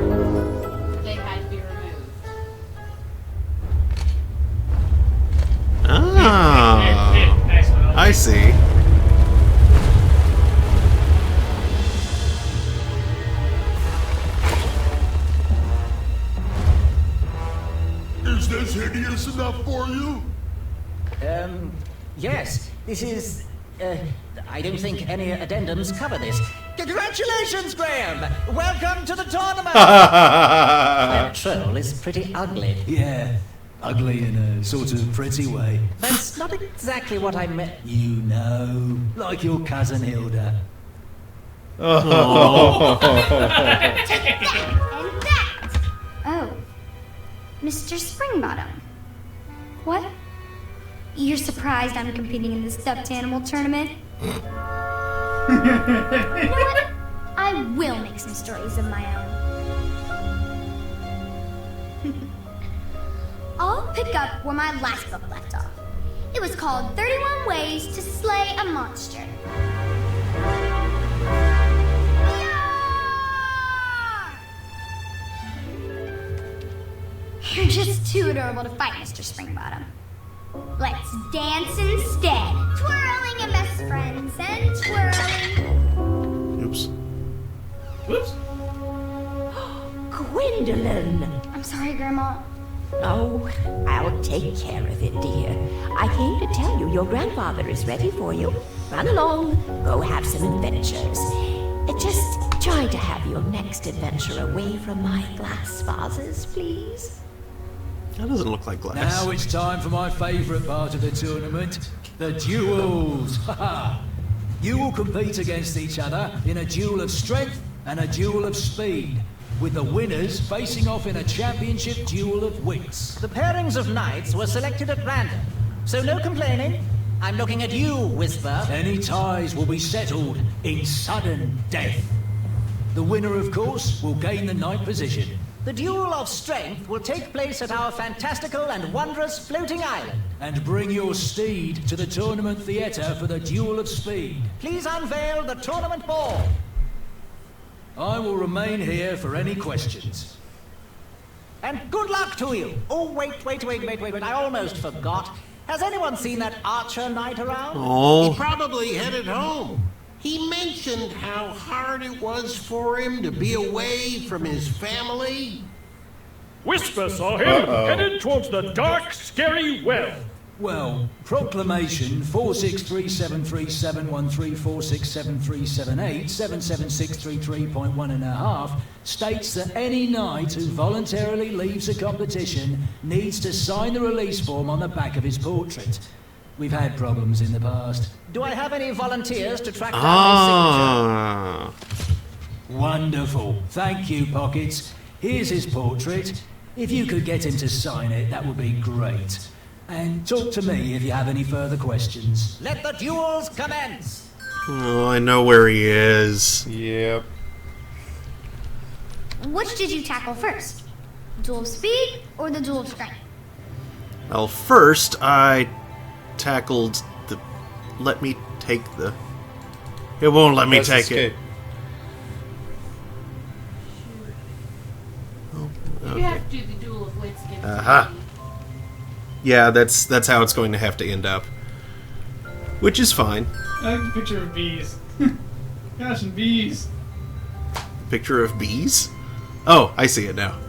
they had to be removed. Ah, I see. Is this hideous enough for you? Yes, this is, I don't think any addendums cover this. Congratulations, Graham! Welcome to the tournament! That troll is pretty ugly. Yeah, ugly in a sort of pretty way. That's not exactly what I meant. You know, like your cousin Hilda. Oh, Mr. Springbottom. What? You're surprised I'm competing in the stuffed animal tournament? You know what? I will make some stories of my own. I'll pick up where my last book left off. It was called 31 Ways to Slay a Monster. You're just too adorable to fight, Mr. Springbottom. Let's dance instead. Twirling and best friends and twirling. Oops. Whoops. Gwendolyn! I'm sorry, Grandma. Oh, I'll take care of it, dear. I came to tell you your grandfather is ready for you. Run along, go have some adventures. Just try to have your next adventure away from my glass vases, please. That doesn't look like glass. Now it's time for my favourite part of the tournament, the duels. You will compete against each other in a duel of strength and a duel of speed, with the winners facing off in a championship duel of wits. The pairings of knights were selected at random, so no complaining. I'm looking at you, Whisper. Any ties will be settled in sudden death. The winner, of course, will gain the ninth position. The duel of strength will take place at our fantastical and wondrous floating island. And bring your steed to the tournament theatre for the duel of speed. Please unveil the tournament ball. I will remain here for any questions. And good luck to you. Oh, wait, I almost forgot. Has anyone seen that archer knight around? Oh. He probably headed home. He mentioned how hard it was for him to be away from his family. Whisper saw him headed towards the dark, scary well. Well, Proclamation 463737134673787763.1.5 states that any knight who voluntarily leaves a competition needs to sign the release form on the back of his portrait. We've had problems in the past. Do I have any volunteers to track down his signature? Wonderful. Thank you, Pockets. Here's his portrait. If you could get him to sign it, that would be great. And talk to me if you have any further questions. Let the duels commence! Oh, I know where he is. Yep. Which did you tackle first? Duel of speed or the duel of strength? Well, first I tackled the... Let me take the... It won't let me Press take escape. it. You have to do the duel of wits against Aha. Yeah, that's how it's going to have to end up. Which is fine. I like the picture of bees. Gosh, and bees. Picture of bees? Oh, I see it now.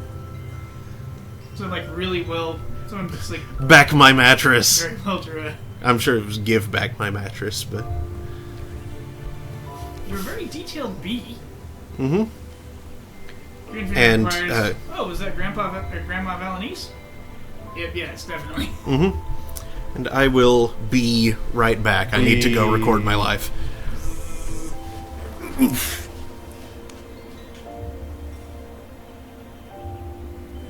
So like really well. Someone just like Back my mattress. very well drew it. I'm sure it was give back my mattress, but... You're a very detailed bee. Mm-hmm. Greenfield And, requires, oh, is that Grandma Valanice? Yes, definitely. Mm-hmm. And I will be right back. I need to go record my life.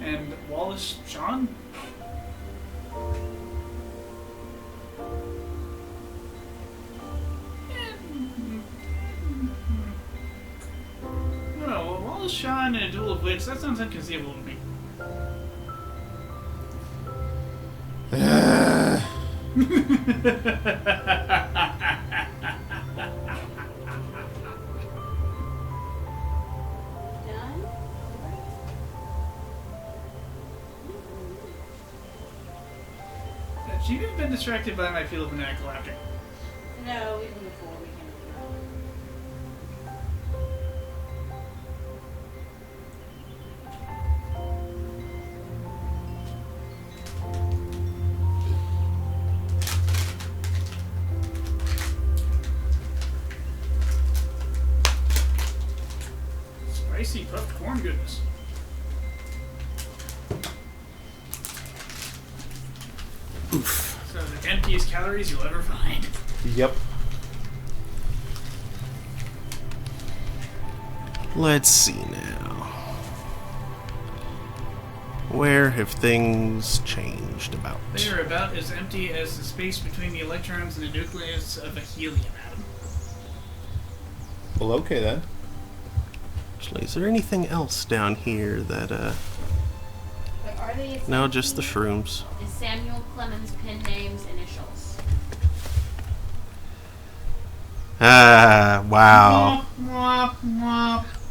And Wallace Shawn? No, Wallace Shawn and a duel of wits, that sounds inconceivable to me. Have you been distracted by my field of maniacal laughter? No, even before we came through. Spicy puffed corn goodness. Oof. So the emptiest calories you'll ever find. Yep. Let's see now. Where have things changed about? They are about as empty as the space between the electrons and the nucleus of a helium atom. Well, okay then. Actually, is there anything else down here that, But are they No, just the shrooms. Is Samuel Clemens' pen name's initials? Ah, wow.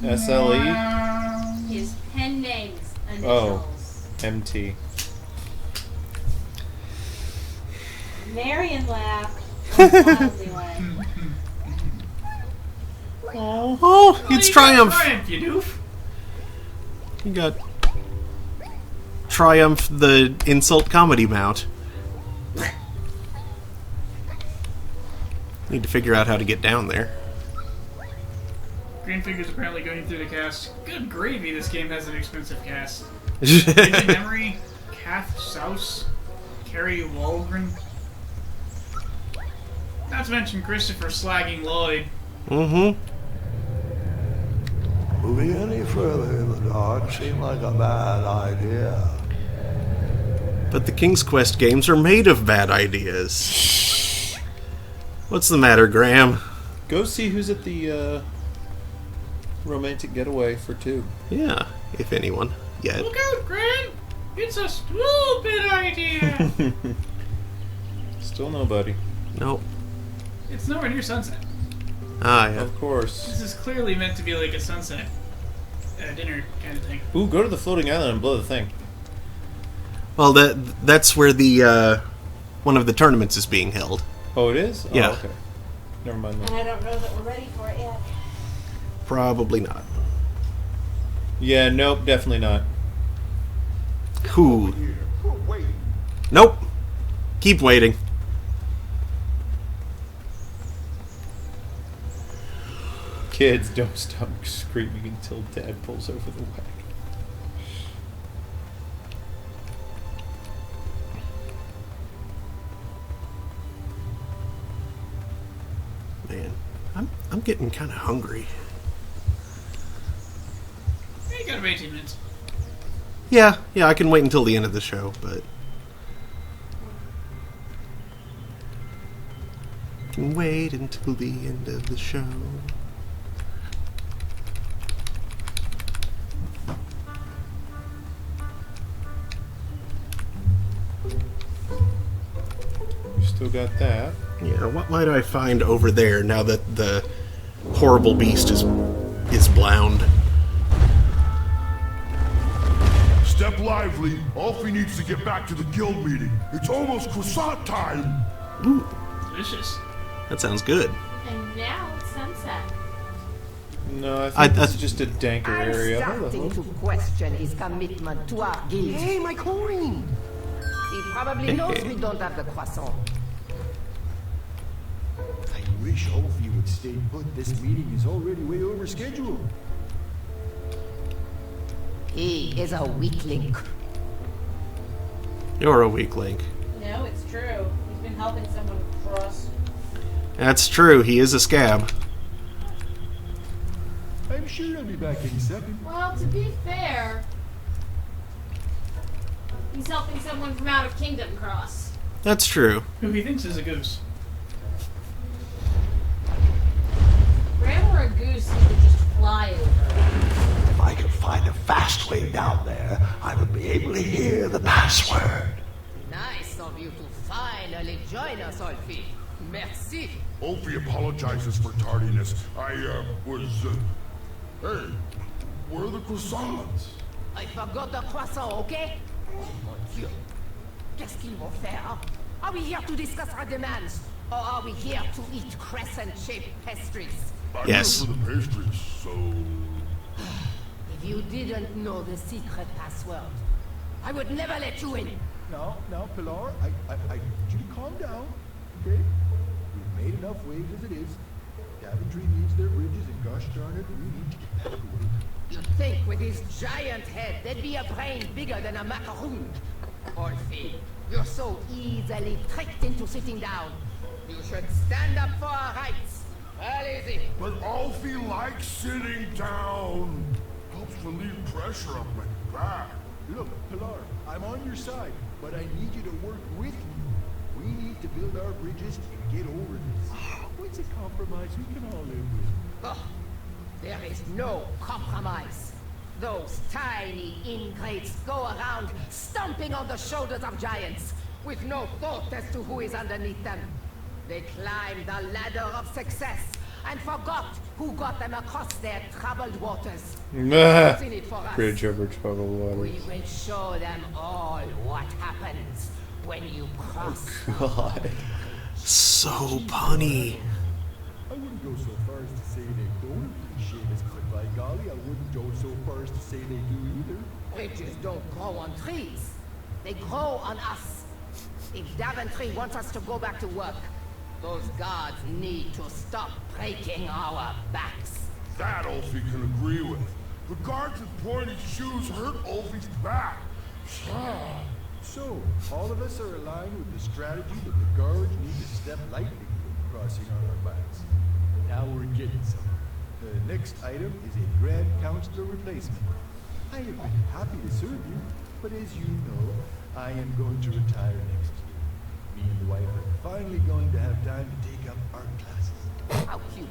SLE? His pen name's initials. Oh, MT. Marion laughed in a lousy way. Oh, it's Triumph. Triumph, you doof. You got Triumph, the insult comedy mount. Need to figure out how to get down there. Green Finger's apparently going through the cast. Good gravy, this game has an expensive cast. Vision Emery, Kath Souse, Carrie Walgren. Not to mention Christopher slagging Lloyd. Mm-hmm. Moving any further in the dark seemed like a bad idea. But the King's Quest games are made of bad ideas. What's the matter, Graham? Go see who's at the romantic getaway for 2. Yeah, if anyone yet. Look out, Graham! It's a stupid idea! Still nobody. Nope. It's nowhere near sunset. Ah, yeah. Of course. This is clearly meant to be like a sunset dinner kind of thing. Ooh, go to the floating island and blow the thing. Well, that's where the one of the tournaments is being held. Oh, it is? Yeah. Oh, okay. Never mind And that. I don't know that we're ready for it yet. Probably not. Yeah, nope, definitely not. Who? Nope. Keep waiting. Kids, don't stop screaming until Dad pulls over the wagon. Man, I'm getting kind of hungry. You got 18 minutes. Yeah, I can wait until the end of the show, but can wait until the end of the show. You still got that. Yeah, what might I find over there now that the horrible beast is blound? Step lively. Alfie needs to get back to the guild meeting. It's almost croissant time. Ooh, delicious. That sounds good. And now it's sunset. No, I think this is just a danker area. I'm starting to question his commitment to our guild. Hey, my coin! He probably knows we don't have the croissant. I wish Alfie would stay put. This meeting is already way over schedule. He is a weak link. You're a weak link. No, it's true. He's been helping someone cross. That's true, he is a scab. I'm sure I'll be back any second. Well, to be fair, he's helping someone from out of Kingdom cross. That's true. Who he thinks is a goose. If Graham were a goose, he would just fly over. If I could find a fast way down there, I would be able to hear the password. Nice of you to finally join us, Alfie. Merci. Alfie apologizes for tardiness. I was. Hey, where are the croissants? I forgot the croissant, okay? Oh mon Dieu. Qu'est-ce qu'ils vont faire? Are we here to discuss our demands? Or are we here to eat crescent-shaped pastries? I'm Yes. here for the pastries, so. If you didn't know the secret password, I would never let you in. Now, Pilar, I need you to calm down, okay? We've made enough waves as it is. Daventry needs their bridges, and gosh darn it, we need to get back to work. You'd think with his giant head, there'd be a brain bigger than a macaroon. Alfie, you're so easily tricked into sitting down. You should stand up for our rights. Well, easy. But Alfie likes sitting down. Helps relieve pressure on my back. Look, Pilar, I'm on your side, but I need you to work with me. We need to build our bridges and get over this. What's a compromise we can all live with? Oh, there is no compromise. Those tiny ingrates go around stomping on the shoulders of giants with no thought as to who is underneath them. They climbed the ladder of success and forgot who got them across their troubled waters. What's in it for us? Bridge over troubled waters. We will show them all what happens when you cross. God. So punny. I wouldn't go so far as to say they don't appreciate us, but by golly, I wouldn't go so far as to say they do either. Bridges don't grow on trees. They grow on us. If Daventry wants us to go back to work, those guards need to stop breaking our backs. That Alfie can agree with. The guards with pointy shoes hurt Alfie's back. So, all of us are aligned with the strategy that the guards need to step lightly. crossing on our backs. Now we're getting some. The next item is a Grand Counselor replacement. I have been happy to serve you, but as you know, I am going to retire next year. Me and the wife are finally going to have time to take up art classes. How cute.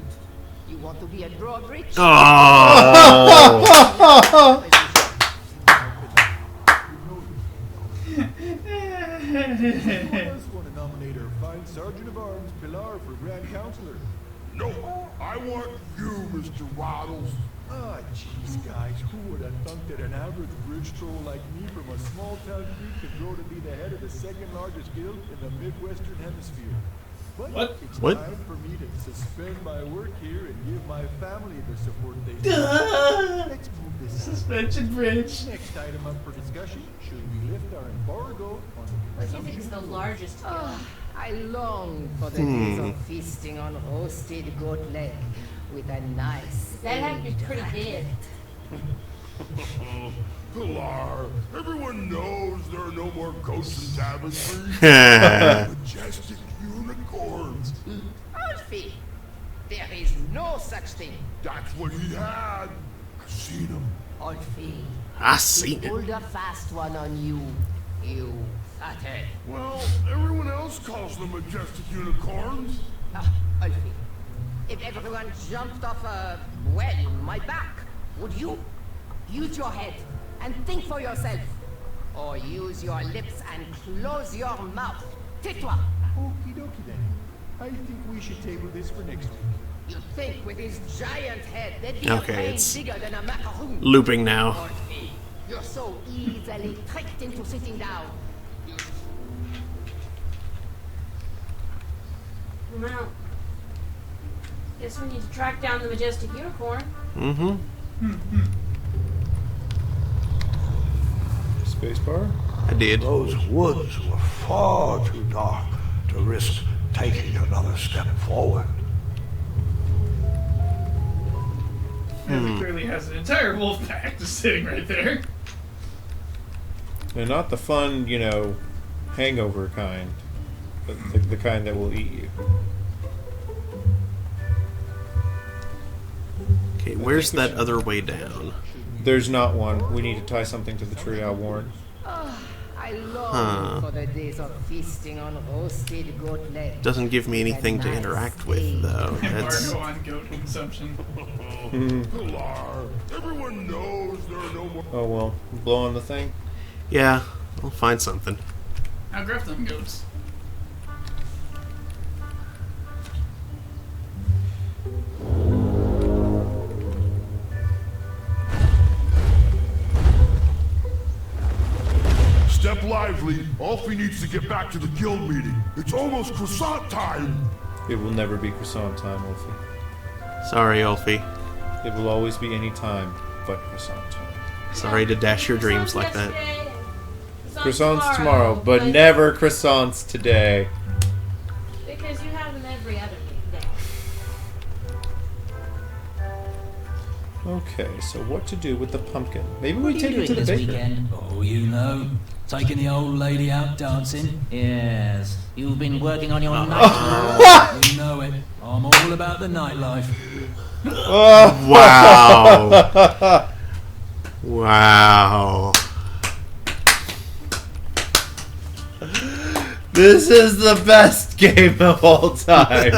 You want to be a drawbridge? Oh. Want to nominate our fine Sergeant of Arms, Pilar, for Grand Counselor. No, I want you, Mr. Waddles. Ah, jeez, guys, who would have thunk that an average bridge troll like me from a small town creek could grow to be the head of the second largest guild in the Midwestern Hemisphere? But it's time for me to suspend my work here and give my family the support they need. Let's move this suspension bridge. Next item up for discussion: should we lift our embargo on the What do you think is the largest guild? Oh, I long for the days of feasting on roasted goat leg with a nice. That'd have to be pretty big. Pilar, everyone knows there are no more ghosts in Daventry. Majestic unicorns. Alfie, there is no such thing. That's what he had. I've seen him. Alfie, I seen it. pulled a fast one on you, you fathead. Well, everyone else calls them majestic unicorns. Alfie, if everyone jumped off my back, would you? Use your head and think for yourself. Or use your lips and close your mouth. Tais-toi. Okie dokie then. I think we should table this for next week. You think with his giant head they'd be Okay, a brain it's bigger than a macaroon. looping now. Alfie, you're so easily tricked into sitting down. Well, guess we need to track down the majestic unicorn. Mm-hmm. Spacebar? I did. Those woods were far too dark to risk taking another step forward. He clearly has an entire wolf pack just sitting right there. And not the fun, hangover kind. But the kind that will eat you. Okay, where's that other way down? There's not one. We need to tie something to the tree, I'll warn. Oh, I long for the days of feasting on roasted goat leg. Doesn't give me anything to interact with, though. That's... Embargo on goat consumption. Pilar, everyone knows there are no more. Oh well, blow on the thing? Yeah, I'll find something. I'll grab them goats. Step lively. Alfie needs to get back to the guild meeting. It's almost croissant time. It will never be croissant time, Ulfie. Sorry, Ulfie. It will always be any time but croissant time. Sorry to dash your dreams like that. Croissants tomorrow, but never croissants today. Because you have them every other day. Okay, so what to do with the pumpkin? Maybe What we are take you it to the doing this baker. weekend? Oh, taking the old lady out dancing. Yes, you've been working on your night. You know it. I'm all about the nightlife. Wow. Wow. This is the best game of all time.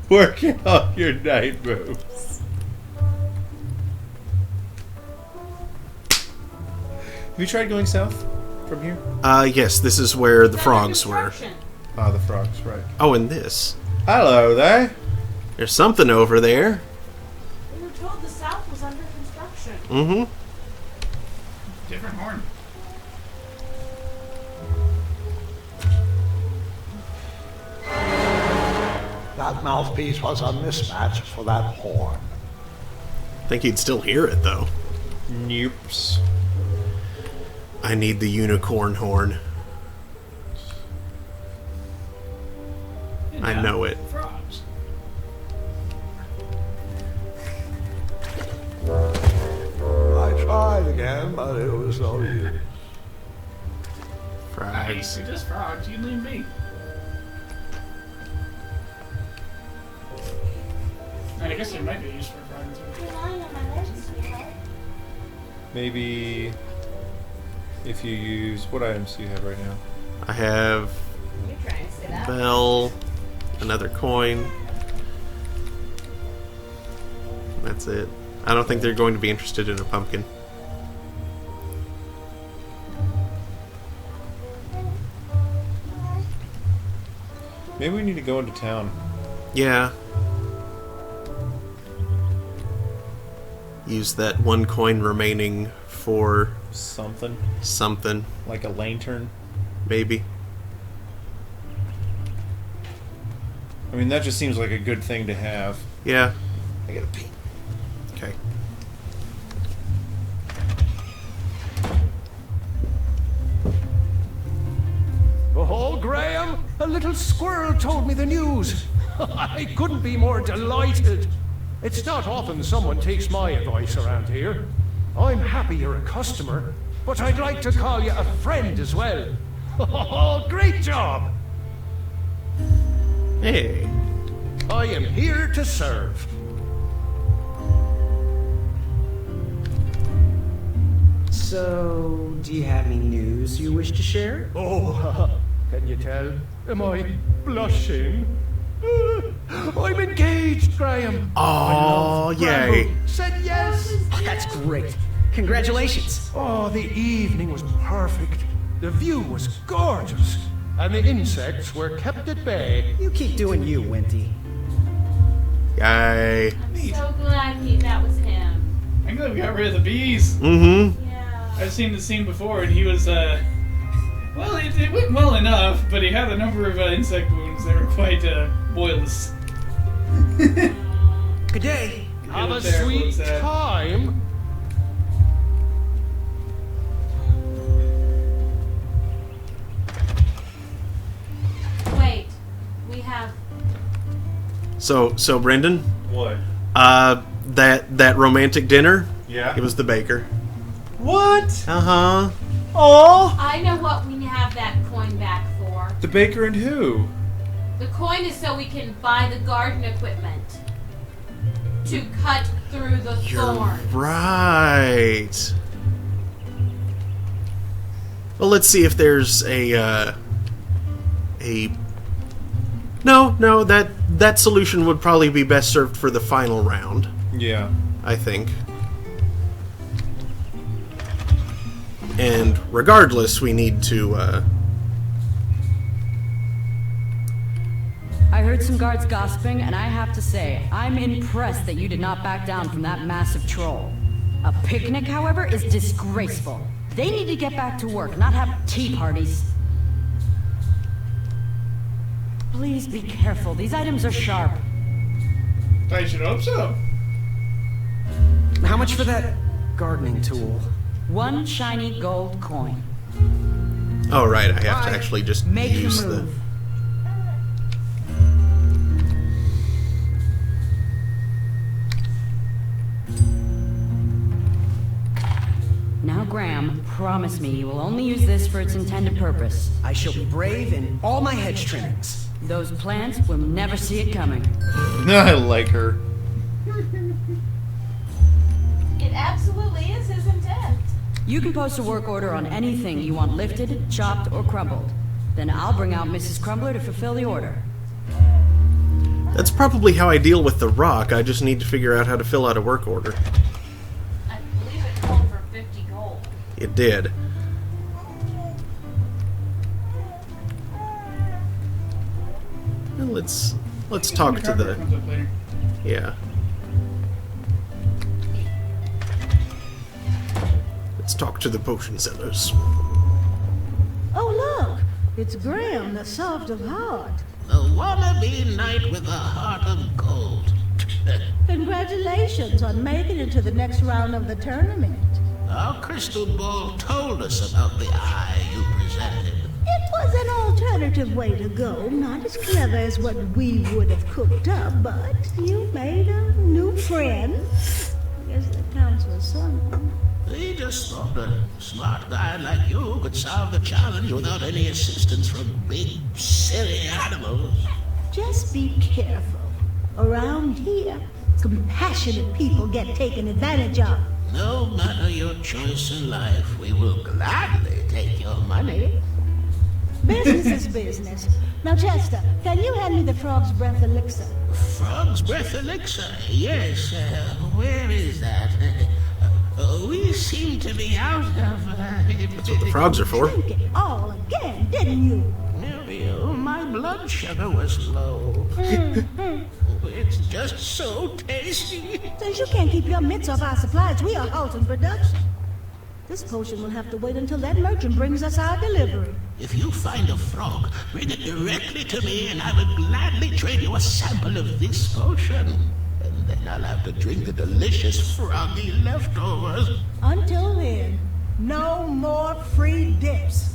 Working on your night moves. Have you tried going south from here? Yes, this is where the frogs were. Ah, the frogs, right. Oh, and this. Hello there. There's something over there. We were told the south was under construction. Mm-hmm. Different horn. That mouthpiece was a mismatch for that horn. I think he'd still hear it, though. Noops. I need the unicorn horn. I know it. Frogs. I tried again, but it was no use. Frogs. Nice. You're just frogs. You leave me. I guess it might be used for farming too. Maybe if you use... What items do you have right now? I have bell, another coin. That's it. I don't think they're going to be interested in a pumpkin. Maybe we need to go into town. Yeah. Use that one coin remaining for... Something. Something. Like a lantern? Maybe. I mean, that just seems like a good thing to have. Yeah. I gotta pee. Okay. Oh, Graham, a little squirrel told me the news. I couldn't be more delighted. It's not often someone takes my advice around here. I'm happy you're a customer, but I'd like to call you a friend as well. Oh, great job! Hey. I am here to serve. So, do you have any news you wish to share? Oh, can you tell? Am I blushing? I'm engaged, Graham. Oh, yay. Said yes. That's great. Congratulations. Oh, the evening was perfect. The view was gorgeous. And the insects were kept at bay. You keep doing you, Winty. Yay. I'm so glad that was him. I'm glad we got rid of the bees. Mm-hmm. Yeah. I've seen the scene before, and he was, well, it went well enough, but he had a number of insect wounds that were quite, boilless. Good day. Have a sweet time. Wait, we have... So Brendan? What? That romantic dinner? Yeah. It was the baker. What? Uh-huh. Oh. I know what we have that coin back for. The baker and who? The coin is so we can buy the garden equipment to cut through the thorns. Right. Well, let's see if there's a No, that solution would probably be best served for the final round. Yeah. I think. And regardless, we need to, I heard some guards gossiping, and I have to say, I'm impressed that you did not back down from that massive troll. A picnic, however, is disgraceful. They need to get back to work, not have tea parties. Please be careful. These items are sharp. I should hope so. How much for that gardening tool? 1 shiny gold coin. oh right, I have to actually just Make use your the... move. Now, Graham, promise me you will only use this for its intended purpose. I shall be brave in all my hedge trimmings. Those plants will never see it coming. I like her. It absolutely is his intent. You can post a work order on anything you want lifted, chopped, or crumbled. Then I'll bring out Mrs. Crumbler to fulfill the order. That's probably how I deal with the rock. I just need to figure out how to fill out a work order. I believe it called for 50 gold. It did. Well, let's talk to the... Yeah. Let's talk to the potion sellers. Oh, look! It's Graham, the soft of heart. The wannabe knight with a heart of gold. Congratulations on making it to the next round of the tournament. Our crystal ball told us about the eye you presented. It was an alternative way to go, not as clever as what we would have cooked up, but you made a new friend. I guess that counts for something. We just thought a smart guy like you could solve the challenge without any assistance from big, silly animals. Just be careful. Around here, compassionate people get taken advantage of. No matter your choice in life, we will gladly take your money. Business is business. Now, Chester, can you hand me the frog's breath elixir? Frog's breath elixir? Yes. Where is that? We seem to be out of... That's what the frogs are for. Drink it all again, didn't you? No, my blood sugar was low. It's just so tasty. Since you can't keep your mitts off our supplies, we are halting production. This potion will have to wait until that merchant brings us our delivery. If you find a frog, bring it directly to me and I will gladly trade you a sample of this potion. And then I'll have to drink the delicious froggy leftovers. Until then, no more free dips.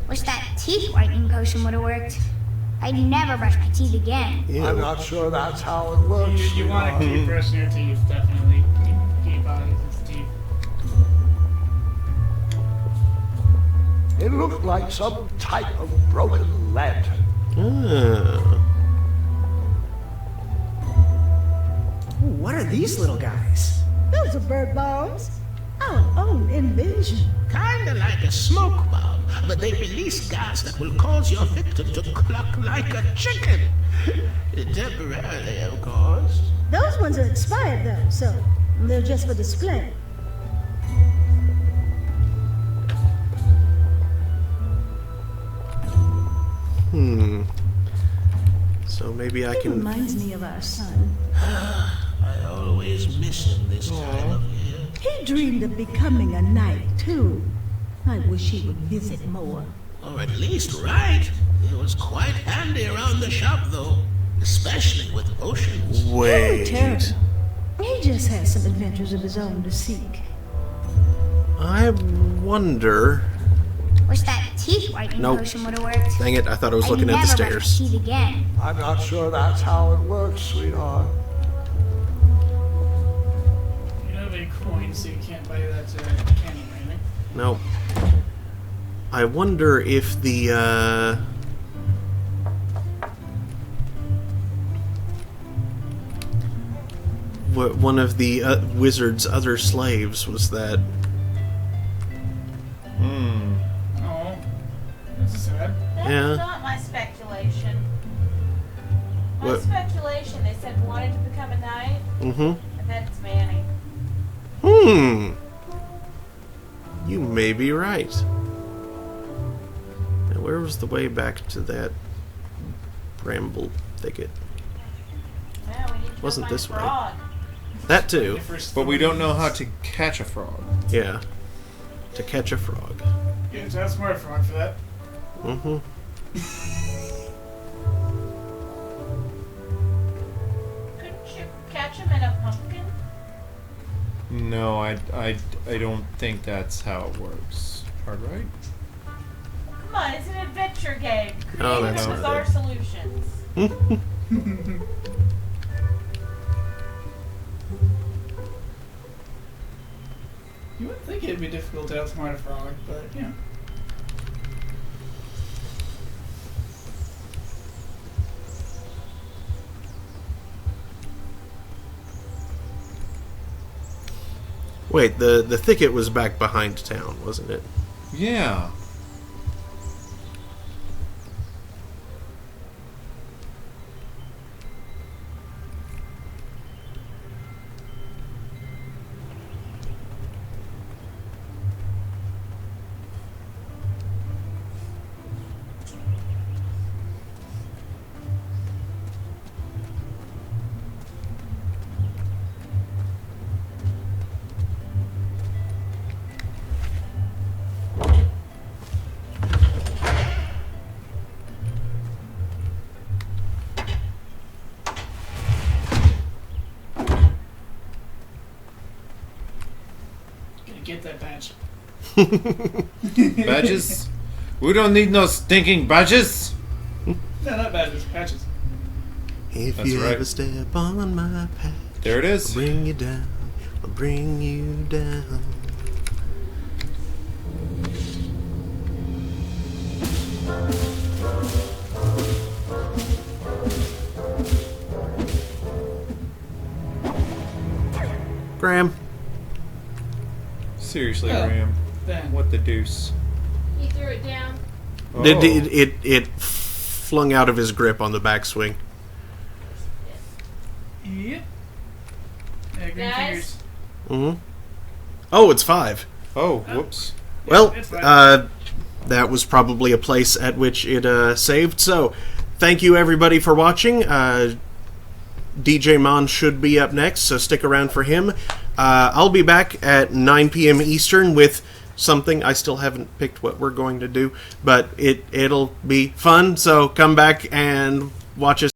Wish that teeth whitening potion would have worked. I'd never brush my teeth again. I'm not sure that's how it works. You want to keep brushing your teeth, definitely. Keep on his teeth. It looked like some type of broken lantern. What are these little guys? Those are bird bombs. Our own invention. Kinda like a smoke bomb, but they release gas that will cause your victim to cluck like a chicken. Temporarily, of course. Those ones are expired though, so they're just for display. So maybe I It can... reminds me of our son. I always miss him this time of year. He dreamed of becoming a knight too. I wish he would visit more. Or at least write. He was quite handy around the shop, though. Especially with potions. Wait. He just has some adventures of his own to seek. I wonder... Wish that teeth whitening Nope. potion would have worked. Dang it, I thought I was I'd looking at the never brush my stairs. teeth again. I'm not sure that's how it works, sweetheart. You don't have any coins, so you can't buy that candy or anything. Nope. I wonder if the, one of the wizard's other slaves was that. Oh, that's sad. That's Yeah. not my speculation. My What? speculation, they said wanted to become a knight, and that's Manny. You may be right. Now, where was the way back to that bramble thicket? Yeah, we need to Wasn't find this a way. frog. That too. But we don't know how to catch a frog. Yeah. To catch a frog. You have to ask Smart Frog for that. Couldn't you catch him in a pumpkin? No, I don't think that's how it works. Hard right? Come on, it's an adventure game. Oh, Creative that's with not our it. solutions. You would think it'd be difficult to outsmart a frog, but yeah. Wait, the thicket was back behind town, wasn't it? Yeah. Gonna get that badge. Badges? We don't need no stinking badges. No, not badges, patches. If That's you right. ever step on my path, There it is. I'll bring you down. I'll bring you down. Graham. Seriously, Oh, Graham. then. What the deuce? He threw it down. Oh. It flung out of his grip on the backswing. Yep. Yeah, green Guys? fingers. Mm-hmm. Oh, it's 5. Oh, whoops. Well, it's fine. that was probably a place at which it saved. So, thank you everybody for watching. DJ Mon should be up next, so stick around for him. I'll be back at 9 p.m. Eastern with something. I still haven't picked what we're going to do, but it'll be fun. So come back and watch us.